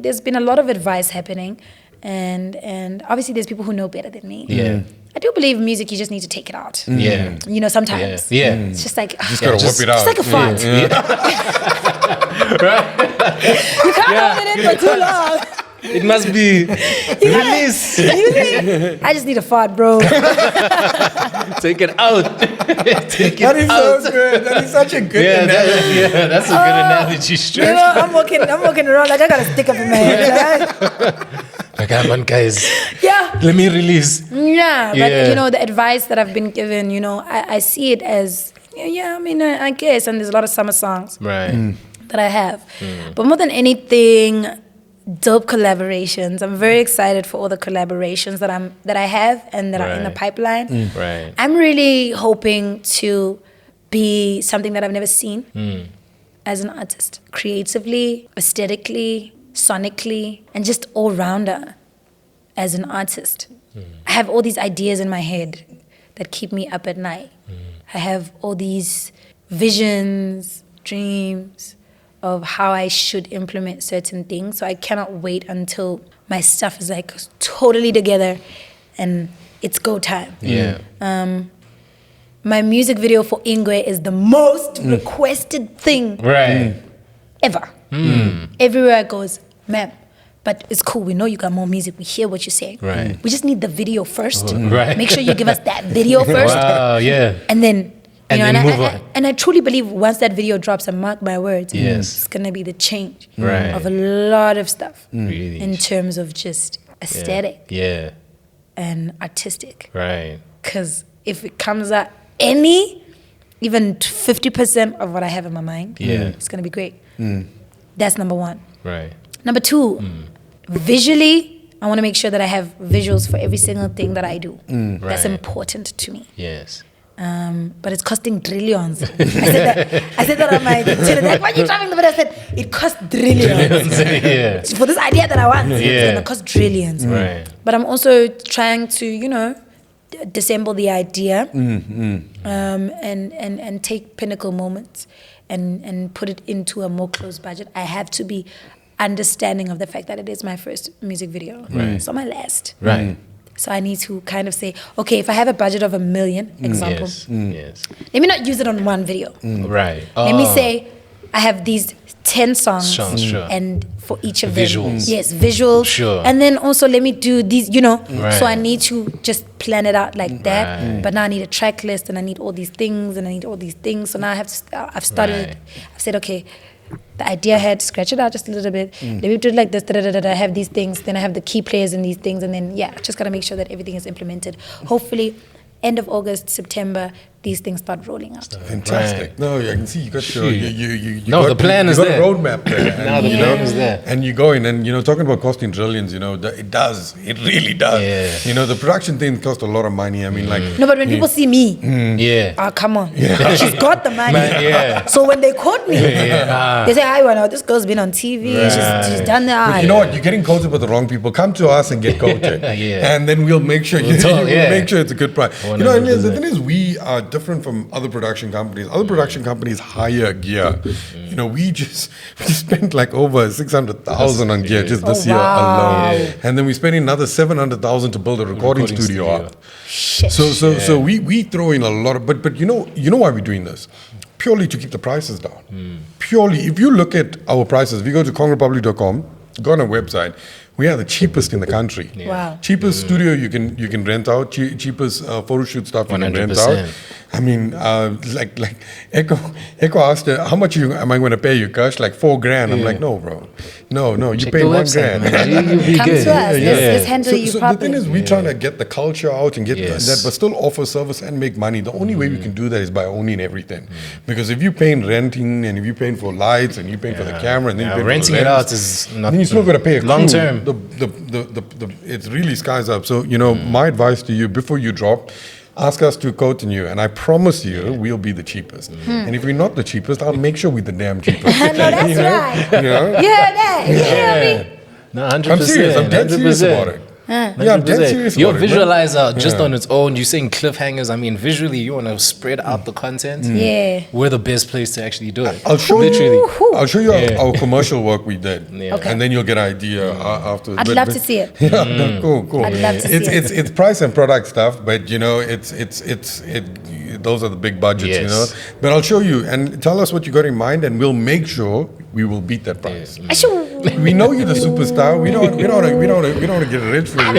there's been a lot of advice happening, and obviously there's people who know better than me. Yeah. I do believe music, you just need to take it out. Yeah. You know, sometimes. Yeah. It's just like, Just gotta whip it out. it's like a fart. You can't hold it in for too long. It must be release. I just need a fart, bro. Take it out. Take it That is out. so good. That is such a good analogy. That's a good analogy. Straight. You know, I'm walking around like I got a stick up in my head. Like, come on, guys. Yeah. Let me release. Yeah, but Yeah. you know, the advice that I've been given, you know, I see it as, I mean, I guess, and there's a lot of summer songs Right. that I have. But more than anything, dope collaborations. I'm very excited for all the collaborations that I have and that are in the Right. pipeline. Right. I'm really hoping to be something that I've never seen as an artist, creatively, aesthetically, sonically, and just all-rounder as an artist. I have all these ideas in my head that keep me up at night. I have all these visions, dreams of how I should implement certain things. So I cannot wait until my stuff is like totally together and it's go time. Yeah. My music video for Ingwe is the most requested thing Right. ever. Everywhere it goes, ma'am, but it's cool. We know you got more music. We hear what you're saying. Right. We just need the video first. Right. Make sure you give us that video first. Wow. Yeah. And then, And you know, then and move I, on. and I truly believe once that video drops, and mark my words, Yes. it's gonna be the change Right. of a lot of stuff Really. in terms of just aesthetic Yeah. and artistic. Right. Because if it comes out even 50% of what I have in my mind, it's gonna be great. That's number one. Right. Number two, visually, I want to make sure that I have visuals for every single thing that I do. That's Right. important to me. Yes. But it's costing trillions. I said that on my channel. Like, why are you driving the video? I said, it costs trillions. Yeah. For this idea that I want, it's Yeah. going to cost trillions. Right. But I'm also trying to, you know, disassemble the idea and take pinnacle moments and put it into a more close budget. I have to be understanding of the fact that it is my first music video. It's not my last. Right. So I need to kind of say, okay, if I have a budget of $1 million, example, Yes. Yes. let me not use it on one video. Right. Let me say I have these 10 songs Sure. and for each of Visuals. them. Yes, visuals. Sure. And then also let me do these, you know. Right. So I need to just plan it out like that. Right. But now I need a track list and I need all these things and I need all these things. So now I've started, Right. I've said, okay, the idea head, scratch it out just a little bit. Let me do it like this, I have these things, then I have the key players in these things, and then just gotta make sure that everything is implemented. Hopefully, end of August, September, these things start rolling out. Fantastic. Right. No, I can see you got your the plan is there. You got a roadmap there. Now the plan is there. And you go in, and talking about costing trillions, it really does. Yeah. The production thing costs a lot of money. I mean, like No, but when people see me, Yeah. come on, she's got the money. Yeah. So when they caught me, they say, "Hi, well, this girl's been on TV. She's done that." But you know what? You're getting quoted by the wrong people. Come to us and get quoted, and then we'll make sure we'll make sure it's a good price. And the thing is, we are different from other production companies. Other production companies hire gear. We spent like over 600,000 on gear just this year alone, and then we spent another 700,000 to build a recording studio up. Shit. So we throw in a lot of, but you know why we're doing this? Purely to keep the prices down. Purely, if you look at our prices, if you go to kongrepublic.com, go on our website, we are the cheapest in the country. Wow. Cheapest studio you can rent out. Cheapest photo shoot stuff you can rent 100%. out. I mean, like Echo asked, how much am I going to pay you, Kush? Like $4,000. I'm like, no, bro, no. You pay $1,000. You'll be Come good. to us. Let's handle you So the properly. thing is, we're trying to get the culture out and get Yes. that, but still offer service and make money. The only way we can do that is by owning everything. Because if you're paying renting, and if you're paying for lights, and you're paying for the camera, and then you're paying renting for the it lens, out is not then you still got to pay a long crew. term. It's really skies up. So my advice to you before you drop, ask us to quote in you, and I promise you we'll be the cheapest. And if we're not the cheapest, I'll make sure we're the damn cheapest. No, that's right. You know? You heard that? You hear me? No, 100%. I'm serious. I'm dead serious 100%. about it. Yeah, I'm dead serious Your about it. visualizer just on its own, you're saying cliffhangers. I mean, visually, you want to spread out the content. Yeah. We're the best place to actually do it. I'll show Literally. you. I'll show you our commercial work we did, Okay. and then you'll get an idea after. I'd love to see it. Yeah, no, cool. I'd love to see it. It's price and product stuff, but those are the big budgets, Yes. But I'll show you and tell us what you got in mind, and we'll make sure we will beat that price. We know you're the superstar. We don't want to get rich for you.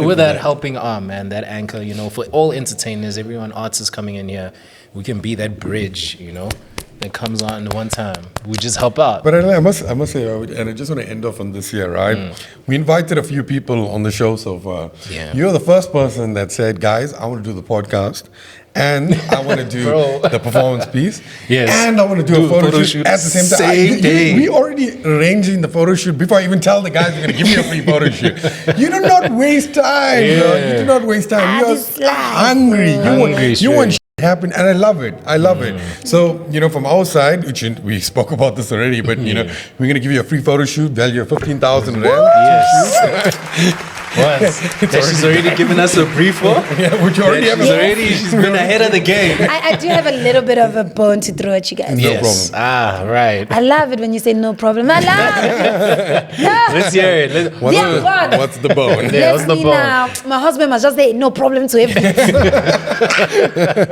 We're that helping arm, man, that anchor, for all entertainers, everyone, artists coming in here, we can be that bridge, that comes on at one time. We just help out. But I must say, and I just want to end off on this here, right? We invited a few people on the show so far. Yeah. You're the first person that said, guys, I want to do the podcast. And I want to do the performance piece. Yes. And I want to do a photo shoot at the same time. Same day. We already arranging the photo shoot before I even tell the guys you're going to give me a free photo shoot. You do not waste time, bro. You do not waste time. You are hungry. You want shit to happen, and I love it. So, from our side, which we spoke about this already, but, we're going to give you a free photo shoot, value of 15,000 rand. Yes. She's already given us a brief for. Yeah, which you already have. She's been ahead of the game. I do have a little bit of a bone to throw at you guys. No problem. Right. I love it when you say no problem. I love it. Let's hear it. What's the bone? Yeah, what's the bone? Now, my husband must just say no problem to everything. I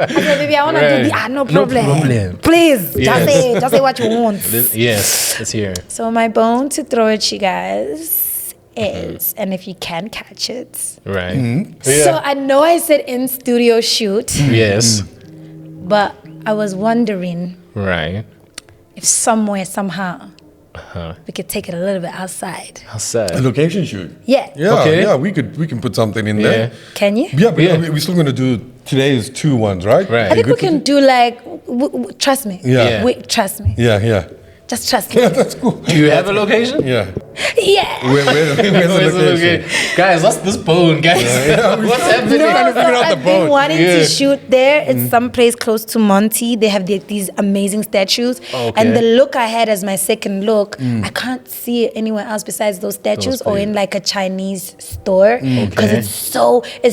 said, baby, I want to do the no problem. No problem. Please, just say what you want. Yes, let's hear it. So my bone to throw at you guys is, and if you can catch it. Right. So I know I said in studio shoot, Yes. but I was wondering Right. if somewhere, somehow, we could take it a little bit outside. How A sad. location shoot. Yeah. Okay. Yeah, we can put something in there. Can you? Yeah, but we're still going to do today's 2 ones, right? Right. I think we can do like, trust me. Yeah. Trust me. Yeah. Just trust me. Yeah, that's cool. Do you have a location? Yeah. Yeah. Where's the location? Guys, what's this bone, guys? What's happening? trying to figure out I've the been bone. wanting to shoot there. It's some place close to Monty. They have these amazing statues. Okay. And the look I had as my second look, I can't see it anywhere else besides those statues or in like a Chinese store. Because it's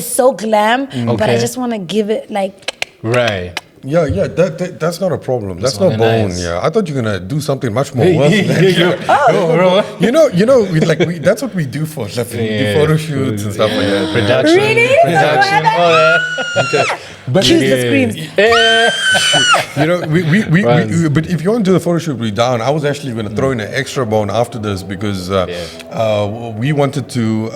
so glam. But I Okay. just want to give it like... Right. Yeah, that's not a problem. That's not one bone. nice. Yeah, I thought you were gonna do something much more worse than that. That's what we do for stuff. We do photo shoots and stuff like that. Production. Really? Production. All that. But Cue the screams. but if you want to do the photo shoot down, I was actually going to throw in an extra bone after this because we wanted to.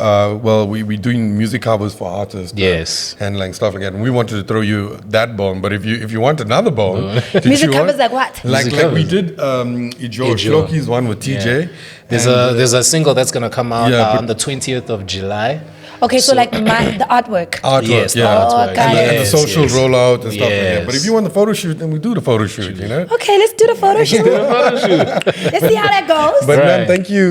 We're doing music covers for artists. Yes. Handling stuff like that, and we wanted to throw you that bone. But if you you want another bone, Music covers like what? Like Music we covers. did Shloki's one with TJ. There's a single that's gonna come out Yeah, on the 20th of July. Okay, so like the artwork. Artwork, Yes, the yeah. artwork. got it. And the social Yes. rollout and stuff like that. Yes. But if you want the photo shoot, then we do the photo shoot, you know? Okay, let's do the photo shoot. Let's see how that goes. But man, Right. thank you,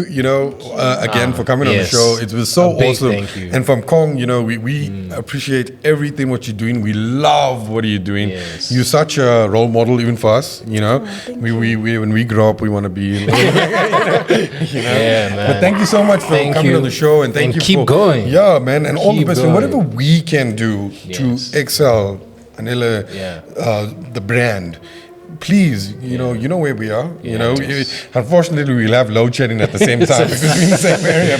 again for coming on the yes. show. It was so A big awesome. thank you. And from Kong, we appreciate everything what you're doing. We love what you're doing. Yes. You're such a role model even for us, we when we grow up we want to be Yeah, man. But thank you so much for Thank coming you. on the show and thank And you keep for going. Yeah, man, and all the Keep best and going. whatever we can do Yes. to excel Anele, Yeah. the brand. Please, you know where we are. Yes. Unfortunately, we'll have load shedding at the same time because we're in the same area.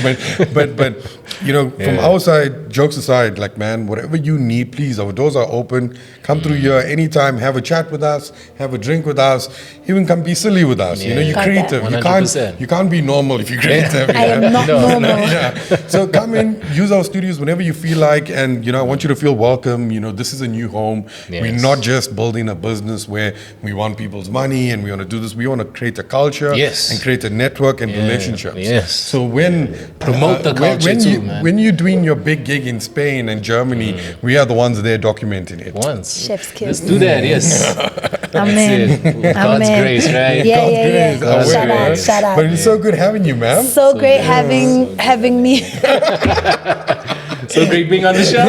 But from Yeah. our side, jokes aside, like man, whatever you need, please, our doors are open. Come through here anytime. Have a chat with us. Have a drink with us. Even come be silly with us. Yeah. You're Got creative. that. You 100%. can't be normal if you're creative. I am not normal. Yeah. So come in, use our studios whenever you feel like, and I want you to feel welcome. This is a new home. Yes. We're not just building a business where we want people's money and we want to do this. We want to create a culture Yes. and create a network and relationships. Yes. So when Promote the culture too, man. when you're doing your big gig in Spain and Germany, we are the ones there documenting it. Once. Chef's kiss. Let's do that, yes. Amen. That's it. God's Amen. grace, right? Yeah, God's yeah, grace. yeah. Oh, Shout wait, out, man. shout out. But it's so good having you, ma'am. So great having me. So great being on the show.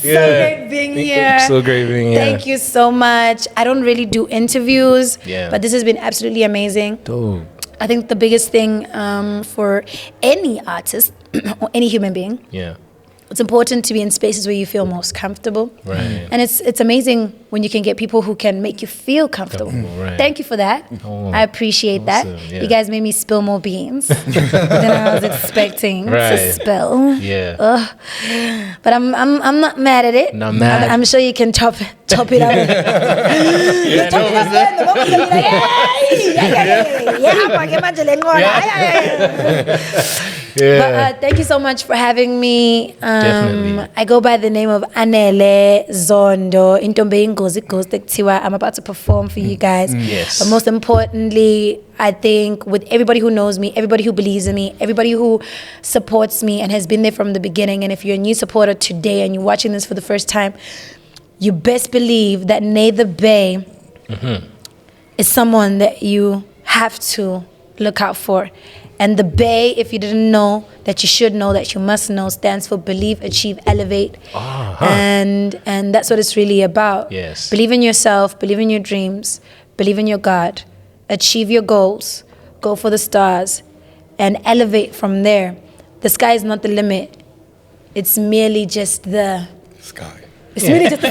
So great being here. So great being here. Thank you so much. I don't really do interviews, Yeah. but this has been absolutely amazing. Dope. I think the biggest thing for any artist or any human being, Yeah. it's important to be in spaces where you feel most comfortable. Right. And it's amazing when you can get people who can make you feel comfortable. Right. Thank you for that. Oh, I appreciate that. awesome, yeah. You guys made me spill more beans than I was expecting to Right. spill. Yeah. But I'm not mad at it. Not mad. I'm sure you can top it up. Yeah, no, But thank you so much for having me. Definitely. I go by the name of Anele Zondo. Intombe ingozi ghost ekuthiwa. I'm about to perform for you guys. Yes. But most importantly, I think with everybody who knows me, everybody who believes in me, everybody who supports me and has been there from the beginning, and if you're a new supporter today and you're watching this for the first time, you best believe that Nather Bay is someone that you have to look out for. And the Bay, if you didn't know, that you should know, that you must know, stands for Believe, Achieve, Elevate. And that's what it's really about. Yes. Believe in yourself, believe in your dreams, believe in your God, achieve your goals, go for the stars, and elevate from there. The sky is not the limit. It's merely just the... Sky. It's really just the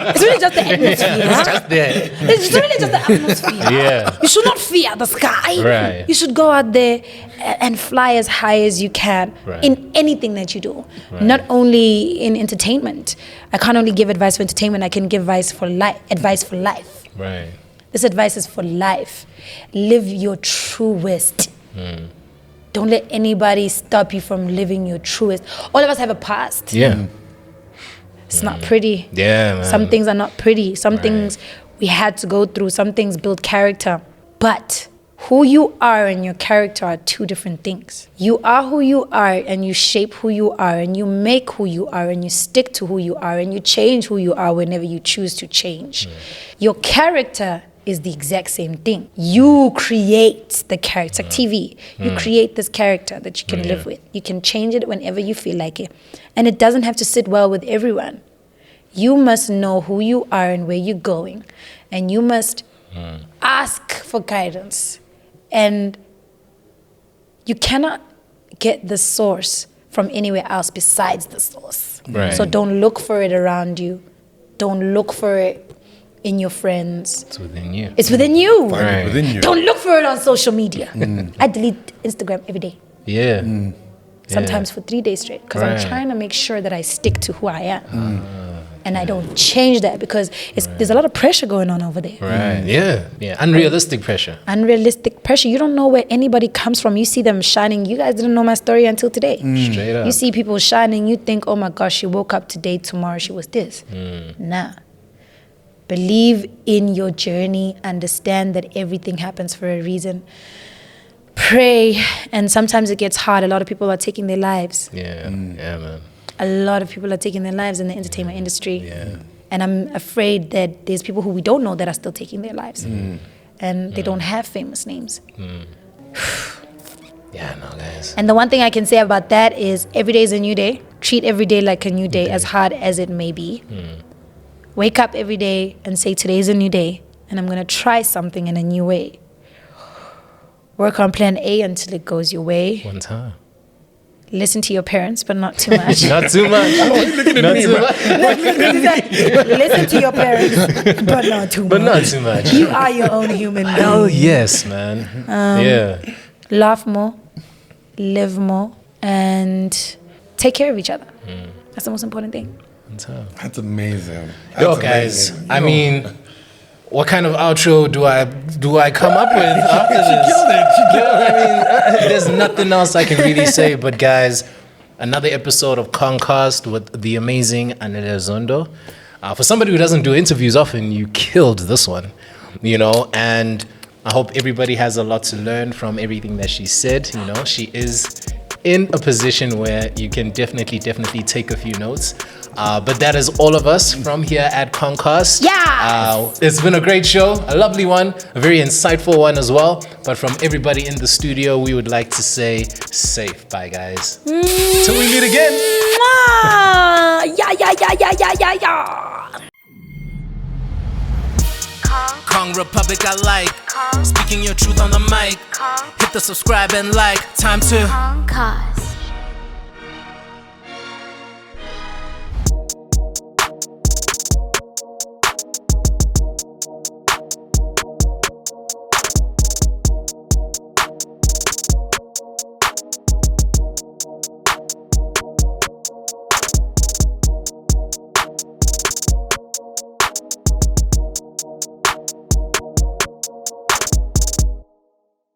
It's really just the atmosphere. It's just there. It's really just the atmosphere. Yeah. You should not fear the sky. Right. You should go out there and fly as high as you can Right. in anything that you do. Right. Not only in entertainment. I can't only give advice for entertainment. I can give advice for life. Right. This advice is for life. Live your truest. Don't let anybody stop you from living your truest. All of us have a past. Yeah. It's not pretty. Yeah, man. Some things are not pretty. Some things we had to go through. Some things build character. But who you are and your character are two different things. You are who you are and you shape who you are and you make who you are and you stick to who you are and you change who you are whenever you choose to change. Your character is the exact same thing. You create the character. It's like TV. You create this character that you can live with. You can change it whenever you feel like it. And it doesn't have to sit well with everyone. You must know who you are and where you're going. And you must ask for guidance. And you cannot get the source from anywhere else besides the source. Right. So don't look for it around you. Don't look for it in your friends. It's within you. It's within you. Find it within you. Don't look for it on social media. I delete Instagram every day. Yeah. Sometimes for 3 days straight. Because Right. I'm trying to make sure that I stick to who I am. And I don't change that because there's a lot of pressure going on over there. Right. Yeah. Yeah. Unrealistic pressure. Unrealistic pressure. You don't know where anybody comes from. You see them shining. You guys didn't know my story until today. Straight up. You see people shining. You think, oh my gosh, she woke up today, tomorrow she was this. Nah. Believe in your journey. Understand that everything happens for a reason. Pray. And sometimes it gets hard. A lot of people are taking their lives. Yeah, yeah, man. A lot of people are taking their lives in the entertainment industry. Yeah. And I'm afraid that there's people who we don't know that are still taking their lives. And they don't have famous names. Yeah, no, guys. And the one thing I can say about that is every day is a new day. Treat every day like a new day, as hard as it may be. Wake up every day and say, today is a new day, and I'm going to try something in a new way. Work on plan A until it goes your way. One time. Listen to your parents, but not too much. Not too much. Not too much. Listen to your parents, but not too much. But not too much. You are your own human being. Hell yes, man. Yeah. Laugh more, live more, and take care of each other. That's the most important thing. That's amazing. Yo, That's guys, amazing. I mean, what kind of outro do I come up with after this? There's nothing else I can really say. But guys, another episode of Kongcast with the amazing Anele Zondo. For somebody who doesn't do interviews often, you killed this one, you know. And I hope everybody has a lot to learn from everything that she said. You know, she is in a position where you can definitely take a few notes. But that is all of us from here at Kongcast. Yeah. It's been a great show, a lovely one, a very insightful one as well. But from everybody in the studio, we would like to say safe. Bye, guys. Till we meet again. Yeah. Kong Republic I like. Speaking your truth on the mic. Hit the subscribe and like. Time to Kongcast.